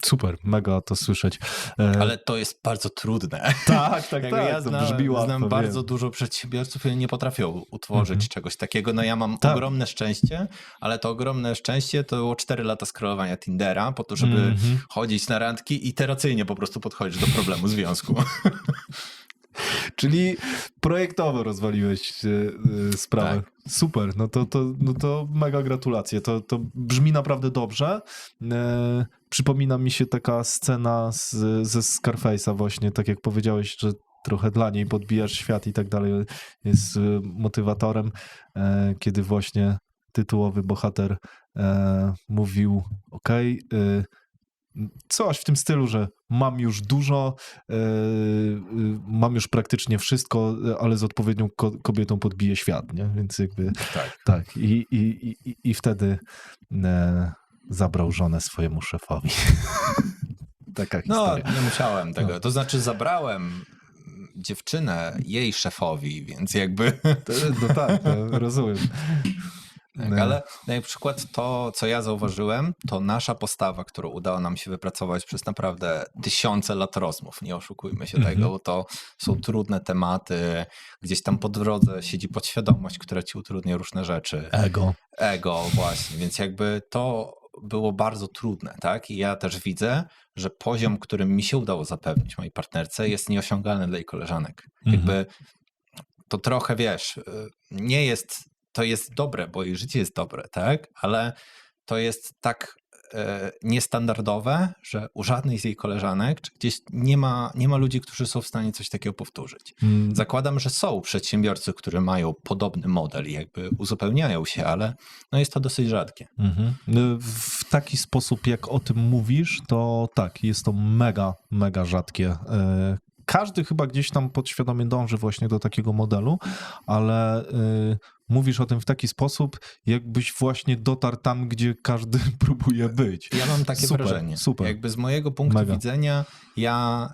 Super, mega to słyszeć. Ale to jest bardzo trudne. Tak. Ja znam bardzo dużo przedsiębiorców, którzy nie potrafią utworzyć czegoś takiego. No ja mam ogromne szczęście, ale to ogromne szczęście to było 4 lata scrollowania Tindera po to, żeby chodzić na randki i iteracyjnie po prostu podchodzić do problemu związku. Czyli projektowo rozwaliłeś sprawę. Tak. Super, no to mega gratulacje. To brzmi naprawdę dobrze. Przypomina mi się taka scena ze Scarface'a właśnie, tak jak powiedziałeś, że trochę dla niej podbijasz świat i tak dalej, jest motywatorem, kiedy właśnie tytułowy bohater mówił coś w tym stylu, że mam już dużo, mam już praktycznie wszystko, ale z odpowiednią kobietą podbiję świat, nie? Więc jakby tak. I wtedy zabrał żonę swojemu szefowi. Taka historia. No, nie musiałem tego. To znaczy zabrałem dziewczynę jej szefowi, więc jakby... Rozumiem. Tak, ale na przykład to, co ja zauważyłem, to nasza postawa, którą udało nam się wypracować przez naprawdę tysiące lat rozmów, nie oszukujmy się tego, bo to są trudne tematy, gdzieś tam po drodze siedzi podświadomość, która ci utrudnia różne rzeczy. Ego, właśnie, więc jakby to było bardzo trudne, tak? I ja też widzę, że poziom, którym mi się udało zapewnić mojej partnerce, jest nieosiągalny dla jej koleżanek. Jakby to trochę, nie jest... To jest dobre, bo jej życie jest dobre, tak? Ale to jest tak niestandardowe, że u żadnej z jej koleżanek czy gdzieś nie ma ludzi, którzy są w stanie coś takiego powtórzyć. Zakładam, że są przedsiębiorcy, którzy mają podobny model i jakby uzupełniają się, ale no jest to dosyć rzadkie. W taki sposób, jak o tym mówisz, to tak, jest to mega, mega rzadkie. Każdy chyba gdzieś tam podświadomie dąży właśnie do takiego modelu, ale mówisz o tym w taki sposób, jakbyś właśnie dotarł tam, gdzie każdy próbuje być. Ja mam takie Super, wrażenie. super. Jakby z mojego punktu Mega. widzenia ja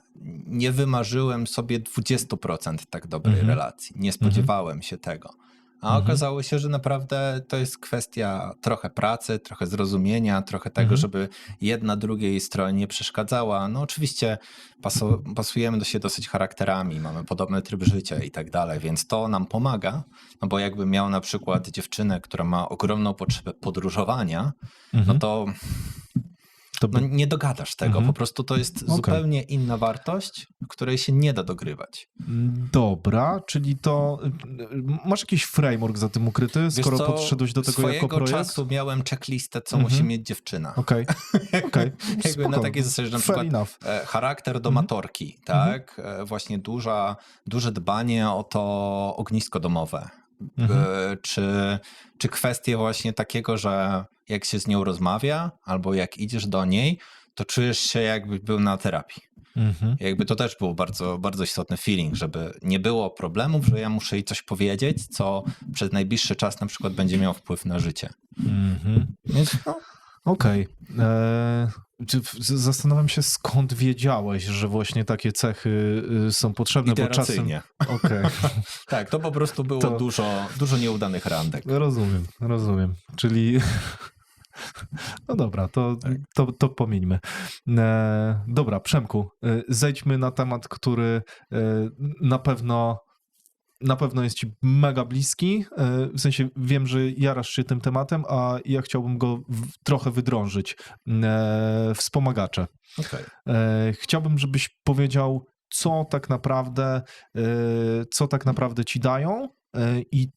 nie wymarzyłem sobie 20% tak dobrej Mhm. relacji. Nie spodziewałem się tego. A Mhm. okazało się, że naprawdę to jest kwestia trochę pracy, trochę zrozumienia, trochę tego, Mhm. żeby jedna drugiej stronie nie przeszkadzała. No oczywiście pasujemy do siebie dosyć charakterami, mamy podobny tryb życia i tak dalej, więc to nam pomaga, no bo jakbym miał na przykład dziewczynę, która ma ogromną potrzebę podróżowania, Mhm. no to To no nie dogadasz tego, Mhm. po prostu to jest zupełnie inna wartość, której się nie da dogrywać. Dobra, czyli to masz jakiś framework za tym ukryty, skoro Wiesz co, podszedłeś do tego jako swojego projekt? czasu miałem checklistę, co Mhm. musi mieć dziewczyna. Okej. Jakby na Spoko. takiej zasadzie, że na Fair przykład enough. charakter do Mhm. matorki, tak? Właśnie duże dbanie o to ognisko domowe. Mhm. Czy kwestie właśnie takiego, że jak się z nią rozmawia, albo jak idziesz do niej, to czujesz się jakbyś był na terapii. Mhm. Jakby to też był bardzo, bardzo istotny feeling, żeby nie było problemów, że ja muszę jej coś powiedzieć, co przez najbliższy czas na przykład będzie miało wpływ na życie. Mhm. Więc no, Okej. Zastanawiam się, skąd wiedziałeś, że właśnie takie cechy są potrzebne, bo czasem... iteracyjnie. Okej. Tak, to po prostu było To- dużo nieudanych randek. Rozumiem. Czyli... No dobra, Tak. to pomieńmy. Dobra, Przemku, zejdźmy na temat, który na pewno jest ci mega bliski. W sensie wiem, że jarasz się tym tematem, a ja chciałbym go trochę wydrążyć. Wspomagacze. Okej. Chciałbym, żebyś powiedział, co tak naprawdę ci dają i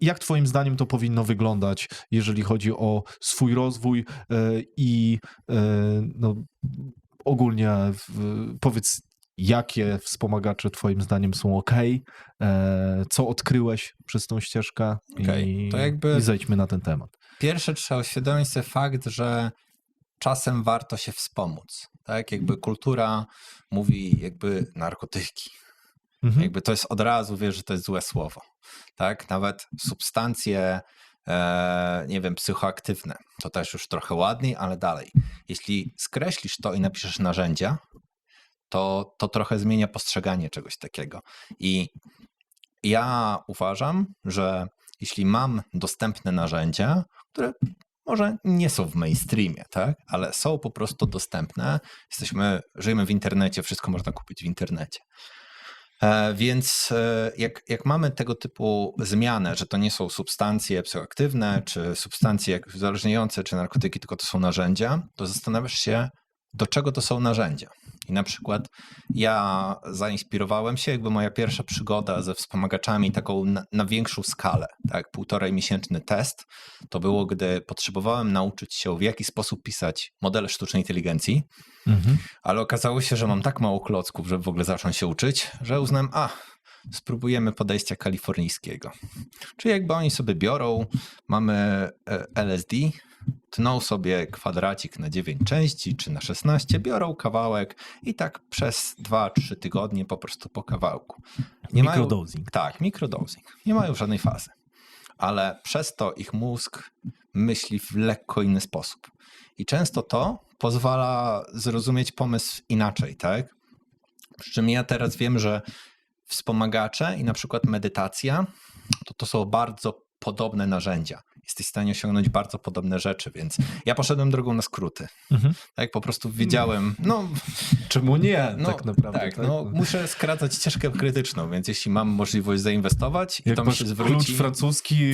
jak twoim zdaniem to powinno wyglądać, jeżeli chodzi o swój rozwój i no, ogólnie powiedz, jakie wspomagacze twoim zdaniem są ok, co odkryłeś przez tą ścieżkę Okej, to jakby- i zejdźmy na ten temat. Pierwsze trzeba uświadomić sobie fakt, że czasem warto się wspomóc. Tak? Jakby kultura mówi jakby narkotyki. Mhm. Jakby to jest od razu, wiesz, że to jest złe słowo. Tak? Nawet substancje, nie wiem, psychoaktywne, to też już trochę ładniej, ale dalej. Jeśli skreślisz to i napiszesz narzędzia, to trochę zmienia postrzeganie czegoś takiego. I ja uważam, że jeśli mam dostępne narzędzia, które może nie są w mainstreamie, tak? Ale są po prostu dostępne, żyjemy w internecie, wszystko można kupić w internecie. Więc jak mamy tego typu zmianę, że to nie są substancje psychoaktywne, czy substancje uzależniające, czy narkotyki, tylko to są narzędzia, to zastanawiasz się, do czego to są narzędzia. I na przykład ja zainspirowałem się, jakby moja pierwsza przygoda ze wspomagaczami taką na większą skalę, tak, 1,5-miesięczny test, to było, gdy potrzebowałem nauczyć się, w jaki sposób pisać modele sztucznej inteligencji, Mhm. ale okazało się, że mam tak mało klocków, żeby w ogóle zacząć się uczyć, że uznałem, spróbujemy podejścia kalifornijskiego. Czyli jakby oni sobie biorą, mamy LSD, tną sobie kwadracik na 9 części, czy na 16, biorą kawałek i tak przez 2-3 tygodnie po prostu po kawałku. Microdosing. Tak, microdosing. Nie mają żadnej fazy. Ale przez to ich mózg myśli w lekko inny sposób. I często to pozwala zrozumieć pomysł inaczej, tak? Przy czym ja teraz wiem, że wspomagacze i na przykład medytacja to są bardzo podobne narzędzia. Jesteś w stanie osiągnąć bardzo podobne rzeczy, więc ja poszedłem drogą na skróty. Mhm. Tak, po prostu wiedziałem, Czemu nie, no, tak naprawdę? tak, muszę skracać ścieżkę krytyczną, więc jeśli mam możliwość zainwestować i Jak to mi masz się zwróci... klucz francuski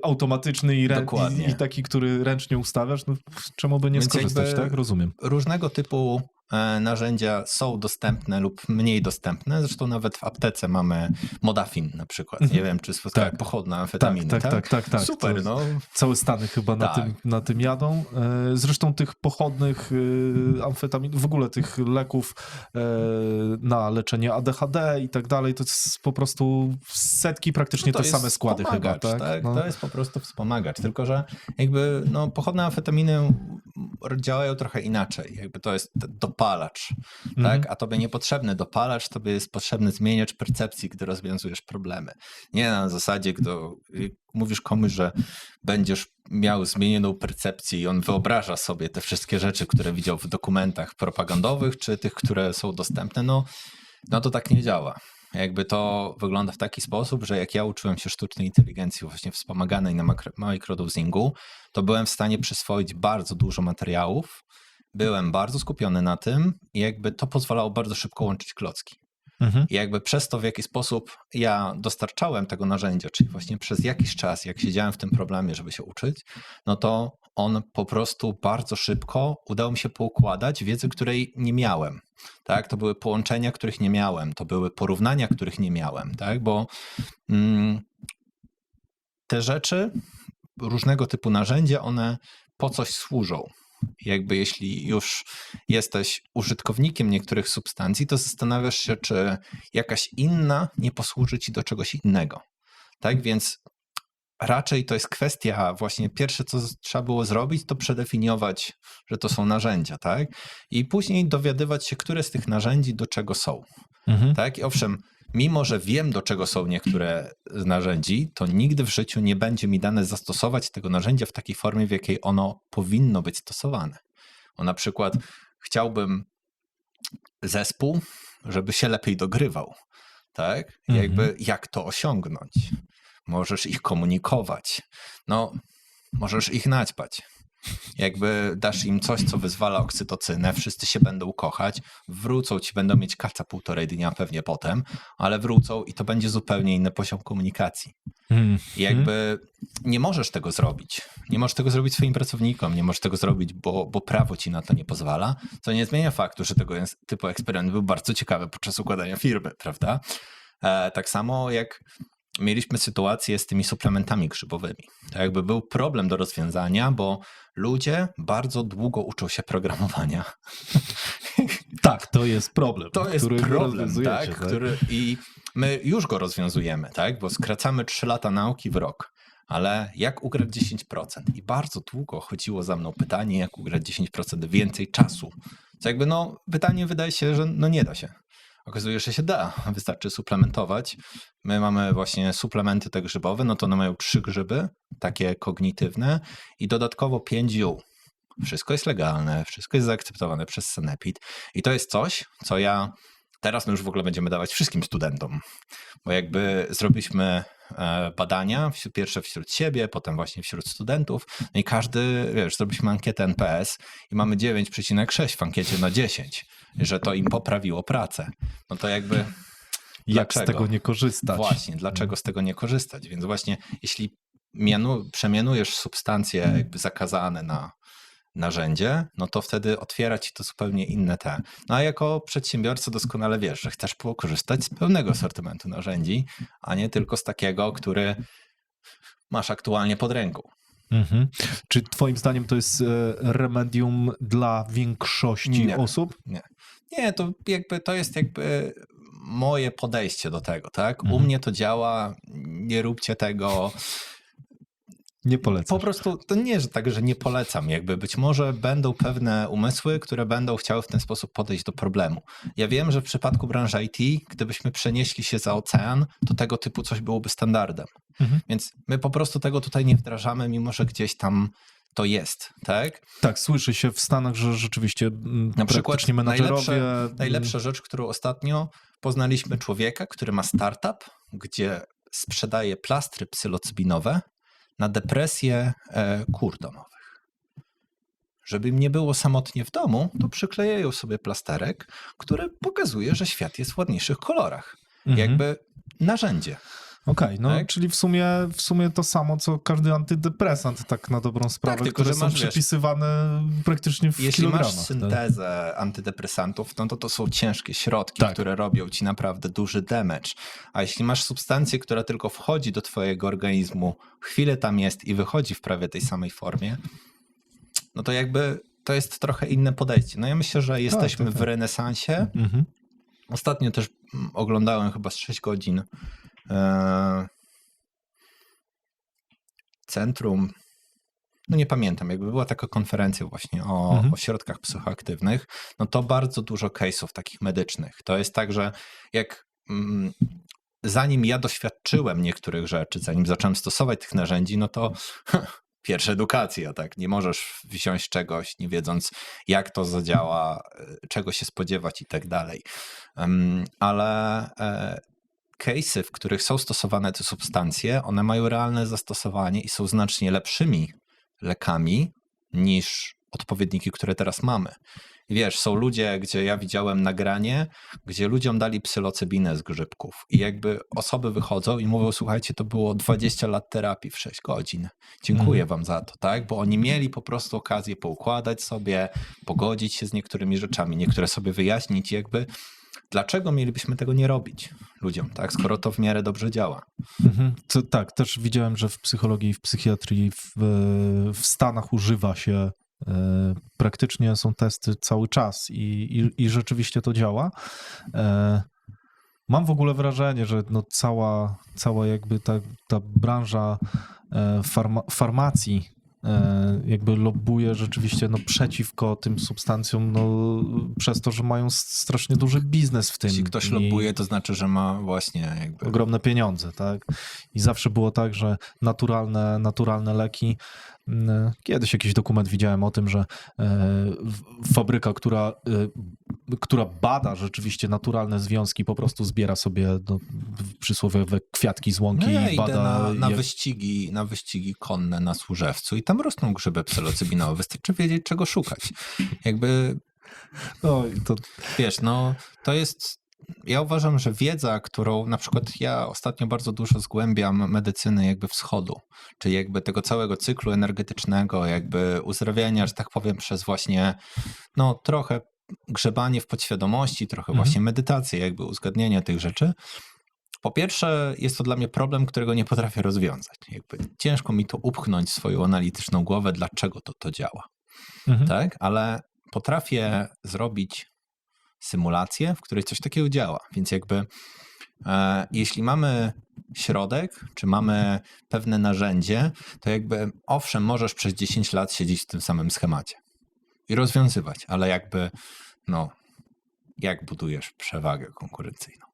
automatyczny Dokładnie. i taki, który ręcznie ustawiasz, no czemu by nie Więc skorzystać, jakby- tak? Rozumiem. Różnego typu narzędzia są dostępne lub mniej dostępne. Zresztą nawet w aptece mamy Modafin na przykład. Nie wiem, czy spotkałem Tak. pochodne amfetaminy. Tak. Super, To no. Całe Stany chyba Tak. na tym jadą. Zresztą tych pochodnych amfetamin, w ogóle tych leków na leczenie ADHD i tak dalej, to jest po prostu setki praktycznie To te jest same składy chyba, wspomagacz, tak? No. To jest po prostu wspomagacz, tylko że jakby pochodne amfetaminy działają trochę inaczej. Jakby to jest dopalacz, tak? A tobie niepotrzebny dopalacz, tobie jest potrzebny zmieniacz percepcji, gdy rozwiązujesz problemy. Nie na zasadzie, gdy mówisz komuś, że będziesz miał zmienioną percepcję i on wyobraża sobie te wszystkie rzeczy, które widział w dokumentach propagandowych, czy tych, które są dostępne, no to tak nie działa. Jakby to wygląda w taki sposób, że jak ja uczyłem się sztucznej inteligencji właśnie wspomaganej na microdosingu, to byłem w stanie przyswoić bardzo dużo materiałów, byłem bardzo skupiony na tym i jakby to pozwalało bardzo szybko łączyć klocki. I jakby przez to, w jaki sposób ja dostarczałem tego narzędzia, czyli właśnie przez jakiś czas, jak siedziałem w tym problemie, żeby się uczyć, no to on po prostu bardzo szybko udało mi się poukładać wiedzę, której nie miałem. Tak? To były połączenia, których nie miałem, to były porównania, których nie miałem, tak? Bo te rzeczy, różnego typu narzędzia, one po coś służą. Jakby jeśli już jesteś użytkownikiem niektórych substancji, to zastanawiasz się, czy jakaś inna nie posłuży ci do czegoś innego. Tak więc raczej to jest kwestia właśnie pierwsze, co trzeba było zrobić, to przedefiniować, że to są narzędzia, tak? I później dowiadywać się, które z tych narzędzi do czego są. Tak? I owszem, mimo że wiem, do czego są niektóre z narzędzi, to nigdy w życiu nie będzie mi dane zastosować tego narzędzia w takiej formie, w jakiej ono powinno być stosowane. Bo na przykład chciałbym zespół, żeby się lepiej dogrywał. Tak? Jakby jak to osiągnąć? Możesz ich komunikować. No, możesz ich naćpać. Jakby dasz im coś, co wyzwala oksytocynę, wszyscy się będą kochać, wrócą ci, będą mieć kaca 1,5 dnia pewnie potem, ale wrócą i to będzie zupełnie inny poziom komunikacji. I jakby nie możesz tego zrobić. Nie możesz tego zrobić swoim pracownikom, nie możesz tego zrobić, bo prawo ci na to nie pozwala, co nie zmienia faktu, że tego typu eksperyment był bardzo ciekawy podczas układania firmy, prawda? Tak samo jak mieliśmy sytuację z tymi suplementami grzybowymi. To jakby był problem do rozwiązania, bo ludzie bardzo długo uczą się programowania. Tak, to jest problem. To jest problem, tak? tak? I my już go rozwiązujemy, tak? Bo skracamy 3 lata nauki w rok. Ale jak ugrać 10%? I bardzo długo chodziło za mną pytanie, jak ugrać 10% więcej czasu. Co jakby pytanie wydaje się, że nie da się. Okazuje się, że się da, wystarczy suplementować. My mamy właśnie suplementy te grzybowe, no to one mają 3 grzyby, takie kognitywne i dodatkowo 5 ziół. Wszystko jest legalne, wszystko jest zaakceptowane przez Sanepid i to jest coś, co teraz my już w ogóle będziemy dawać wszystkim studentom, bo jakby zrobiliśmy badania, pierwsze wśród siebie, potem właśnie wśród studentów, no i każdy, zrobiliśmy ankietę NPS i mamy 9,6 w ankiecie na 10, że to im poprawiło pracę. No to jakby Jak dlaczego? z tego nie korzystać? Właśnie, dlaczego z tego nie korzystać? Więc właśnie jeśli przemianujesz substancje jakby zakazane na narzędzie, no to wtedy otwiera ci to zupełnie inne te. No a jako przedsiębiorca doskonale wiesz, że chcesz korzystać z pełnego asortymentu narzędzi, a nie tylko z takiego, który masz aktualnie pod ręką. Czy twoim zdaniem to jest remedium dla większości osób? Nie, to jest moje podejście do tego, tak? U mnie to działa, nie róbcie tego. Nie polecam. Po prostu to nie, że nie polecam. Jakby być może będą pewne umysły, które będą chciały w ten sposób podejść do problemu. Ja wiem, że w przypadku branży IT, gdybyśmy przenieśli się za ocean, to tego typu coś byłoby standardem. Więc my po prostu tego tutaj nie wdrażamy, mimo że gdzieś tam to jest, tak? Tak, słyszy się w Stanach, że rzeczywiście na przykład menadżerowie... najlepsza rzecz, którą ostatnio poznaliśmy człowieka, który ma startup, gdzie sprzedaje plastry psylocybinowe na depresję kur domowych. Żeby im nie było samotnie w domu, to przyklejają sobie plasterek, który pokazuje, że świat jest w ładniejszych kolorach. Jakby narzędzie. Okej, tak? Czyli w sumie to samo, co każdy antydepresant, tak na dobrą sprawę, tylko, które są przypisywane praktycznie w kilogramach. Jeśli masz syntezę antydepresantów, no to są ciężkie środki, które robią ci naprawdę duży damage. A jeśli masz substancję, która tylko wchodzi do twojego organizmu, chwilę tam jest i wychodzi w prawie tej samej formie, no to jakby to jest trochę inne podejście. No ja myślę, że jesteśmy w renesansie. Ostatnio też oglądałem chyba z 6 godzin Centrum no nie pamiętam, jakby była taka konferencja właśnie o środkach psychoaktywnych, no to bardzo dużo case'ów takich medycznych. To jest tak, że jak zanim ja doświadczyłem niektórych rzeczy, zanim zacząłem stosować tych narzędzi, no to pierwsza edukacja, tak? Nie możesz wziąć czegoś, nie wiedząc, jak to zadziała, czego się spodziewać i tak dalej. Ale case'y, w których są stosowane te substancje, one mają realne zastosowanie i są znacznie lepszymi lekami niż odpowiedniki, które teraz mamy. Wiesz, są ludzie, gdzie ja widziałem nagranie, gdzie ludziom dali psylocybinę z grzybków i jakby osoby wychodzą i mówią, słuchajcie, to było 20 lat terapii w 6 godzin. Dziękuję wam za to, tak? Bo oni mieli po prostu okazję poukładać sobie, pogodzić się z niektórymi rzeczami, niektóre sobie wyjaśnić, jakby dlaczego mielibyśmy tego nie robić ludziom, tak? Skoro to w miarę dobrze działa. Tak, też widziałem, że w psychologii, w psychiatrii w Stanach używa się, praktycznie są testy cały czas i rzeczywiście to działa. Mam w ogóle wrażenie, że no cała jakby ta branża farmacji jakby lobbuje rzeczywiście no, przeciwko tym substancjom, no, przez to, że mają strasznie duży biznes w tym. Jeśli ktoś lobbuje, to znaczy, że ma właśnie jakby ogromne pieniądze, tak? I zawsze było tak, że naturalne leki. Kiedyś jakiś dokument widziałem o tym, że fabryka, która bada rzeczywiście naturalne związki, po prostu zbiera sobie przysłowiowe kwiatki z łąki ja i idę bada. na wyścigi konne na Służewcu i tam rosną grzyby psylocybinowe. Wystarczy wiedzieć, czego szukać. Jakby, No, to... wiesz, no to jest... Ja uważam, że wiedza, którą na przykład ja ostatnio bardzo dużo zgłębiam medycyny jakby wschodu, czyli jakby tego całego cyklu energetycznego, jakby uzdrawiania, że tak powiem, przez właśnie no trochę grzebanie w podświadomości, trochę właśnie medytację, jakby uzgadnienie tych rzeczy. Po pierwsze, jest to dla mnie problem, którego nie potrafię rozwiązać. Jakby ciężko mi to upchnąć w swoją analityczną głowę, dlaczego to działa. Tak? Ale potrafię zrobić symulację, w której coś takiego działa. Więc jakby jeśli mamy środek, czy mamy pewne narzędzie, to jakby owszem, możesz przez 10 lat siedzieć w tym samym schemacie i rozwiązywać, ale jakby no, jak budujesz przewagę konkurencyjną?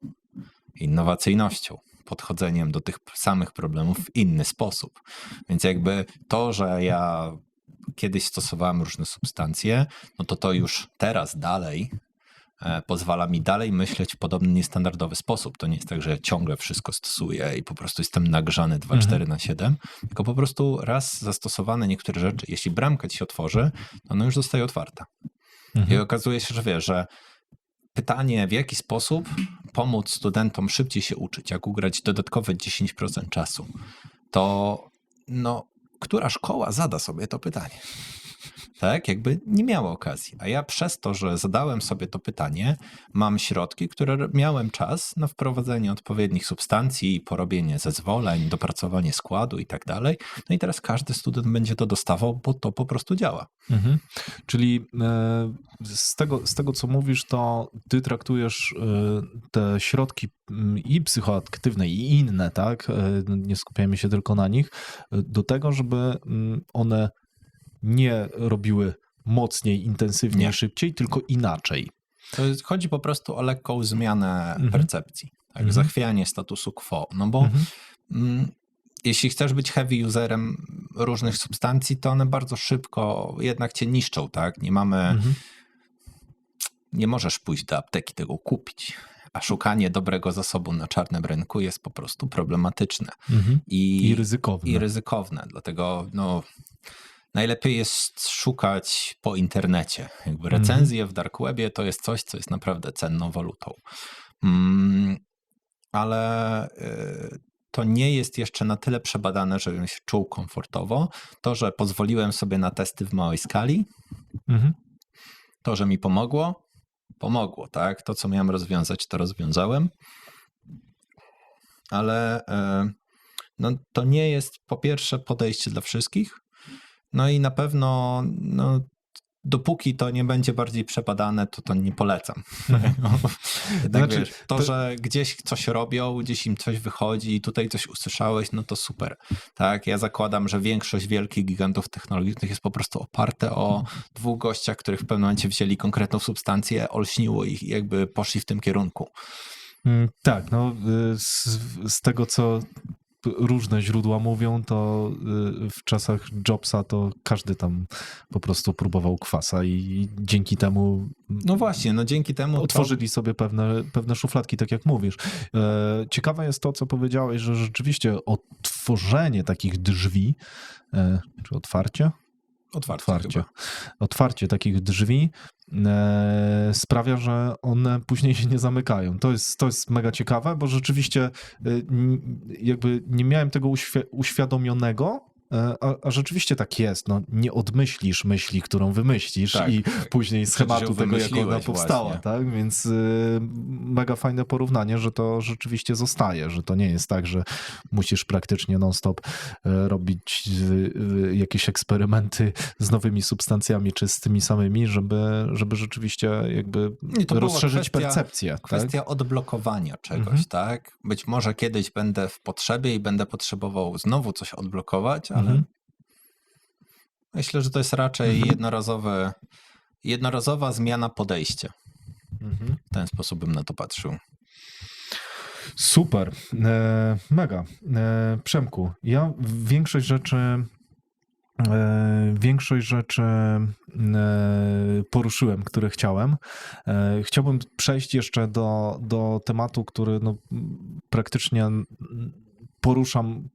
Innowacyjnością, podchodzeniem do tych samych problemów w inny sposób. Więc jakby to, że ja kiedyś stosowałem różne substancje, no to już teraz dalej pozwala mi dalej myśleć w podobny niestandardowy sposób. To nie jest tak, że ja ciągle wszystko stosuję i po prostu jestem nagrzany 24/7, tylko po prostu raz zastosowane niektóre rzeczy, jeśli bramka ci się otworzy, to ona już zostaje otwarta. I okazuje się, że wiesz, że pytanie, w jaki sposób pomóc studentom szybciej się uczyć, jak ugrać dodatkowe 10% czasu, to no, która szkoła zada sobie to pytanie? Tak, jakby nie miała okazji. A ja przez to, że zadałem sobie to pytanie, mam środki, które miałem czas na wprowadzenie odpowiednich substancji, porobienie zezwoleń, dopracowanie składu i tak dalej. No i teraz każdy student będzie to dostawał, bo to po prostu działa. Czyli z tego, co mówisz, to ty traktujesz te środki i psychoaktywne, i inne, tak? Nie skupiamy się tylko na nich, do tego, żeby one nie robiły mocniej, intensywniej, szybciej, tylko inaczej. Chodzi po prostu o lekką zmianę percepcji, tak? Zachwianie statusu quo, no bo jeśli chcesz być heavy userem różnych substancji, to one bardzo szybko jednak cię niszczą, tak? Nie możesz pójść do apteki tego kupić, a szukanie dobrego zasobu na czarnym rynku jest po prostu problematyczne. I ryzykowne. I ryzykowne, dlatego no, najlepiej jest szukać po internecie. Jakby recenzje w dark webie to jest coś, co jest naprawdę cenną walutą. Ale to nie jest jeszcze na tyle przebadane, żebym się czuł komfortowo. To, że pozwoliłem sobie na testy w małej skali, to, że mi pomogło, tak? To, co miałem rozwiązać, to rozwiązałem. Ale no, to nie jest po pierwsze podejście dla wszystkich, no i na pewno no, dopóki to nie będzie bardziej przebadane, to nie polecam. Jednak Znaczy, wiesz, że gdzieś coś robią, gdzieś im coś wychodzi i tutaj coś usłyszałeś, no to super. Tak, ja zakładam, że większość wielkich gigantów technologicznych jest po prostu oparte o dwóch gościach, których w pewnym momencie wzięli konkretną substancję, olśniło ich i jakby poszli w tym kierunku. Tak, no z tego, co różne źródła mówią, to w czasach Jobsa to każdy tam po próbował kwasa i dzięki temu No właśnie, no dzięki temu otworzyli sobie pewne szufladki, tak jak mówisz. Ciekawe jest to, co powiedziałeś, że rzeczywiście otworzenie takich drzwi, czy otwarcie? Otwarcie takich drzwi sprawia, że one później się nie zamykają. To jest mega ciekawe, bo rzeczywiście jakby nie miałem tego uświadomionego, a rzeczywiście tak jest. No, nie odmyślisz myśli, którą wymyślisz tak, i później schematu tego, jak ona powstała. Właśnie. Tak? Więc mega fajne porównanie, że to rzeczywiście zostaje, że to nie jest tak, że musisz praktycznie non-stop robić jakieś eksperymenty z nowymi substancjami czy z tymi samymi, żeby rzeczywiście jakby rozszerzyć percepcję. Kwestia odblokowania czegoś, tak? Być może kiedyś będę w potrzebie i będę potrzebował znowu coś odblokować, ale myślę, że to jest raczej jednorazowa zmiana podejścia. W ten sposób bym na to patrzył. Super, mega. Przemku, ja większość rzeczy poruszyłem, które chciałem. Chciałbym przejść jeszcze do tematu, który no, praktycznie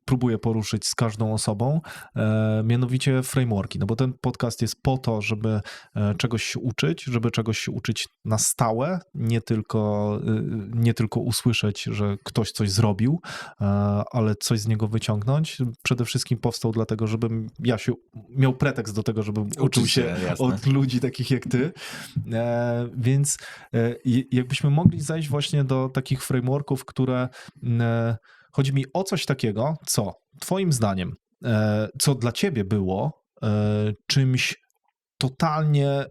próbuję poruszyć z każdą osobą, mianowicie frameworki, no bo ten podcast jest po to, żeby czegoś się uczyć na stałe, nie tylko usłyszeć, że ktoś coś zrobił, ale coś z niego wyciągnąć. Przede wszystkim powstał dlatego, żebym ja się miał pretekst do tego, żebym uczył się od ludzi takich jak ty. Więc jakbyśmy mogli zajść właśnie do takich frameworków, które chodzi mi o coś takiego, co twoim zdaniem, co dla ciebie było czymś totalnie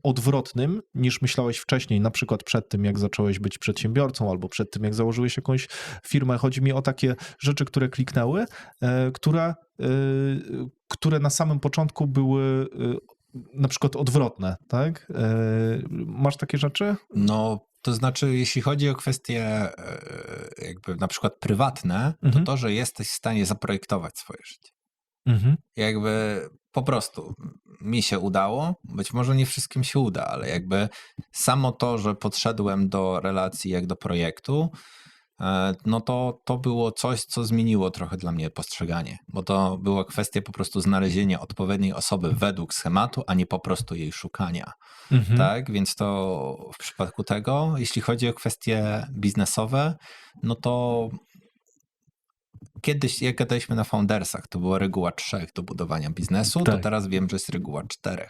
odwrotnym niż myślałeś wcześniej, na przykład przed tym, jak zacząłeś być przedsiębiorcą albo przed tym, jak założyłeś jakąś firmę. Chodzi mi o takie rzeczy, które kliknęły, które na samym początku były na przykład odwrotne, tak? Masz takie rzeczy? No, to znaczy, jeśli chodzi o kwestie jakby na przykład prywatne, to, że jesteś w stanie zaprojektować swoje życie. Jakby po prostu mi się udało, być może nie wszystkim się uda, ale jakby samo to, że podszedłem do relacji jak do projektu, no to było coś, co zmieniło trochę dla mnie postrzeganie, bo to była kwestia po prostu znalezienia odpowiedniej osoby według schematu, a nie po prostu jej szukania. Tak, więc to w przypadku tego, jeśli chodzi o kwestie biznesowe, no to kiedyś, jak gadaliśmy na Foundersach, to była reguła 3 do budowania biznesu, to teraz wiem, że jest reguła 4.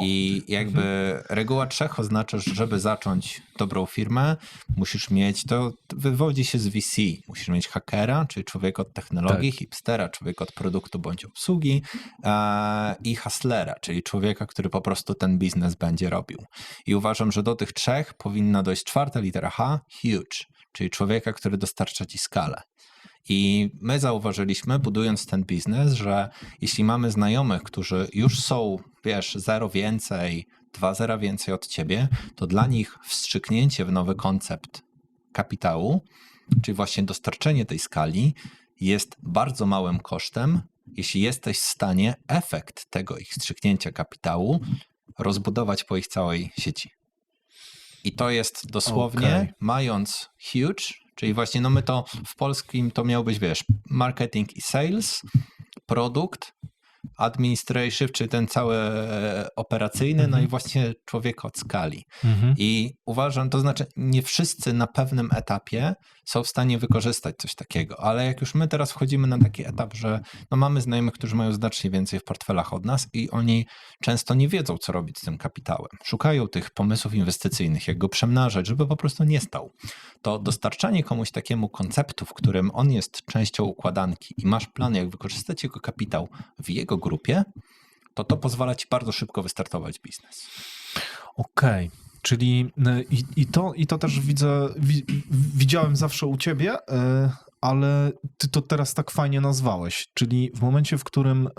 I jakby reguła 3 oznacza, że żeby zacząć dobrą firmę, musisz mieć, to wywodzi się z VC, musisz mieć hakera, czyli człowieka od technologii, hipstera, człowieka od produktu bądź obsługi i hustlera, czyli człowieka, który po prostu ten biznes będzie robił. I uważam, że do tych 3 powinna dojść 4. litera H, huge, czyli człowieka, który dostarcza ci skalę. I my zauważyliśmy, budując ten biznes, że jeśli mamy znajomych, którzy już są, wiesz, 0 więcej, 2 zera więcej od ciebie, to dla nich wstrzyknięcie w nowy koncept kapitału, czyli właśnie dostarczenie tej skali, jest bardzo małym kosztem, jeśli jesteś w stanie efekt tego ich wstrzyknięcia kapitału rozbudować po ich całej sieci. I to jest dosłownie, mając huge, czyli właśnie, no my to w polskim to miał być, wiesz, marketing i sales, produkt, administration, czy ten cały operacyjny, no i właśnie człowiek od skali. I uważam, to znaczy nie wszyscy na pewnym etapie są w stanie wykorzystać coś takiego, ale jak już my teraz wchodzimy na taki etap, że no mamy znajomych, którzy mają znacznie więcej w portfelach od nas i oni często nie wiedzą, co robić z tym kapitałem. Szukają tych pomysłów inwestycyjnych, jak go przemnażać, żeby po prostu nie stał. To dostarczanie komuś takiemu konceptu, w którym on jest częścią układanki i masz plan, jak wykorzystać jego kapitał w jego grupie, to pozwala ci bardzo szybko wystartować biznes. Okej. Czyli i to też widziałem zawsze u ciebie, ale ty to teraz tak fajnie nazwałeś. Czyli w momencie, w którym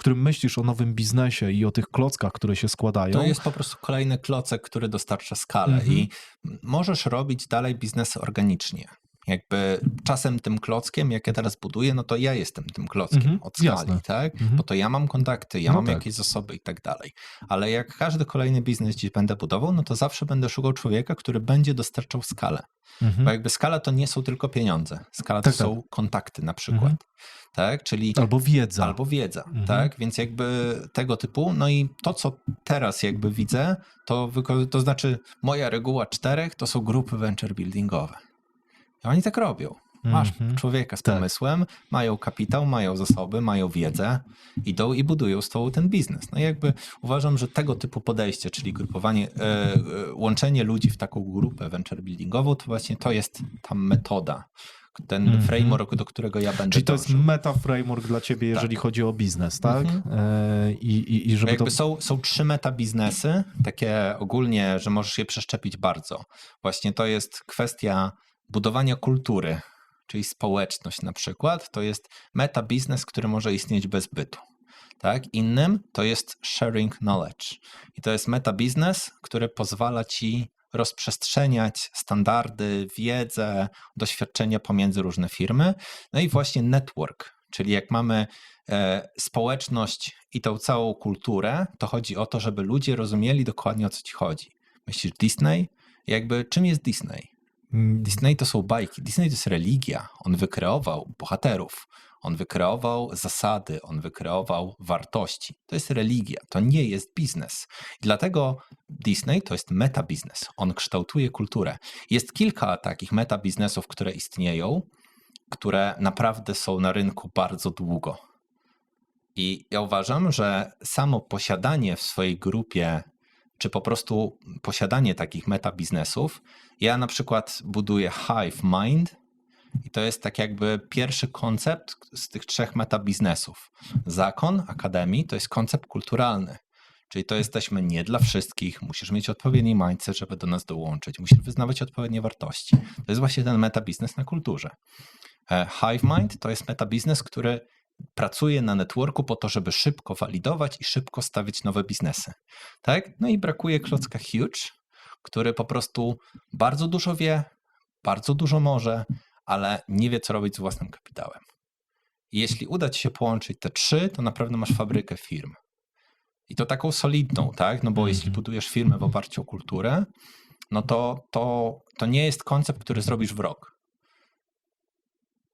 myślisz o nowym biznesie i o tych klockach, które się składają. To jest po prostu kolejny klocek, który dostarcza skalę i możesz robić dalej biznes organicznie. Jakby czasem tym klockiem, jak ja teraz buduję, no to ja jestem tym klockiem od skali, jasne. tak? Bo to ja mam kontakty, ja mam jakieś zasoby i tak dalej. Ale jak każdy kolejny biznes gdzieś będę budował, no to zawsze będę szukał człowieka, który będzie dostarczał skalę. Bo jakby skala to nie są tylko pieniądze. Skala to są kontakty na przykład. Tak? Czyli Albo wiedza. tak? Więc jakby tego typu, no i to, co teraz jakby widzę, to znaczy moja reguła 4 to są grupy venture buildingowe. I oni tak robią. Masz człowieka z pomysłem, mają kapitał, mają zasoby, mają wiedzę, idą i budują z tobą ten biznes. No i jakby uważam, że tego typu podejście, czyli grupowanie, łączenie ludzi w taką grupę venture buildingową, to właśnie to jest ta metoda, ten framework, do którego ja będę Czyli to jest dążył. meta framework dla ciebie, jeżeli chodzi o biznes, tak? I żeby jakby są 3 meta biznesy, takie ogólnie, że możesz je przeszczepić bardzo. Właśnie to jest kwestia budowania kultury, czyli społeczność na przykład, to jest meta biznes, który może istnieć bez bytu. Tak? Innym to jest sharing knowledge. I to jest meta biznes, który pozwala ci rozprzestrzeniać standardy, wiedzę, doświadczenia pomiędzy różne firmy. No i właśnie network, czyli jak mamy społeczność i tą całą kulturę, to chodzi o to, żeby ludzie rozumieli dokładnie, o co ci chodzi. Myślisz Disney? Jakby czym jest Disney? Disney to są bajki. Disney to jest religia. On wykreował bohaterów. On wykreował zasady. On wykreował wartości. To jest religia. To nie jest biznes. I dlatego Disney to jest metabiznes. On kształtuje kulturę. Jest kilka takich metabiznesów, które istnieją, które naprawdę są na rynku bardzo długo. I ja uważam, że samo posiadanie w swojej grupie czy po prostu posiadanie takich metabiznesów. Ja na przykład buduję Hive Mind i to jest tak jakby pierwszy koncept z tych 3 metabiznesów. Zakon Akademii to jest koncept kulturalny, czyli to jesteśmy nie dla wszystkich, musisz mieć odpowiedni mindset, żeby do nas dołączyć, musisz wyznawać odpowiednie wartości. To jest właśnie ten metabiznes na kulturze. Hive Mind to jest metabiznes, który pracuje na networku po to, żeby szybko walidować i szybko stawiać nowe biznesy. Tak? No i brakuje klocka Huge, który po prostu bardzo dużo wie, bardzo dużo może, ale nie wie, co robić z własnym kapitałem. I jeśli uda ci się połączyć te 3, to naprawdę masz fabrykę firm. I to taką solidną, tak? No bo jeśli budujesz firmę w oparciu o kulturę, no to nie jest koncept, który zrobisz w rok.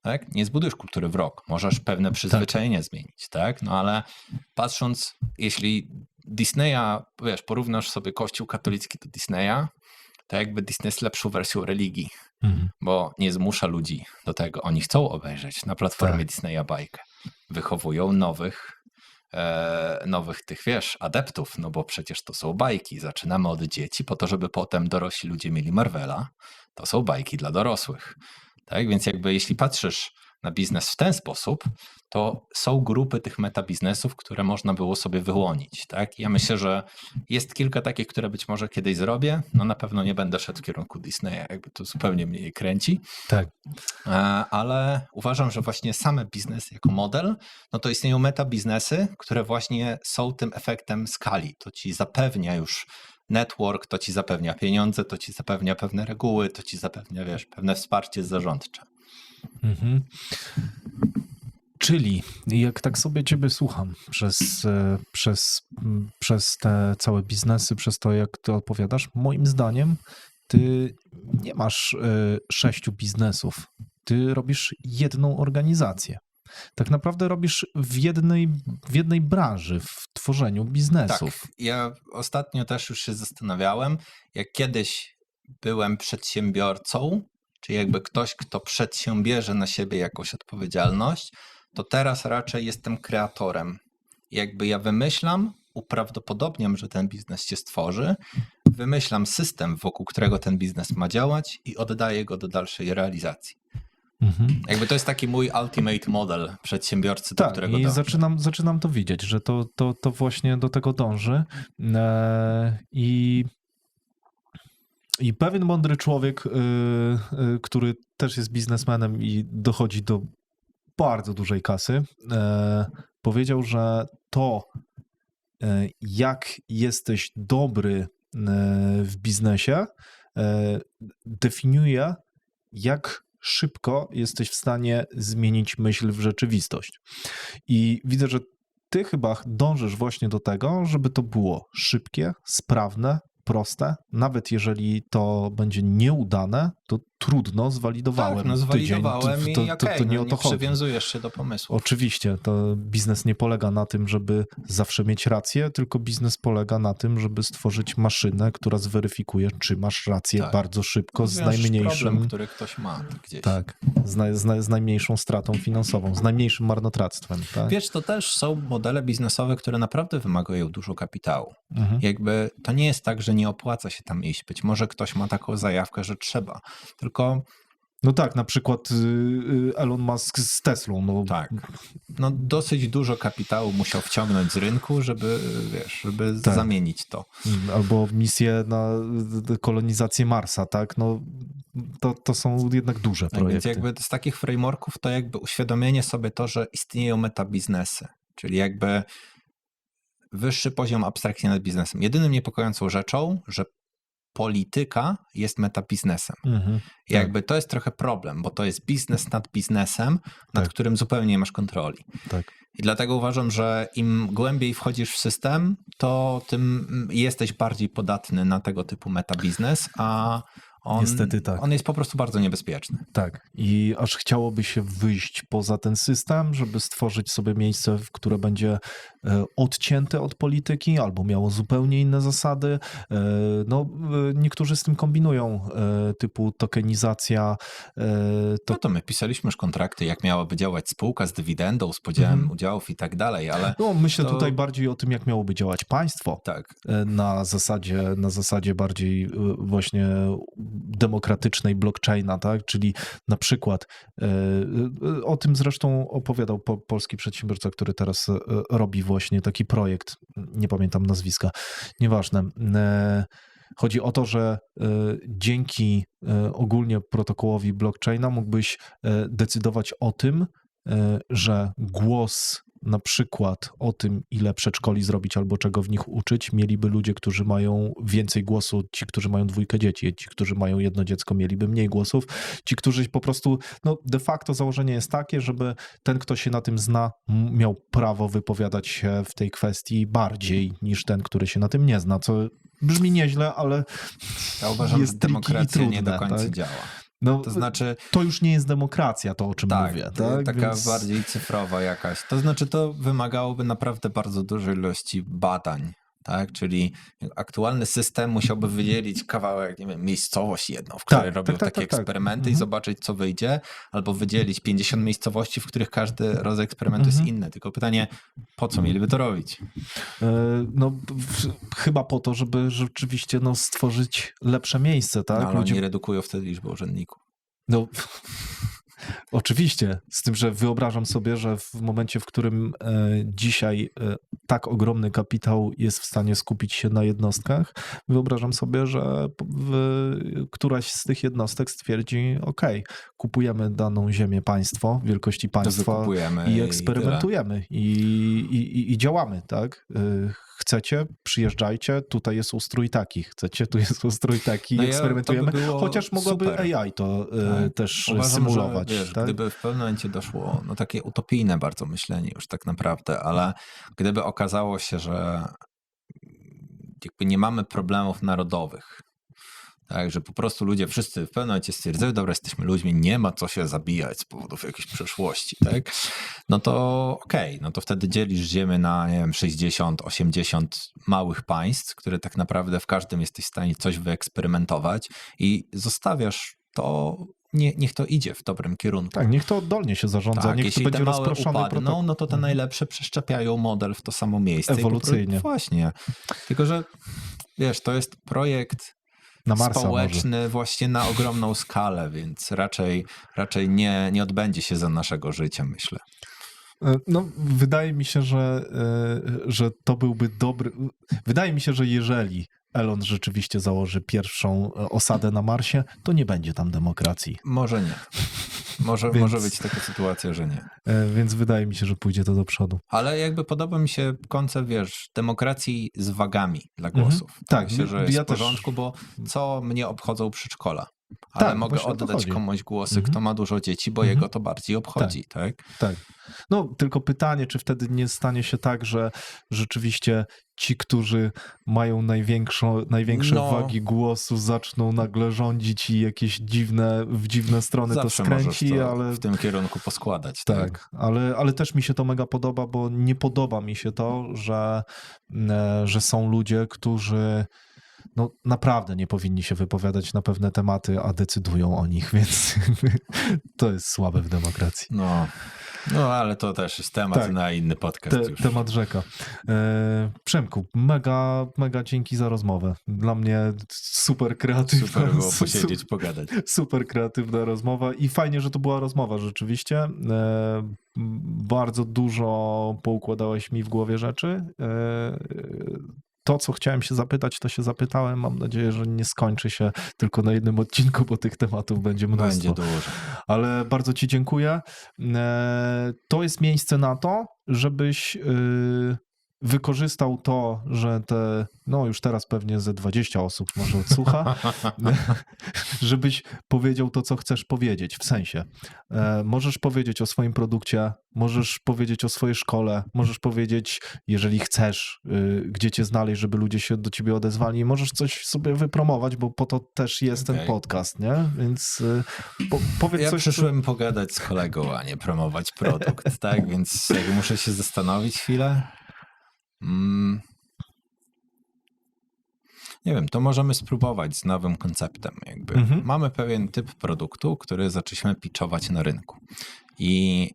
Tak? Nie zbudujesz kultury w rok. Możesz pewne przyzwyczajenia zmienić, tak? No ale patrząc, jeśli Disneya, wiesz, porównasz sobie Kościół katolicki do Disneya, to jakby Disney jest lepszą wersją religii, bo nie zmusza ludzi do tego. Oni chcą obejrzeć na platformie Disneya bajkę. Wychowują nowych tych, wiesz, adeptów, no bo przecież to są bajki. Zaczynamy od dzieci po to, żeby potem dorośli ludzie mieli Marvela. To są bajki dla dorosłych. Tak? Więc jakby jeśli patrzysz na biznes w ten sposób, to są grupy tych metabiznesów, które można było sobie wyłonić. Tak? Ja myślę, że jest kilka takich, które być może kiedyś zrobię. No na pewno nie będę szedł w kierunku Disneya, jakby to zupełnie mnie nie kręci. Tak. Ale uważam, że właśnie same biznes jako model, no to istnieją metabiznesy, które właśnie są tym efektem skali. To ci zapewnia już network, to ci zapewnia pieniądze, to ci zapewnia pewne reguły, to ci zapewnia, wiesz, pewne wsparcie zarządcze. Czyli jak tak sobie ciebie słucham przez te całe biznesy, przez to jak ty opowiadasz, moim zdaniem ty nie masz 6 biznesów, ty robisz jedną organizację. Tak naprawdę robisz w jednej branży, w tworzeniu biznesów. Tak, ja ostatnio też już się zastanawiałem, jak kiedyś byłem przedsiębiorcą, czy jakby ktoś, kto przedsiębierze na siebie jakąś odpowiedzialność, to teraz raczej jestem kreatorem. Jakby ja wymyślam, uprawdopodobniam, że ten biznes się stworzy, wymyślam system, wokół którego ten biznes ma działać i oddaję go do dalszej realizacji. Jakby to jest taki mój ultimate model przedsiębiorcy, do Tak, którego i dążę. zaczynam to widzieć, że to właśnie do tego dąży. I pewien mądry człowiek, który też jest biznesmenem i dochodzi do bardzo dużej kasy, powiedział, że to, jak jesteś dobry w biznesie, definiuje, jak szybko jesteś w stanie zmienić myśl w rzeczywistość. I widzę, że ty chyba dążysz właśnie do tego, żeby to było szybkie, sprawne, proste. Nawet jeżeli to będzie nieudane, to trudno, zwalidowałem. Tak, no zwalidowałem tydzień. i okej, nie o to chodzi. przywiązujesz się do pomysłu. Oczywiście, to biznes nie polega na tym, żeby zawsze mieć rację, tylko biznes polega na tym, żeby stworzyć maszynę, która zweryfikuje, czy masz rację Tak. bardzo szybko, z Rozwiążesz najmniejszym... problem, który ktoś ma gdzieś. Tak, z najmniejszą stratą finansową, z najmniejszym marnotrawstwem. Tak? Wiesz, to też są modele biznesowe, które naprawdę wymagają dużo kapitału. Mhm. Jakby to nie jest tak, że nie opłaca się tam iść. Być może ktoś ma taką zajawkę, że trzeba. Tylko No tak, na przykład Elon Musk z Teslą. No, tak, no dosyć dużo kapitału musiał wciągnąć z rynku, żeby Tak. zamienić to. Albo misje na kolonizację Marsa, tak? No, to są jednak duże Tak, więc projekty. jakby z takich frameworków to jakby uświadomienie sobie to, że istnieją metabiznesy, czyli jakby wyższy poziom abstrakcji nad biznesem. Jedynym niepokojącą rzeczą, że polityka jest metabiznesem. Mhm. I jakby to jest trochę problem, bo to jest biznes nad biznesem, nad Tak. którym zupełnie nie masz kontroli. Tak. I dlatego uważam, że im głębiej wchodzisz w system, to tym jesteś bardziej podatny na tego typu metabiznes, a Niestety tak. on jest po prostu bardzo niebezpieczny. Tak. I aż chciałoby się wyjść poza ten system, żeby stworzyć sobie miejsce, które będzie odcięte od polityki albo miało zupełnie inne zasady. Niektórzy z tym kombinują, typu tokenizacja. No to my pisaliśmy już kontrakty, jak miałaby działać spółka z dywidendą, z podziałem udziałów i tak dalej, ale No, myślę to... tutaj bardziej o tym, jak miałoby działać państwo. Tak. Na zasadzie bardziej właśnie demokratycznej blockchaina, tak? Czyli na przykład o tym zresztą opowiadał polski przedsiębiorca, który teraz robi właśnie taki projekt, nie pamiętam nazwiska, nieważne. Chodzi o to, że dzięki ogólnie protokołowi blockchaina mógłbyś decydować o tym, że głos na przykład o tym, ile przedszkoli zrobić albo czego w nich uczyć, mieliby ludzie, którzy mają więcej głosu, ci, którzy mają 2 dzieci, ci, którzy mają 1 dziecko, mieliby mniej głosów, ci, którzy po prostu, no de facto założenie jest takie, żeby ten, kto się na tym zna, miał prawo wypowiadać się w tej kwestii bardziej niż ten, który się na tym nie zna, co brzmi nieźle, ale Ja uważam, jest że tricky i demokracja trudne, nie do końca tak? działa. No, To znaczy... to już nie jest demokracja, to o czym Tak, mówię. Tak? taka Więc... bardziej cyfrowa jakaś. To znaczy to wymagałoby naprawdę bardzo dużej ilości badań, tak? Czyli aktualny system musiałby wydzielić kawałek, nie wiem, miejscowość jedną, w której robią takie eksperymenty i zobaczyć, co wyjdzie, albo wydzielić 50 miejscowości, w których każdy rodzaj eksperymentu jest inny. Tylko pytanie, po co mieliby to robić? No, chyba po to, żeby rzeczywiście stworzyć lepsze miejsce, tak? No, ale oni redukują wtedy liczbę urzędników. No, oczywiście, z tym, że wyobrażam sobie, że w momencie, w którym dzisiaj tak ogromny kapitał jest w stanie skupić się na jednostkach, wyobrażam sobie, że któraś z tych jednostek stwierdzi, kupujemy daną ziemię państwo, wielkości państwa i eksperymentujemy i działamy, tak? Chcecie, przyjeżdżajcie, tutaj jest ustrój taki, chcecie, tu jest ustrój taki, eksperymentujemy, chociaż mogłaby super. AI to też uważam, symulować. Że, wiesz, tak? Gdyby w pewnym momencie doszło, takie utopijne bardzo myślenie już tak naprawdę, ale gdyby okazało się, że jakby nie mamy problemów narodowych, tak, że po prostu ludzie wszyscy w pewnym momencie stwierdzają, dobra, jesteśmy ludźmi, nie ma co się zabijać z powodów jakiejś przeszłości, tak? No to no to wtedy dzielisz ziemię na, nie wiem, 60, 80 małych państw, które tak naprawdę w każdym jesteś w stanie coś wyeksperymentować i zostawiasz to, niech to idzie w dobrym kierunku. Tak, niech to oddolnie się zarządza, tak, niech jeśli to będzie te małe rozproszony upadną, no to te najlepsze przeszczepiają model w to samo miejsce. Ewolucyjnie. Właśnie. Tylko, że wiesz, to jest projekt Na Marsa społeczny właśnie na ogromną skalę, więc raczej nie odbędzie się za naszego życia, myślę. No, wydaje mi się, że to byłby dobry. Wydaje mi się, że jeżeli Elon rzeczywiście założy pierwszą osadę na Marsie, to nie będzie tam demokracji. Może nie. Może być taka sytuacja, że nie. Więc wydaje mi się, że pójdzie to do przodu. Ale jakby podoba mi się koncept, demokracji z wagami dla głosów. Tak, myślę, że jest ja w porządku, bo co mnie obchodzą przedszkola? Tak, Ale mogę właśnie o to oddać chodzi. komuś głosy, kto ma dużo dzieci, bo jego to bardziej obchodzi, tak? Tak. No, tylko pytanie, czy wtedy nie stanie się tak, że rzeczywiście ci, którzy mają największe wagi głosu, zaczną nagle rządzić i jakieś w dziwne strony Zawsze to możesz skręci, to ale w tym kierunku poskładać. tak, ale też mi się to mega podoba, bo nie podoba mi się to, że są ludzie, którzy no naprawdę nie powinni się wypowiadać na pewne tematy, a decydują o nich, więc to jest słabe w demokracji. No, ale to też jest temat na inny podcast już. Temat rzeka. Przemku, mega dzięki za rozmowę. Dla mnie super kreatywna. Super było posiedzieć, pogadać. Super kreatywna rozmowa i fajnie, że to była rozmowa rzeczywiście. Bardzo dużo poukładałeś mi w głowie rzeczy. To, co chciałem się zapytać, to się zapytałem. Mam nadzieję, że nie skończy się tylko na jednym odcinku, bo tych tematów będzie mnóstwo. Będzie dużo. Ale bardzo ci dziękuję. To jest miejsce na to, żebyś wykorzystał to, że już teraz pewnie ze 20 osób może odsłucha, żebyś powiedział to, co chcesz powiedzieć. W sensie, możesz powiedzieć o swoim produkcie, możesz powiedzieć o swojej szkole, możesz powiedzieć, jeżeli chcesz, gdzie cię znaleźć, żeby ludzie się do ciebie odezwali, możesz coś sobie wypromować, bo po to też jest ten podcast, nie? Więc powiedz ja coś. przyszłem pogadać z kolegą, a nie promować produkt, tak? Więc muszę się zastanowić chwilę. Nie wiem, to możemy spróbować z nowym konceptem. Mamy pewien typ produktu, który zaczęliśmy pitchować na rynku. I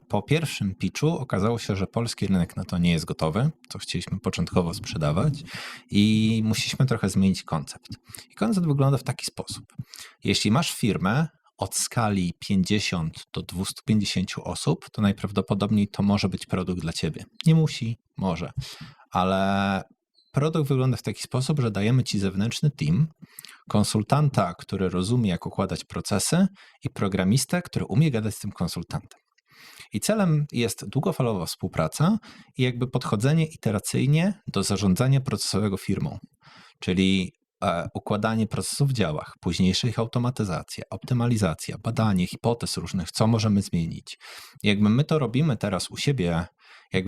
po pierwszym pitchu okazało się, że polski rynek na to nie jest gotowy, co chcieliśmy początkowo sprzedawać i musieliśmy trochę zmienić koncept. I koncept wygląda w taki sposób. Jeśli masz firmę od skali 50 do 250 osób, to najprawdopodobniej to może być produkt dla ciebie. Nie musi, może, ale produkt wygląda w taki sposób, że dajemy ci zewnętrzny team, konsultanta, który rozumie, jak układać procesy i programistę, który umie gadać z tym konsultantem. I celem jest długofalowa współpraca i podchodzenie iteracyjnie do zarządzania procesowego firmą, czyli układanie procesów w działach, późniejsza ich automatyzacja, optymalizacja, badanie hipotez różnych, co możemy zmienić. I my to robimy teraz u siebie,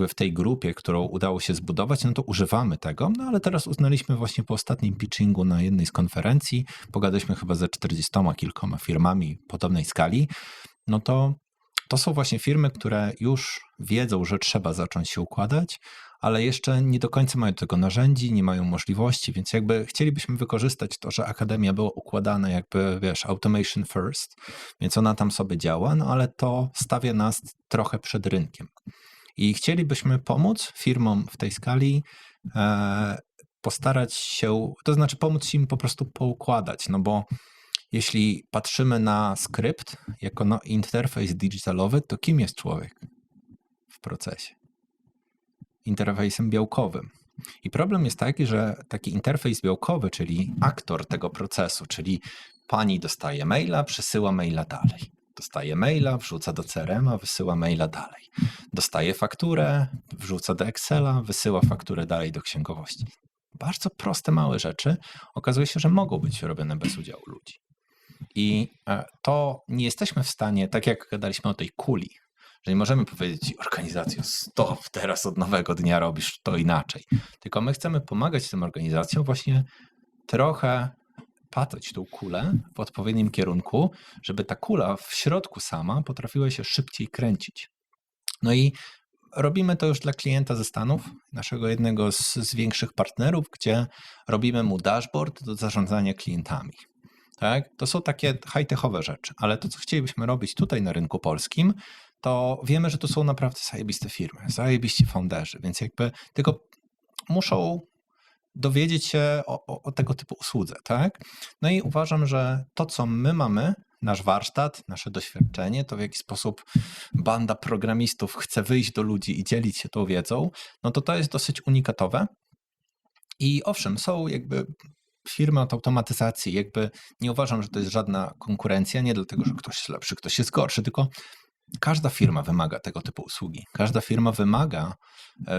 w tej grupie, którą udało się zbudować, no to używamy tego, no ale teraz uznaliśmy właśnie po ostatnim pitchingu na jednej z konferencji, pogadaliśmy chyba ze 40 kilkoma firmami podobnej skali, no to są właśnie firmy, które już wiedzą, że trzeba zacząć się układać, ale jeszcze nie do końca mają tego narzędzi, nie mają możliwości, więc chcielibyśmy wykorzystać to, że Akademia była układana automation first, więc ona tam sobie działa, no ale to stawia nas trochę przed rynkiem. I chcielibyśmy pomóc firmom w tej skali postarać się, to znaczy pomóc im po prostu poukładać, no bo jeśli patrzymy na skrypt jako interfejs digitalowy, to kim jest człowiek w procesie? Interfejsem białkowym. I problem jest taki, że taki interfejs białkowy, czyli aktor tego procesu, czyli pani dostaje maila, przesyła maila dalej. Dostaje maila, wrzuca do CRM-a, wysyła maila dalej. Dostaje fakturę, wrzuca do Excela, wysyła fakturę dalej do księgowości. Bardzo proste, małe rzeczy okazuje się, że mogą być robione bez udziału ludzi. I to nie jesteśmy w stanie, tak jak gadaliśmy o tej kuli, że nie możemy powiedzieć organizacjo, stop, teraz od nowego dnia robisz to inaczej. Tylko my chcemy pomagać tym organizacjom właśnie trochę patrzeć tą kulę w odpowiednim kierunku, żeby ta kula w środku sama potrafiła się szybciej kręcić. No i robimy to już dla klienta ze Stanów, naszego jednego z większych partnerów, gdzie robimy mu dashboard do zarządzania klientami. Tak? To są takie high-techowe rzeczy, ale to, co chcielibyśmy robić tutaj na rynku polskim, to wiemy, że to są naprawdę zajebiste firmy, zajebiści founderzy, więc tylko muszą dowiedzieć się o tego typu usłudze, tak? No i uważam, że to, co my mamy, nasz warsztat, nasze doświadczenie, to w jaki sposób banda programistów chce wyjść do ludzi i dzielić się tą wiedzą, no to jest dosyć unikatowe. I owszem, są jakby firmy od automatyzacji, jakby nie uważam, że to jest żadna konkurencja, nie dlatego, że ktoś jest lepszy, ktoś jest gorszy, tylko każda firma wymaga tego typu usługi. Każda firma wymaga,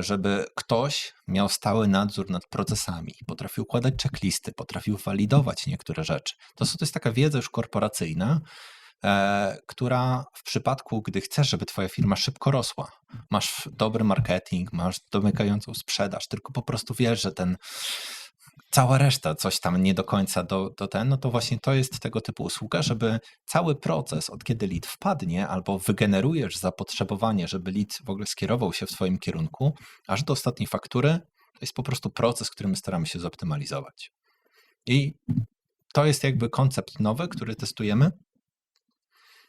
żeby ktoś miał stały nadzór nad procesami, potrafił układać checklisty, potrafił walidować niektóre rzeczy. To jest taka wiedza już korporacyjna, która w przypadku, gdy chcesz, żeby twoja firma szybko rosła, masz dobry marketing, masz domykającą sprzedaż, tylko po prostu wiesz, że cała reszta coś tam nie do końca no to właśnie to jest tego typu usługa, żeby cały proces, od kiedy lead wpadnie albo wygenerujesz zapotrzebowanie, żeby lead w ogóle skierował się w swoim kierunku, aż do ostatniej faktury, to jest po prostu proces, który my staramy się zoptymalizować. I to jest jakby koncept nowy, który testujemy.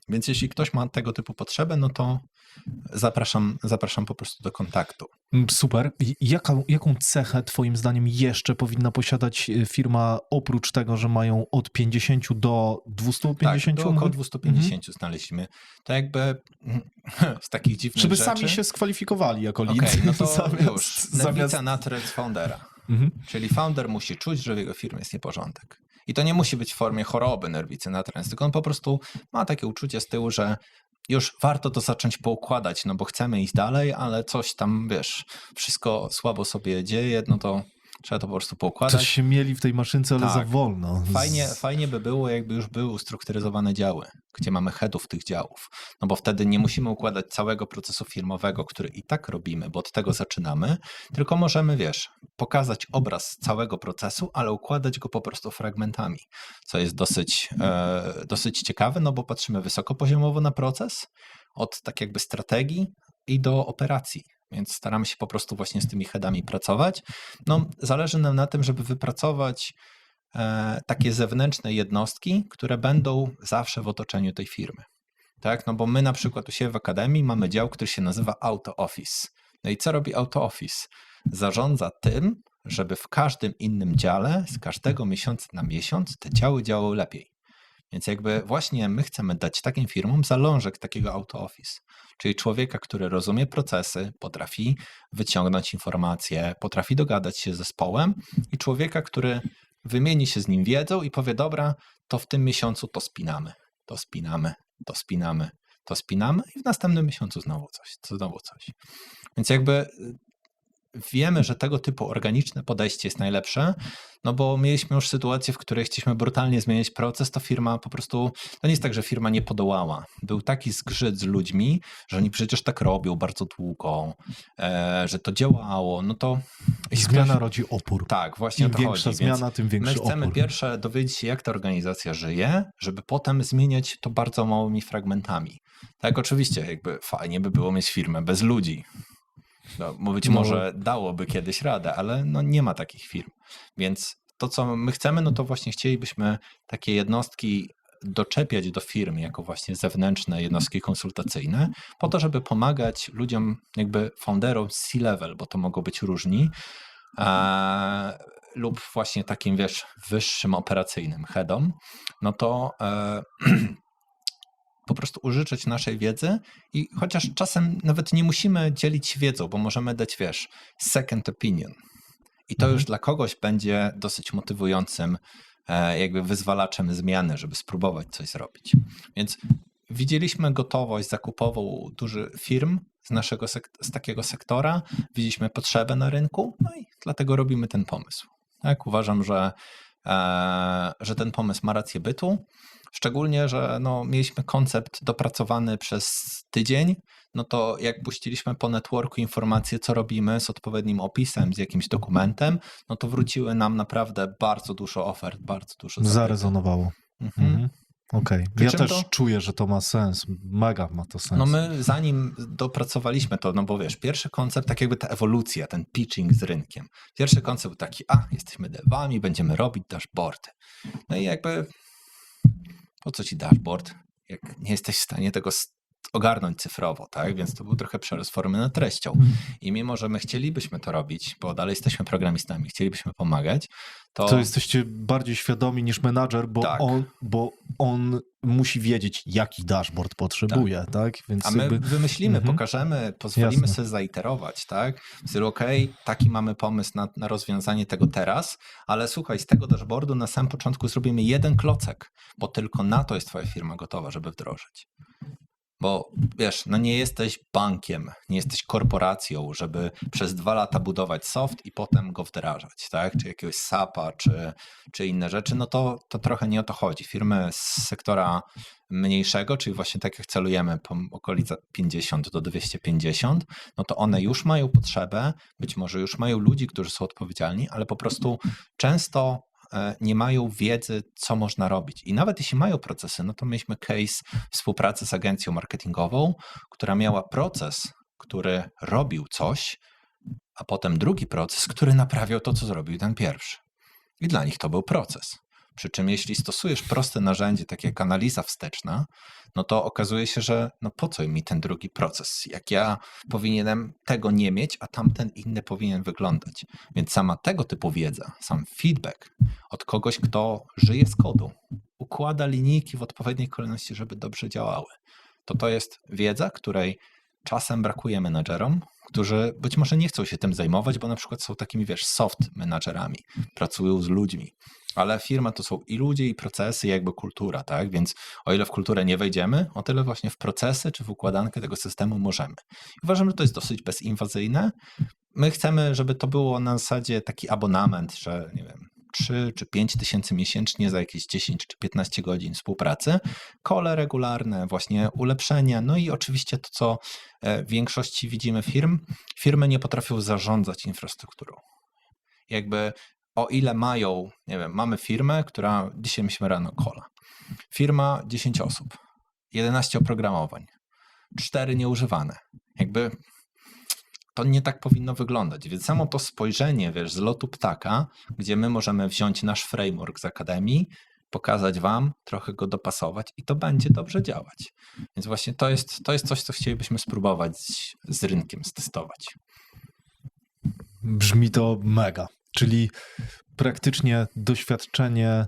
Więc jeśli ktoś ma tego typu potrzebę, no to zapraszam po prostu do kontaktu. Super. Jaką cechę twoim zdaniem jeszcze powinna posiadać firma oprócz tego, że mają od 50 do 250? Tak, do około 250 znaleźliśmy. To jakby z takich dziwnych Żeby rzeczy... sami się skwalifikowali jako lead. Okej, no to zamiast... nerwica natręt foundera. Czyli founder musi czuć, że w jego firmie jest nieporządek. I to nie musi być w formie choroby nerwicy natręt, tylko on po prostu ma takie uczucie z tyłu, że już warto to zacząć poukładać, no bo chcemy iść dalej, ale coś tam, wiesz, wszystko słabo sobie dzieje, no to trzeba to po prostu poukładać. Coś się mieli w tej maszynce, ale Tak. za wolno. Fajnie by było, jakby już były ustrukturyzowane działy, gdzie mamy headów tych działów, no bo wtedy nie musimy układać całego procesu firmowego, który i tak robimy, bo od tego zaczynamy, tylko możemy, wiesz, pokazać obraz całego procesu, ale układać go po prostu fragmentami, co jest dosyć ciekawe, no bo patrzymy wysokopoziomowo na proces, od tak jakby strategii i do operacji. Więc staramy się po prostu właśnie z tymi headami pracować. No, zależy nam na tym, żeby wypracować takie zewnętrzne jednostki, które będą zawsze w otoczeniu tej firmy. Tak? No bo my na przykład u siebie w Akademii mamy dział, który się nazywa Auto Office. No i co robi Auto Office? Zarządza tym, żeby w każdym innym dziale z każdego miesiąca na miesiąc te działy działały lepiej. Więc jakby właśnie my chcemy dać takim firmom zalążek takiego Auto Office, czyli człowieka, który rozumie procesy, potrafi wyciągnąć informacje, potrafi dogadać się z zespołem i człowieka, który wymieni się z nim wiedzą i powie, dobra, to w tym miesiącu to spinamy i w następnym miesiącu znowu coś. Więc jakby wiemy, że tego typu organiczne podejście jest najlepsze, no bo mieliśmy już sytuację, w której chcieliśmy brutalnie zmieniać proces, to firma po prostu, to nie jest tak, że firma nie podołała. Był taki zgrzyt z ludźmi, że oni przecież tak robią bardzo długo, że to działało, no to... Zmiana rodzi opór. Tak, właśnie Im o to większa chodzi. zmiana, tym większy my chcemy opór. pierwsze dowiedzieć się, jak ta organizacja żyje, żeby potem zmieniać to bardzo małymi fragmentami. Tak, oczywiście, jakby fajnie by było mieć firmę bez ludzi. No, być może dałoby kiedyś radę, ale no nie ma takich firm. Więc to, co my chcemy, no to właśnie chcielibyśmy takie jednostki doczepiać do firm jako właśnie zewnętrzne jednostki konsultacyjne, po to, żeby pomagać ludziom, jakby founderom z C-level, bo to mogą być różni, lub właśnie takim, wiesz, wyższym operacyjnym headom, no to po prostu użyczyć naszej wiedzy i chociaż czasem nawet nie musimy dzielić się wiedzą, bo możemy dać, wiesz, second opinion. I to już dla kogoś będzie dosyć motywującym jakby wyzwalaczem zmiany, żeby spróbować coś zrobić. Więc widzieliśmy gotowość zakupową dużych firm z takiego sektora, widzieliśmy potrzebę na rynku, no i dlatego robimy ten pomysł. Tak, uważam, że ten pomysł ma rację bytu. Szczególnie, że no, mieliśmy koncept dopracowany przez tydzień, no to jak puściliśmy po networku informacje, co robimy z odpowiednim opisem, z jakimś dokumentem, no to wróciły nam naprawdę bardzo dużo ofert, bardzo dużo zapytań. Zarezonowało. Okej. Ja też czuję, że to ma sens. Mega ma to sens. No my zanim dopracowaliśmy to, no bo wiesz, pierwszy koncept, tak jakby ta ewolucja, ten pitching z rynkiem. Pierwszy koncept był taki, jesteśmy devami, będziemy robić dashboardy. No i jakby po co ci dashboard, jak nie jesteś w stanie tego ogarnąć cyfrowo, tak? Więc to był trochę przerost formy nad treścią. I mimo, że my chcielibyśmy to robić, bo dalej jesteśmy programistami, chcielibyśmy pomagać, To jesteście bardziej świadomi niż menadżer, Tak. bo on musi wiedzieć, jaki dashboard potrzebuje, tak? Więc A my jakby... wymyślimy, pokażemy, pozwolimy Jasne. sobie zaiterować, tak? W stylu, taki mamy pomysł na rozwiązanie tego teraz, ale słuchaj, z tego dashboardu na samym początku zrobimy jeden klocek, bo tylko na to jest twoja firma gotowa, żeby wdrożyć. Bo wiesz, no nie jesteś bankiem, nie jesteś korporacją, żeby przez 2 lata budować soft i potem go wdrażać, tak? Czy jakiegoś SAP-a, czy inne rzeczy, no to trochę nie o to chodzi. Firmy z sektora mniejszego, czyli właśnie tak jak celujemy po okolica 50 do 250, no to one już mają potrzebę, być może już mają ludzi, którzy są odpowiedzialni, ale po prostu często nie mają wiedzy, co można robić. I nawet jeśli mają procesy, no to mieliśmy case współpracy z agencją marketingową, która miała proces, który robił coś, a potem drugi proces, który naprawiał to, co zrobił ten pierwszy. I dla nich to był proces. Przy czym jeśli stosujesz proste narzędzie, takie jak analiza wsteczna, no to okazuje się, że no po co mi ten drugi proces, jak ja powinienem tego nie mieć, a tamten inny powinien wyglądać. Więc sama tego typu wiedza, sam feedback od kogoś, kto żyje z kodu, układa linijki w odpowiedniej kolejności, żeby dobrze działały, to jest wiedza, której czasem brakuje menadżerom, którzy być może nie chcą się tym zajmować, bo na przykład są takimi, wiesz, soft menadżerami, pracują z ludźmi, ale firma to są i ludzie, i procesy, i jakby kultura, tak? Więc o ile w kulturę nie wejdziemy, o tyle właśnie w procesy czy w układankę tego systemu możemy. I uważam, że to jest dosyć bezinwazyjne. My chcemy, żeby to było na zasadzie taki abonament, że nie wiem, 3 czy 5 tysięcy miesięcznie za jakieś 10 czy 15 godzin współpracy, kole regularne, właśnie ulepszenia, no i oczywiście to, co w większości widzimy firmy nie potrafią zarządzać infrastrukturą. Jakby o ile mają, nie wiem, mamy firmę, która, dzisiaj mieliśmy rano kola, firma 10 osób, 11 oprogramowań, 4 nieużywane, jakby to nie tak powinno wyglądać, więc samo to spojrzenie, wiesz, z lotu ptaka, gdzie my możemy wziąć nasz framework z Akademii, pokazać wam, trochę go dopasować i to będzie dobrze działać. Więc właśnie to jest coś, co chcielibyśmy spróbować z rynkiem stestować. Brzmi to mega, czyli praktycznie doświadczenie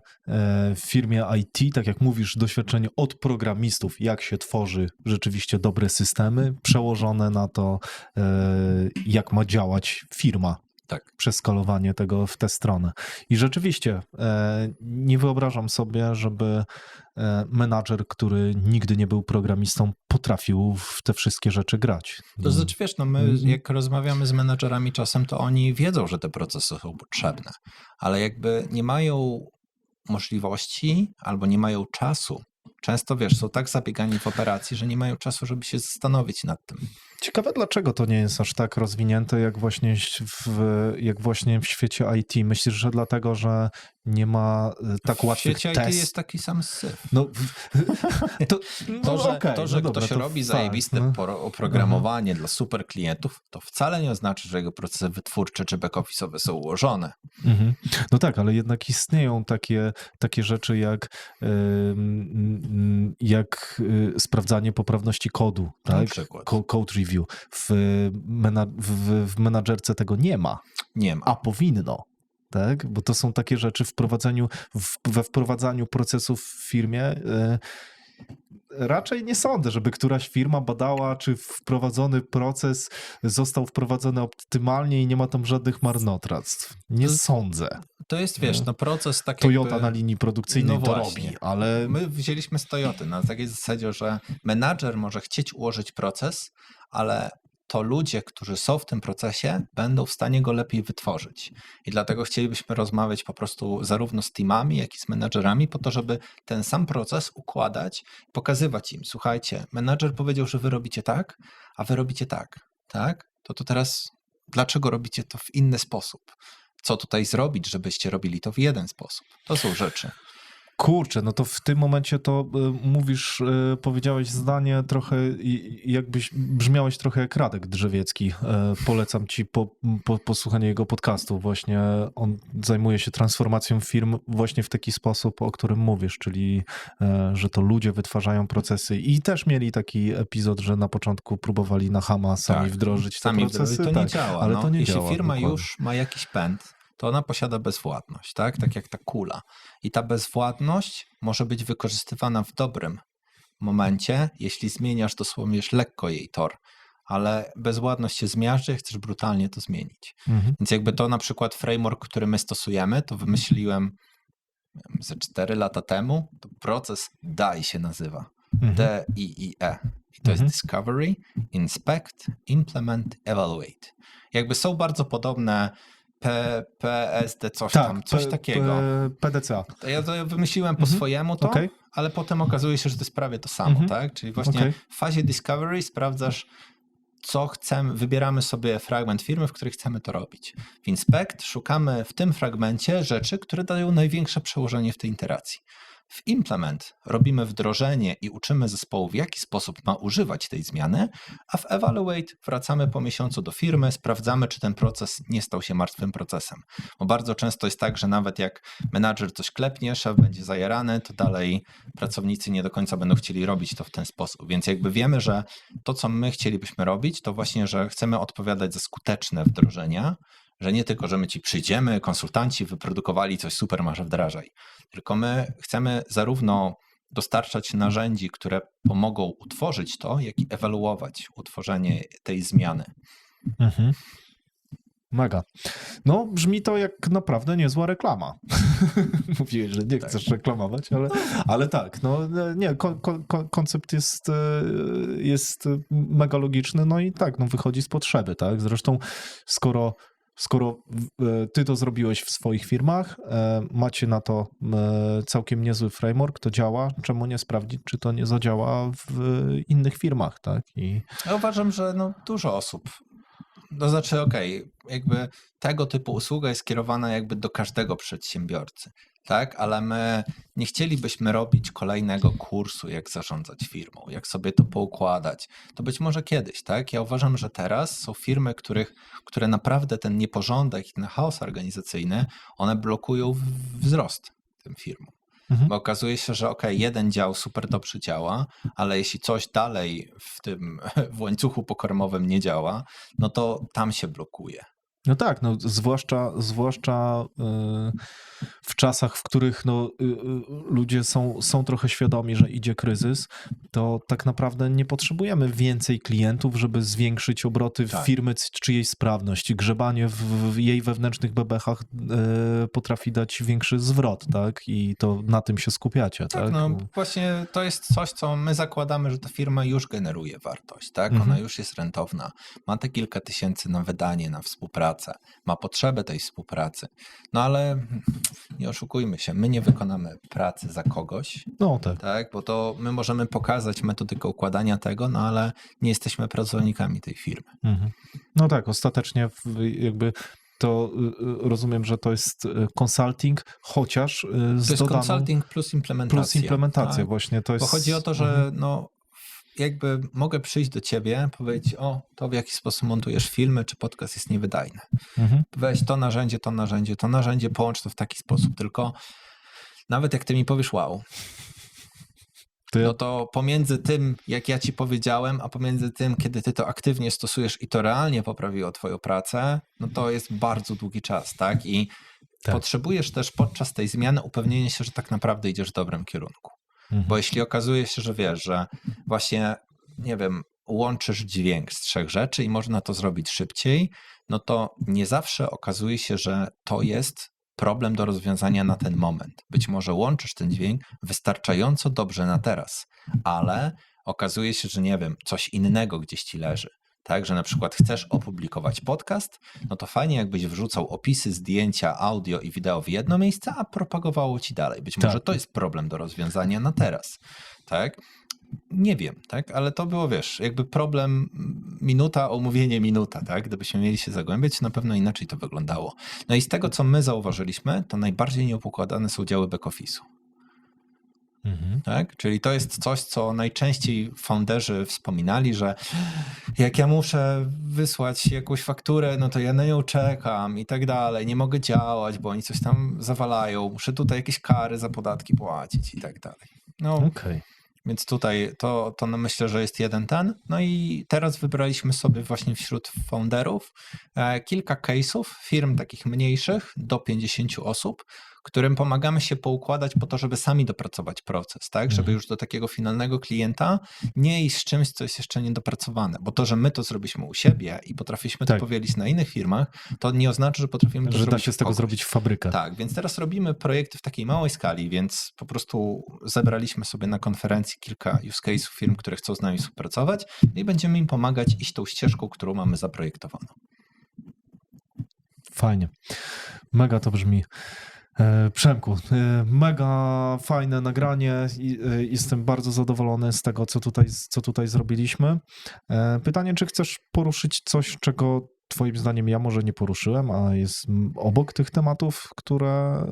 w firmie IT, tak jak mówisz, doświadczenie od programistów, jak się tworzy rzeczywiście dobre systemy, przełożone na to, jak ma działać firma. Tak. Przeskalowanie tego w tę stronę. I rzeczywiście nie wyobrażam sobie, żeby menadżer, który nigdy nie był programistą, potrafił w te wszystkie rzeczy grać. To znaczy, wiesz, no my jak rozmawiamy z menadżerami czasem, to oni wiedzą, że te procesy są potrzebne, ale jakby nie mają możliwości albo nie mają czasu. Często, wiesz, są tak zabiegani w operacji, że nie mają czasu, żeby się zastanowić nad tym. Ciekawe, dlaczego to nie jest aż tak rozwinięte, jak właśnie w świecie IT. Myślisz, że dlatego, że nie ma tak łatwych W świecie IT jest taki sam syf. To, że ktoś robi zajebiste oprogramowanie dla super klientów, to wcale nie oznacza, że jego procesy wytwórcze czy back-office'owe są ułożone. No tak, ale jednak istnieją takie rzeczy jak sprawdzanie poprawności kodu, tak? Na przykład. Code review. W menadżerce tego nie ma. Nie ma. A powinno. Tak? Bo to są takie rzeczy we wprowadzaniu procesów w firmie. Raczej nie sądzę, żeby któraś firma badała, czy wprowadzony proces został wprowadzony optymalnie i nie ma tam żadnych marnotrawstw. Nie sądzę. To jest, wiesz, no proces tak Toyota jakby... na linii produkcyjnej no to właśnie. robi, ale... My wzięliśmy z Toyoty na takiej zasadzie, że menadżer może chcieć ułożyć proces, ale to ludzie, którzy są w tym procesie, będą w stanie go lepiej wytworzyć. I dlatego chcielibyśmy rozmawiać po prostu zarówno z teamami, jak i z menadżerami, po to, żeby ten sam proces układać, pokazywać im, słuchajcie, menadżer powiedział, że wy robicie tak, a wy robicie tak, tak? To teraz dlaczego robicie to w inny sposób? Co tutaj zrobić, żebyście robili to w jeden sposób? To są rzeczy. Kurczę, no to w tym momencie to mówisz, powiedziałeś zdanie trochę, jakbyś brzmiałeś trochę jak Radek Drzewiecki. Polecam ci posłuchanie jego podcastu. Właśnie on zajmuje się transformacją firm właśnie w taki sposób, o którym mówisz, czyli że to ludzie wytwarzają procesy i też mieli taki epizod, że na początku próbowali na chama sami wdrożyć te sami procesy. To nie działa. Ale to nie Jeśli działa. firma dokładnie. już ma jakiś pęd, to ona posiada bezwładność, tak jak ta kula. I ta bezwładność może być wykorzystywana w dobrym momencie, jeśli zmieniasz dosłownie lekko jej tor, ale bezwładność się zmiażdży, chcesz brutalnie to zmienić. Więc jakby to na przykład framework, który my stosujemy, to wymyśliłem ze 4 lata temu, to proces DIE się nazywa. D-I-I-E. I to jest Discovery, Inspect, Implement, Evaluate. Jakby są bardzo podobne PSD, coś takiego. PDCA. Ja to wymyśliłem po swojemu to, ale potem okazuje się, że to jest prawie to samo, tak? Czyli właśnie w fazie Discovery sprawdzasz, co chcemy, wybieramy sobie fragment firmy, w której chcemy to robić. W Inspect szukamy w tym fragmencie rzeczy, które dają największe przełożenie w tej iteracji. W Implement robimy wdrożenie i uczymy zespołu, w jaki sposób ma używać tej zmiany, a w Evaluate wracamy po miesiącu do firmy, sprawdzamy, czy ten proces nie stał się martwym procesem. Bo bardzo często jest tak, że nawet jak menadżer coś klepnie, szef będzie zajarany, to dalej pracownicy nie do końca będą chcieli robić to w ten sposób. Więc jakby wiemy, że to, co my chcielibyśmy robić, to właśnie, że chcemy odpowiadać za skuteczne wdrożenia, że nie tylko, że my ci przyjdziemy, konsultanci wyprodukowali coś super, masz wdrażaj. Tylko my chcemy zarówno dostarczać narzędzi, które pomogą utworzyć to, jak i ewaluować utworzenie tej zmiany. Mega. No, brzmi to jak naprawdę niezła reklama. Mówiłeś, że nie chcesz reklamować, ale tak, no nie, koncept jest mega logiczny, no i tak, no wychodzi z potrzeby, tak? Zresztą skoro ty to zrobiłeś w swoich firmach, macie na to całkiem niezły framework, to działa, czemu nie sprawdzić, czy to nie zadziała w innych firmach, tak? Ja uważam, że dużo osób, to znaczy jakby tego typu usługa jest skierowana jakby do każdego przedsiębiorcy, tak? Ale my nie chcielibyśmy robić kolejnego kursu, jak zarządzać firmą, jak sobie to poukładać. To być może kiedyś, tak? Ja uważam, że teraz są firmy, które naprawdę ten nieporządek i ten chaos organizacyjny, one blokują wzrost tym firmom. Bo okazuje się, że jeden dział super dobrze działa, ale jeśli coś dalej w łańcuchu pokarmowym nie działa, no to tam się blokuje. No tak, no zwłaszcza w czasach, w których ludzie są trochę świadomi, że idzie kryzys, to tak naprawdę nie potrzebujemy więcej klientów, żeby zwiększyć obroty firmy czy jej sprawność. Grzebanie w jej wewnętrznych bebechach potrafi dać większy zwrot, tak? I to na tym się skupiacie, tak? No właśnie to jest coś, co my zakładamy, że ta firma już generuje wartość, tak? Ona już jest rentowna, ma te kilka tysięcy na wydanie, na współpracę, ma potrzebę tej współpracy. No ale nie oszukujmy się, my nie wykonamy pracy za kogoś, tak? Bo to my możemy pokazać metodykę układania tego, no ale nie jesteśmy pracownikami tej firmy. No tak, ostatecznie jakby to rozumiem, że to jest consulting, chociaż to jest consulting plus implementacja. Plus implementacja, tak? Właśnie to jest... Bo chodzi o to, że jakby mogę przyjść do ciebie, powiedzieć, to w jaki sposób montujesz filmy, czy podcast jest niewydajny. Weź to narzędzie, połącz to w taki sposób, tylko nawet jak ty mi powiesz wow, no to pomiędzy tym, jak ja ci powiedziałem, a pomiędzy tym, kiedy ty to aktywnie stosujesz i to realnie poprawiło twoją pracę, no to jest bardzo długi czas, tak? I potrzebujesz też podczas tej zmiany upewnienia się, że tak naprawdę idziesz w dobrym kierunku. Bo jeśli okazuje się, że wiesz, że właśnie, nie wiem, łączysz dźwięk z 3 rzeczy i można to zrobić szybciej, no to nie zawsze okazuje się, że to jest problem do rozwiązania na ten moment. Być może łączysz ten dźwięk wystarczająco dobrze na teraz, ale okazuje się, że nie wiem, coś innego gdzieś ci leży. Tak, że na przykład chcesz opublikować podcast, no to fajnie jakbyś wrzucał opisy, zdjęcia, audio i wideo w jedno miejsce, a propagowało ci dalej. Być może to jest problem do rozwiązania na teraz, tak? Nie wiem, tak? Ale to było, wiesz, jakby problem minuta, omówienie minuta, tak? Gdybyśmy mieli się zagłębiać, na pewno inaczej to wyglądało. No i z tego, co my zauważyliśmy, to najbardziej nieupokładane są działy back-office'u. Tak? Czyli to jest coś, co najczęściej founderzy wspominali, że jak ja muszę wysłać jakąś fakturę, no to ja na nią czekam i tak dalej, nie mogę działać, bo oni coś tam zawalają, muszę tutaj jakieś kary za podatki płacić i tak dalej. No, Okej. więc tutaj to myślę, że jest jeden ten. No i teraz wybraliśmy sobie właśnie wśród founderów kilka case'ów firm takich mniejszych, do 50 osób, którym pomagamy się poukładać po to, żeby sami dopracować proces, tak? Żeby już do takiego finalnego klienta nie iść z czymś, co jest jeszcze niedopracowane. Bo to, że my to zrobiliśmy u siebie i potrafiliśmy to Tak. powielić na innych firmach, to nie oznacza, że potrafimy to Że zrobić da się z tego kogoś. zrobić fabrykę. Tak, więc teraz robimy projekty w takiej małej skali, więc po prostu zebraliśmy sobie na konferencji kilka use case'ów firm, które chcą z nami współpracować i będziemy im pomagać iść tą ścieżką, którą mamy zaprojektowaną. Fajnie. Mega to brzmi. Przemku, mega fajne nagranie. Jestem bardzo zadowolony z tego, co tutaj zrobiliśmy. Pytanie, czy chcesz poruszyć coś, czego twoim zdaniem ja może nie poruszyłem, a jest obok tych tematów, które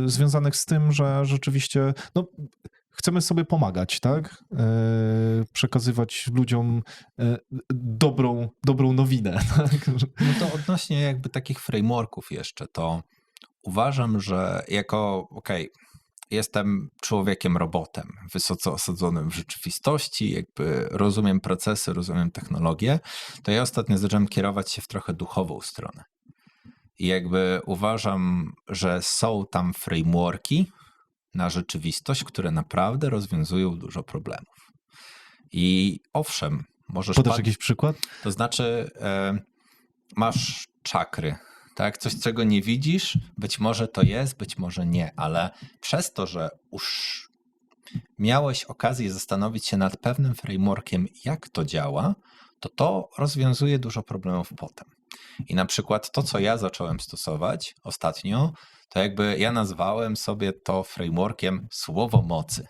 związanych z tym, że rzeczywiście chcemy sobie pomagać, tak? Przekazywać ludziom dobrą nowinę. Tak? No to odnośnie jakby takich frameworków jeszcze, to uważam, że jestem człowiekiem robotem, wysoce osadzonym w rzeczywistości, jakby rozumiem procesy, rozumiem technologię, to ja ostatnio zacząłem kierować się w trochę duchową stronę. I jakby uważam, że są tam frameworki na rzeczywistość, które naprawdę rozwiązują dużo problemów. I owszem, możesz... Podasz jakiś przykład? To znaczy masz czakry, tak? Coś, czego nie widzisz, być może to jest, być może nie, ale przez to, że już miałeś okazję zastanowić się nad pewnym frameworkiem, jak to działa, to rozwiązuje dużo problemów potem. I na przykład to, co ja zacząłem stosować ostatnio, to jakby ja nazwałem sobie to frameworkiem słowo mocy.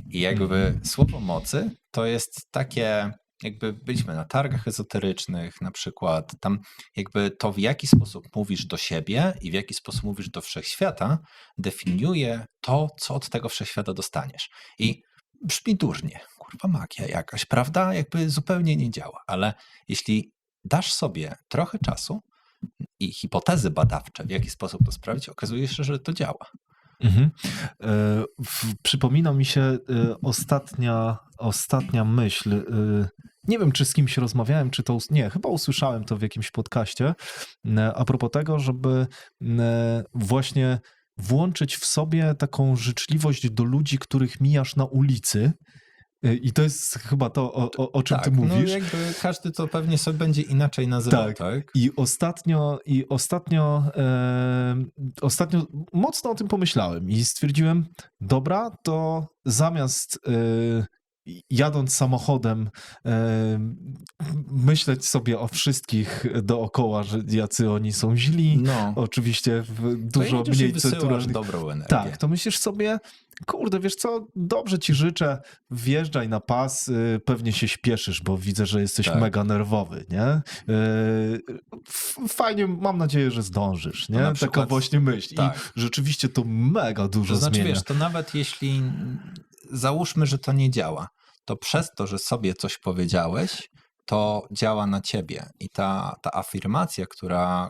I jakby słowo mocy to jest takie, jakby byliśmy na targach ezoterycznych na przykład, tam jakby to, w jaki sposób mówisz do siebie i w jaki sposób mówisz do wszechświata, definiuje to, co od tego wszechświata dostaniesz. I brzmi durnie, kurwa magia jakaś, prawda? Jakby zupełnie nie działa, ale jeśli dasz sobie trochę czasu i hipotezy badawcze, w jaki sposób to sprawić, okazuje się, że to działa. Mhm. Przypomina mi się ostatnia myśl. Nie wiem, czy z kimś rozmawiałem, czy to... Nie, chyba usłyszałem to w jakimś podcaście a propos tego, żeby właśnie włączyć w sobie taką życzliwość do ludzi, których mijasz na ulicy. I to jest chyba to, o czym ty mówisz. No jakby każdy to pewnie sobie będzie inaczej nazywał, tak? I ostatnio mocno o tym pomyślałem i stwierdziłem, dobra, to zamiast jadąc samochodem myśleć sobie o wszystkich dookoła, że jacy oni są źli, oczywiście dużo mniej centralnych. Dobrą energię. Tak, to myślisz sobie, kurde, wiesz co, dobrze ci życzę, wjeżdżaj na pas, pewnie się śpieszysz, bo widzę, że jesteś mega nerwowy, nie? Fajnie, mam nadzieję, że zdążysz, nie? Taka właśnie myśl. Tak. I rzeczywiście to mega dużo zmienia. To znaczy, wiesz, to nawet jeśli załóżmy, że to nie działa, to przez to, że sobie coś powiedziałeś, to działa na ciebie. I ta afirmacja,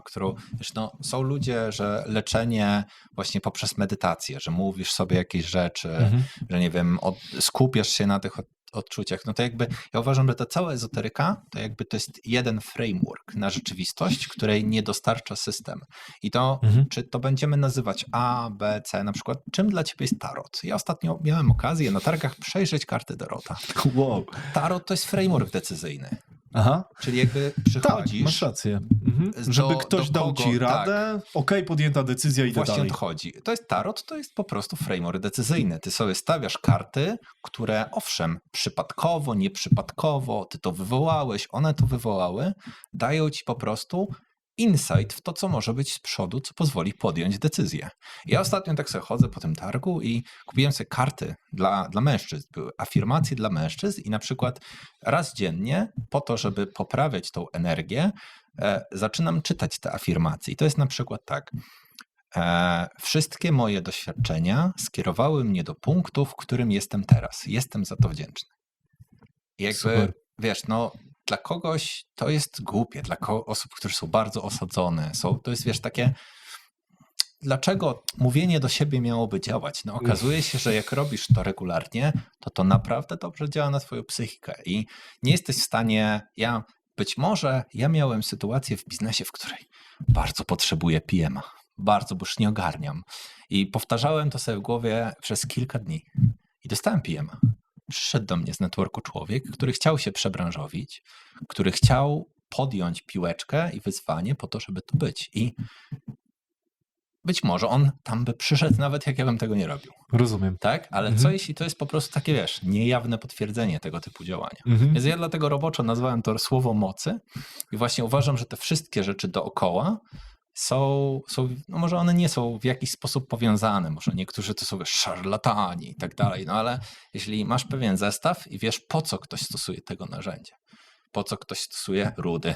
którą wiesz, są ludzie, że leczenie właśnie poprzez medytację, że mówisz sobie jakieś rzeczy, że nie wiem, skupiasz się na tych odczuciach, no to jakby ja uważam, że ta cała ezoteryka to jakby to jest jeden framework na rzeczywistość, której nie dostarcza system. I to, czy to będziemy nazywać A, B, C, na przykład, czym dla ciebie jest tarot? Ja ostatnio miałem okazję na targach przejrzeć karty Tarota. Wow. Tarot to jest framework decyzyjny. Aha. Czyli jakby przychodzisz... Tak, masz rację. Żeby ktoś dał ci radę, podjęta decyzja i właśnie dalej. Właśnie to chodzi. To jest tarot, to jest po prostu framework decyzyjny. Ty sobie stawiasz karty, które owszem, przypadkowo, nieprzypadkowo, ty to wywołałeś, one to wywołały, dają ci po prostu insight w to, co może być z przodu, co pozwoli podjąć decyzję. Ja ostatnio tak sobie chodzę po tym targu i kupiłem sobie karty dla mężczyzn. Były afirmacje dla mężczyzn i na przykład raz dziennie po to, żeby poprawiać tą energię, zaczynam czytać te afirmacje. I to jest na przykład tak. Wszystkie moje doświadczenia skierowały mnie do punktu, w którym jestem teraz. Jestem za to wdzięczny. I jakby, Super. wiesz, no dla kogoś to jest głupie, dla osób, które są bardzo osadzone, to jest, wiesz, takie dlaczego mówienie do siebie miałoby działać? No okazuje się, że jak robisz to regularnie, to naprawdę dobrze działa na twoją psychikę i nie jesteś w stanie, być może miałem sytuację w biznesie, w której bardzo potrzebuję PM-a, bardzo, bo już nie ogarniam i powtarzałem to sobie w głowie przez kilka dni i dostałem PM-a. Przyszedł do mnie z networku człowiek, który chciał się przebranżowić, który chciał podjąć piłeczkę i wyzwanie po to, żeby tu być i być może on tam by przyszedł nawet jak ja bym tego nie robił. Rozumiem. Tak? Ale co jeśli to jest po prostu takie, wiesz, niejawne potwierdzenie tego typu działania? Więc ja dlatego roboczo nazwałem to słowo mocy i właśnie uważam, że te wszystkie rzeczy dookoła są no może one nie są w jakiś sposób powiązane, może niektórzy to są wiesz, szarlatani i tak dalej, no ale jeśli masz pewien zestaw i wiesz po co ktoś stosuje tego narzędzia, po co ktoś stosuje rudy,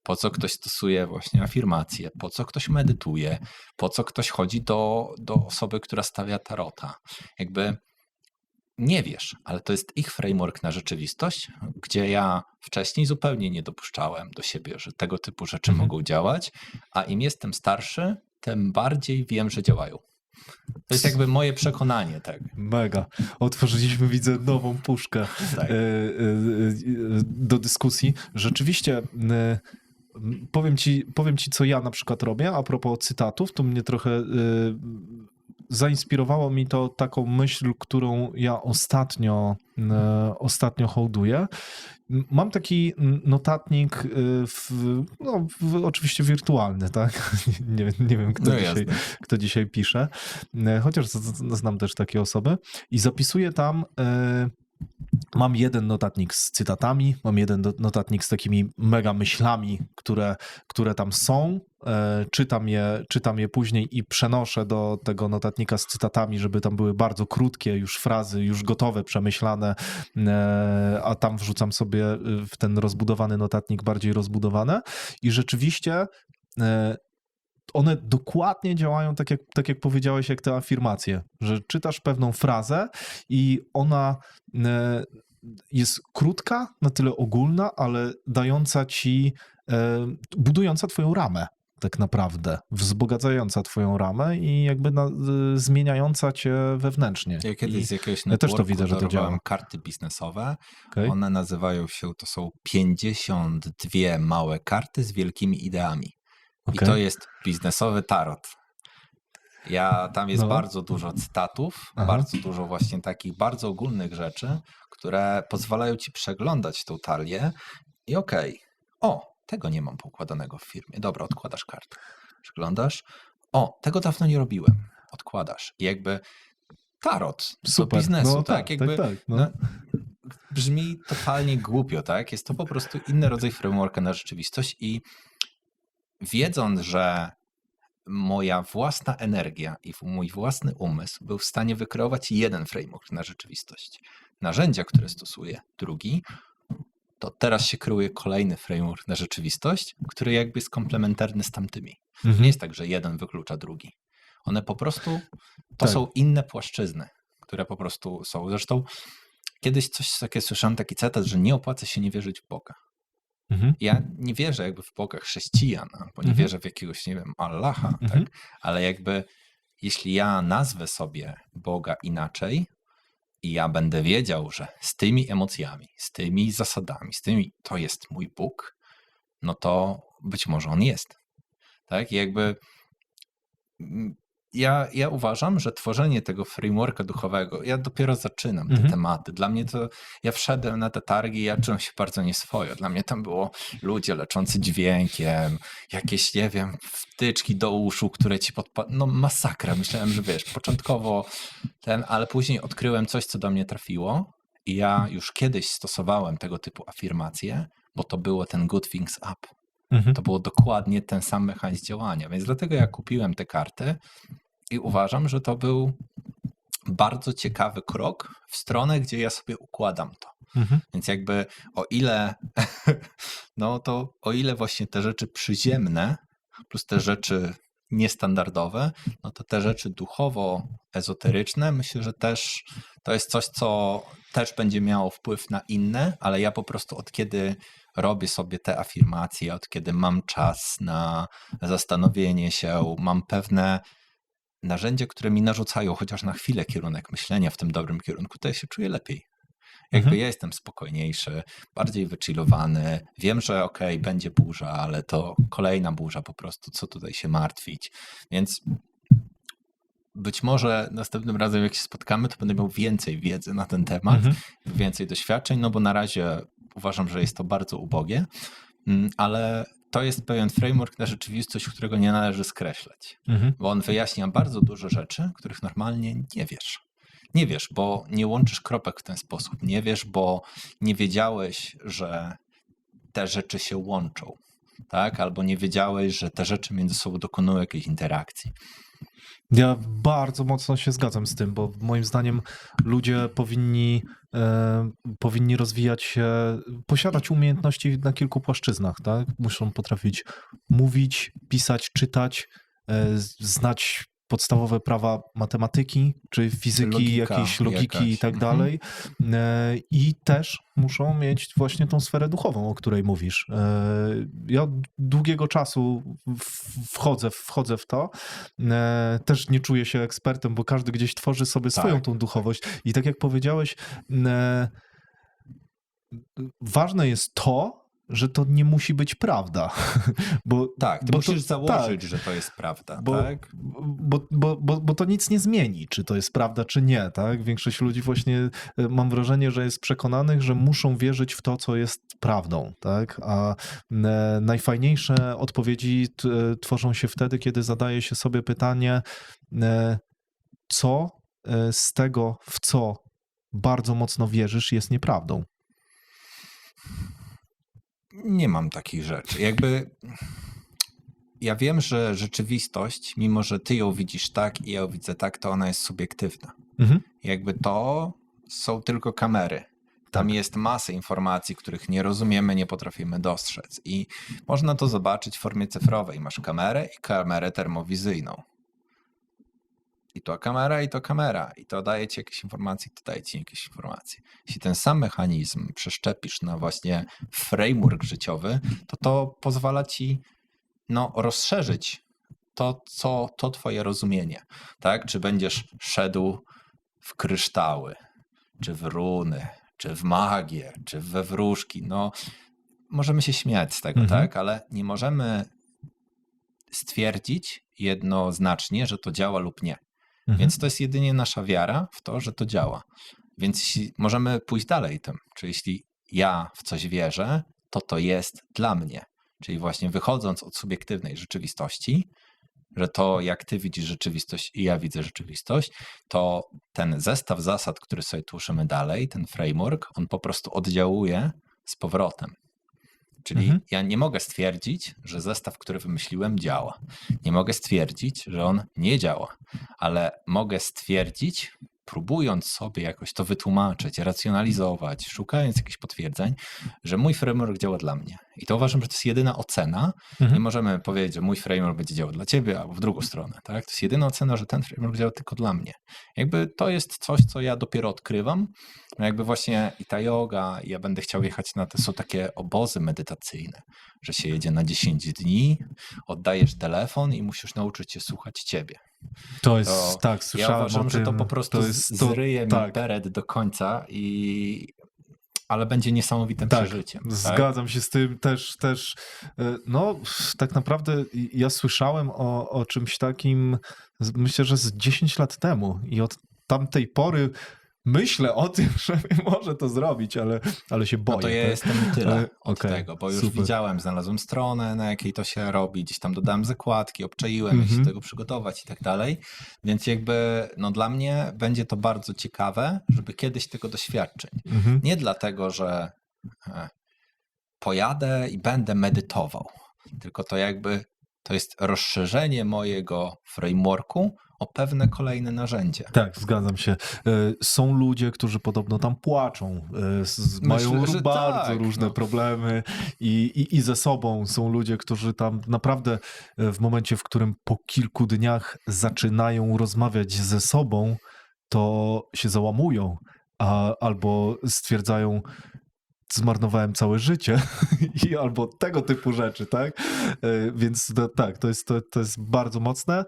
po co ktoś stosuje właśnie afirmacje, po co ktoś medytuje, po co ktoś chodzi do osoby, która stawia tarota. Jakby nie wiesz, ale to jest ich framework na rzeczywistość, gdzie ja wcześniej zupełnie nie dopuszczałem do siebie, że tego typu rzeczy mogą działać, a im jestem starszy, tym bardziej wiem, że działają. To jest jakby moje przekonanie, tak. Mega. Otworzyliśmy, widzę, nową puszkę Tak. Do dyskusji. Rzeczywiście powiem ci, co ja na przykład robię, a propos cytatów, to mnie trochę zainspirowało mi to taką myśl, którą ja ostatnio hołduję. Mam taki notatnik, oczywiście wirtualny, tak? Nie wiem kto dzisiaj pisze, chociaż znam też takie osoby i zapisuję tam. Mam jeden notatnik z cytatami, mam jeden notatnik z takimi mega myślami, które tam są. Czytam je później i przenoszę do tego notatnika z cytatami, żeby tam były bardzo krótkie już frazy, już gotowe, przemyślane, a tam wrzucam sobie w ten rozbudowany notatnik bardziej rozbudowane i rzeczywiście one dokładnie działają tak jak powiedziałeś, jak te afirmacje, że czytasz pewną frazę i ona jest krótka, na tyle ogólna, ale dająca ci, budująca twoją ramę tak naprawdę, wzbogacająca twoją ramę i jakby zmieniająca cię wewnętrznie. Ja kiedyś z jakiegoś ja też to networku widzę, że to działa. darowałem karty biznesowe. Okay. One nazywają się, to są 52 małe karty z wielkimi ideami. I to jest biznesowy tarot. Tam jest bardzo dużo cytatów, bardzo dużo właśnie takich bardzo ogólnych rzeczy, które pozwalają ci przeglądać tą talię i tego nie mam poukładanego w firmie. Dobra, odkładasz kartę. Przeglądasz. Tego dawno nie robiłem. Odkładasz. I jakby tarot do biznesu, tak? Brzmi totalnie głupio, tak? Jest to po prostu inny rodzaj frameworka na rzeczywistość i wiedząc, że moja własna energia i mój własny umysł był w stanie wykreować jeden framework na rzeczywistość, narzędzia, które stosuję, drugi, to teraz się kreuje kolejny framework na rzeczywistość, który jakby jest komplementarny z tamtymi. Nie jest tak, że jeden wyklucza drugi. One po prostu, są inne płaszczyzny, które po prostu są. Zresztą kiedyś słyszałem taki cytat, że nie opłaca się nie wierzyć w Boga. Ja nie wierzę jakby w Boga chrześcijan, albo nie wierzę w jakiegoś, nie wiem, Allaha, tak? Ale jakby jeśli ja nazwę sobie Boga inaczej i ja będę wiedział, że z tymi emocjami, z tymi zasadami, to jest mój Bóg, no to być może On jest. Tak? I jakby ja uważam, że tworzenie tego frameworka duchowego, ja dopiero zaczynam te tematy. Dla mnie to, ja wszedłem na te targi i ja czułem się bardzo nieswojo. Dla mnie tam było ludzie leczący dźwiękiem, jakieś, nie wiem, wtyczki do uszu, które ci no masakra. Myślałem, że wiesz, początkowo ale później odkryłem coś, co do mnie trafiło i ja już kiedyś stosowałem tego typu afirmacje, bo to było ten good things up. To było dokładnie ten sam mechanizm działania, więc dlatego ja kupiłem te karty i uważam, że to był bardzo ciekawy krok w stronę, gdzie ja sobie układam to. Więc jakby o ile właśnie te rzeczy przyziemne plus te rzeczy niestandardowe, no to te rzeczy duchowo-ezoteryczne, myślę, że też to jest coś, co też będzie miało wpływ na inne, ale ja po prostu od kiedy robię sobie te afirmacje, od kiedy mam czas na zastanowienie się, mam pewne narzędzia, które mi narzucają chociaż na chwilę kierunek myślenia w tym dobrym kierunku, to ja się czuję lepiej. Jakby ja jestem spokojniejszy, bardziej wychillowany, wiem, że okej, będzie burza, ale to kolejna burza po prostu, co tutaj się martwić. Więc być może następnym razem, jak się spotkamy, to będę miał więcej wiedzy na ten temat, więcej doświadczeń, no bo na razie uważam, że jest to bardzo ubogie, ale to jest pewien framework na rzeczywistość, którego nie należy skreślać, bo on wyjaśnia bardzo dużo rzeczy, których normalnie nie wiesz. Nie wiesz, bo nie łączysz kropek w ten sposób. Nie wiesz, bo nie wiedziałeś, że te rzeczy się łączą, tak? Albo nie wiedziałeś, że te rzeczy między sobą dokonują jakiejś interakcji. Ja bardzo mocno się zgadzam z tym, bo moim zdaniem ludzie powinni rozwijać się, posiadać umiejętności na kilku płaszczyznach, tak? Muszą potrafić mówić, pisać, czytać, znać podstawowe prawa matematyki, czy fizyki, jakiejś logiki i tak dalej. I też muszą mieć właśnie tą sferę duchową, o której mówisz. Ja od długiego czasu wchodzę w to. Też nie czuję się ekspertem, bo każdy gdzieś tworzy sobie swoją tą duchowość. I tak jak powiedziałeś, ważne jest to, że to nie musi być prawda. Ty musisz założyć, że to jest prawda, tak? Bo to nic nie zmieni, czy to jest prawda, czy nie, tak? Większość ludzi właśnie, mam wrażenie, że jest przekonanych, że muszą wierzyć w to, co jest prawdą, tak? A najfajniejsze odpowiedzi tworzą się wtedy, kiedy zadaje się sobie pytanie, co z tego, w co bardzo mocno wierzysz, jest nieprawdą. Nie mam takich rzeczy. Jakby ja wiem, że rzeczywistość, mimo że ty ją widzisz tak i ja ją widzę tak, to ona jest subiektywna. Jakby to są tylko kamery. Tam jest masa informacji, których nie rozumiemy, nie potrafimy dostrzec. I można to zobaczyć w formie cyfrowej. Masz kamerę i kamerę termowizyjną. I to kamera, i to kamera. I to daje ci jakieś informacje, to daje ci jakieś informacje. Jeśli ten sam mechanizm przeszczepisz na właśnie framework życiowy, to pozwala ci rozszerzyć to twoje rozumienie. Tak? Czy będziesz szedł w kryształy, czy w runy, czy w magię, czy we wróżki. Możemy się śmiać z tego, tak? Ale nie możemy stwierdzić jednoznacznie, że to działa lub nie. Więc to jest jedynie nasza wiara w to, że to działa. Więc jeśli możemy pójść dalej tym, czyli jeśli ja w coś wierzę, to jest dla mnie. Czyli właśnie wychodząc od subiektywnej rzeczywistości, że to jak ty widzisz rzeczywistość i ja widzę rzeczywistość, to ten zestaw zasad, który sobie tłuszymy dalej, ten framework, on po prostu oddziałuje z powrotem. Czyli ja nie mogę stwierdzić, że zestaw, który wymyśliłem, działa. Nie mogę stwierdzić, że on nie działa, ale mogę stwierdzić, próbując sobie jakoś to wytłumaczyć, racjonalizować, szukając jakichś potwierdzeń, że mój framework działa dla mnie. I to uważam, że to jest jedyna ocena. Nie możemy powiedzieć, że mój framework będzie działał dla ciebie, albo w drugą stronę. Tak? To jest jedyna ocena, że ten framework działa tylko dla mnie. Jakby to jest coś, co ja dopiero odkrywam. Jakby właśnie i ta joga, ja będę chciał jechać na te, są takie obozy medytacyjne, że się jedzie na 10 dni, oddajesz telefon i musisz nauczyć się słuchać ciebie. To jest, tak, słyszałem. Ja uważam, że to po prostu zryje mi tak. beret do końca, ale będzie niesamowitym przeżyciem. Tak? Zgadzam się z tym też. Tak naprawdę ja słyszałem o czymś takim, myślę, że z 10 lat temu i od tamtej pory myślę o tym, że może to zrobić, ale się boję. No to ja jestem tyle od Okay, tego, bo już super. widziałem, znalazłem stronę, na jakiej to się robi, gdzieś tam dodałem zakładki, obczaiłem, jak się do tego przygotować i tak dalej. Więc jakby dla mnie będzie to bardzo ciekawe, żeby kiedyś tego doświadczyć. Nie dlatego, że pojadę i będę medytował, tylko to jest rozszerzenie mojego frameworku o pewne kolejne narzędzie. Tak, zgadzam się. Są ludzie, którzy podobno tam płaczą, mają że bardzo tak, różne problemy i ze sobą są ludzie, którzy tam naprawdę w momencie, w którym po kilku dniach zaczynają rozmawiać ze sobą, to się załamują, albo stwierdzają, zmarnowałem całe życie albo tego typu rzeczy, tak? Więc tak, to jest bardzo mocne.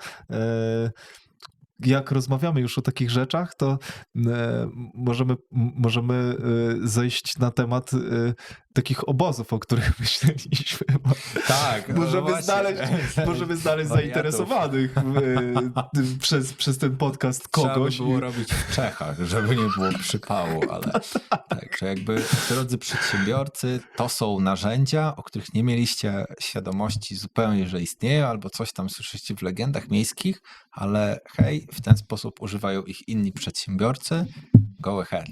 Jak rozmawiamy już o takich rzeczach, to możemy zejść na temat takich obozów, o których myśleliśmy. Tak, Możemy znaleźć Wariatów. zainteresowanych przez ten podcast kogoś. Trzeba by było robić w Czechach, żeby nie było przypału, ale tak, że jakby, drodzy przedsiębiorcy, to są narzędzia, o których nie mieliście świadomości zupełnie, że istnieją, albo coś tam słyszeliście w legendach miejskich, ale hej, w ten sposób używają ich inni przedsiębiorcy. Go ahead.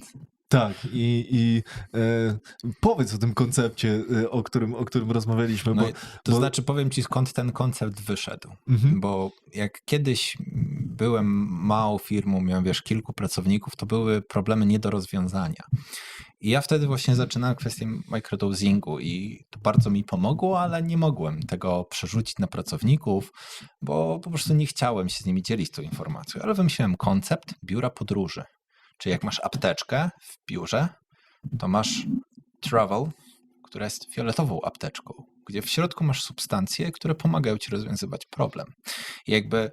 Tak, i powiedz o tym koncepcie, o którym rozmawialiśmy. No to znaczy, powiem ci, skąd ten koncept wyszedł. Bo jak kiedyś byłem małą firmą, miałem, kilku pracowników, to były problemy nie do rozwiązania. I ja wtedy właśnie zaczynałem kwestię microdosingu i to bardzo mi pomogło, ale nie mogłem tego przerzucić na pracowników, bo po prostu nie chciałem się z nimi dzielić tą informacją. Ale wymyśliłem koncept biura podróży. Czyli jak masz apteczkę w biurze, to masz travel, która jest fioletową apteczką, gdzie w środku masz substancje, które pomagają ci rozwiązywać problem. I jakby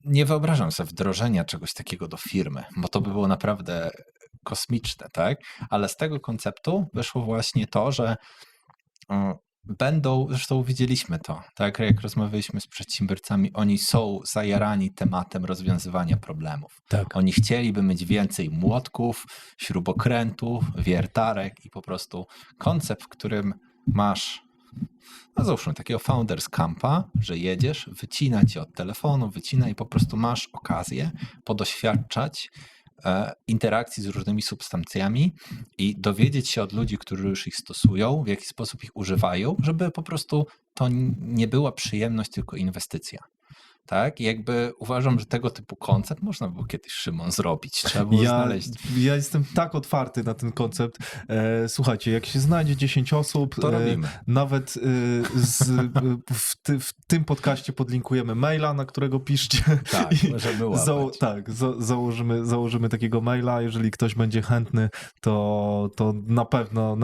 nie wyobrażam sobie wdrożenia czegoś takiego do firmy, bo to by było naprawdę kosmiczne, tak? Ale z tego konceptu wyszło właśnie to, że zresztą widzieliśmy to, tak? Jak rozmawialiśmy z przedsiębiorcami, oni są zajarani tematem rozwiązywania problemów. Tak. Oni chcieliby mieć więcej młotków, śrubokrętów, wiertarek i po prostu koncept, w którym masz, no załóżmy takiego founders campa, że jedziesz, wycina cię od telefonu, wycina i po prostu masz okazję podoświadczać interakcji z różnymi substancjami i dowiedzieć się od ludzi, którzy już ich stosują, w jaki sposób ich używają, żeby po prostu to nie była przyjemność, tylko inwestycja. Tak? I jakby uważam, że tego typu koncept można było kiedyś, Szymon, zrobić. Trzeba było znaleźć. Ja jestem tak otwarty na ten koncept. Słuchajcie, jak się znajdzie 10 osób, to robimy. Nawet w tym podcaście podlinkujemy maila, na którego piszcie. Tak, możemy łapać. Założymy takiego maila. Jeżeli ktoś będzie chętny, to na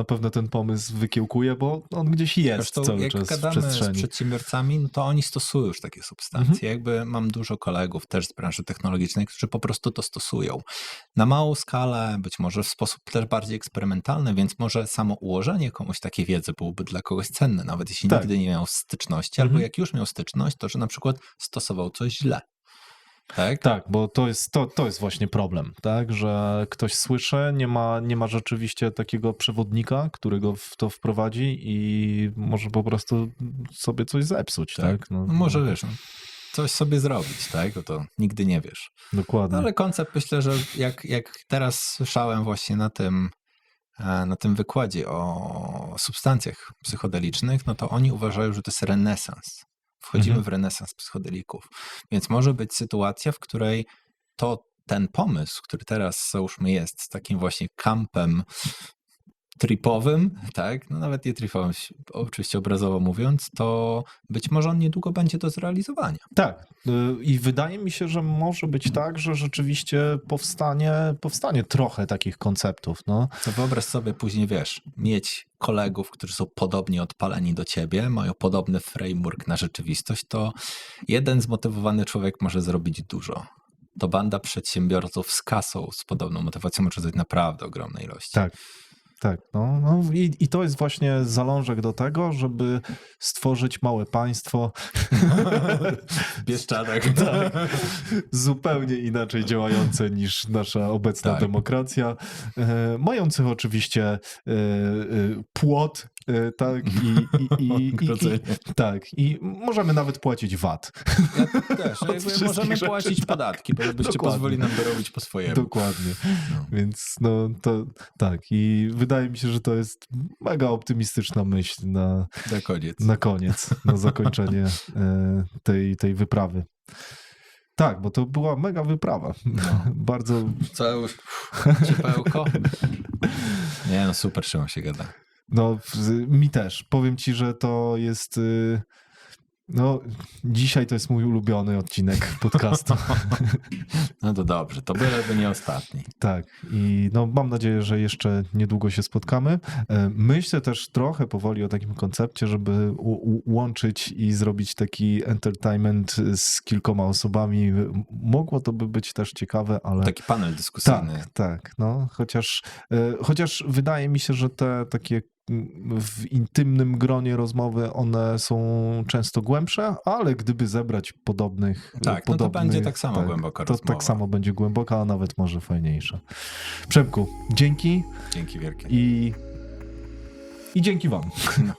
pewno ten pomysł wykiełkuje, bo on gdzieś jest Zresztą, cały jak czas w gadamy przestrzeni. z przedsiębiorcami, no to oni stosują już takie substancje. Jakby mam dużo kolegów też z branży technologicznej, którzy po prostu to stosują. Na małą skalę, być może w sposób też bardziej eksperymentalny, więc może samo ułożenie komuś takiej wiedzy byłoby dla kogoś cenne, nawet jeśli nigdy nie miał styczności, albo jak już miał styczność, to że na przykład stosował coś źle. Tak, bo to jest właśnie problem, tak, że ktoś słyszy, nie ma rzeczywiście takiego przewodnika, którego w to wprowadzi i może po prostu sobie coś zepsuć, tak? No może wiesz, coś sobie zrobić, tak, bo to nigdy nie wiesz. Dokładnie. No, ale koncept, myślę, że jak teraz słyszałem właśnie na tym wykładzie o substancjach psychodelicznych, no to oni uważają, że to jest renesans. Wchodzimy w renesans psychodelików. Więc może być sytuacja, w której ten pomysł, który teraz załóżmy jest z takim właśnie kampem tripowym, tak, no nawet nie tripowym, oczywiście obrazowo mówiąc, to być może on niedługo będzie do zrealizowania. Tak. I wydaje mi się, że może być tak, że rzeczywiście powstanie trochę takich konceptów. No. To wyobraź sobie później, mieć kolegów, którzy są podobnie odpaleni do ciebie, mają podobny framework na rzeczywistość, to jeden zmotywowany człowiek może zrobić dużo. To banda przedsiębiorców z kasą, z podobną motywacją może zrobić naprawdę ogromne ilości. Tak. Tak, i to jest właśnie zalążek do tego, żeby stworzyć małe państwo. Bieszczadek. Tak, zupełnie inaczej działające niż nasza obecna demokracja. Mających oczywiście płot, tak, i możemy nawet płacić VAT. Ja też, możemy płacić podatki, bo byście pozwoli nam dorobić po swojemu. Dokładnie. Więc to tak. I wydaje mi się, że to jest mega optymistyczna myśl na koniec, na zakończenie tej wyprawy. Tak, bo to była mega wyprawa. Bardzo... Całe ciepełko. Nie no, super Szymon się gada. No, mi też. Powiem ci, że to jest... No, dzisiaj to jest mój ulubiony odcinek podcastu. No to dobrze, to byleby nie ostatni. Tak, i no mam nadzieję, że jeszcze niedługo się spotkamy. Myślę też trochę powoli o takim koncepcie, żeby łączyć i zrobić taki entertainment z kilkoma osobami. Mogło to by być też ciekawe, ale... Taki panel dyskusyjny. Tak, no, chociaż wydaje mi się, że te takie w intymnym gronie rozmowy, one są często głębsze, ale gdyby zebrać podobnych... Tak, no to będzie tak samo głęboka to rozmowa. tak samo będzie głęboka, a nawet może fajniejsza. Przemku, dzięki Dzięki wielkie. i dzięki wam. No.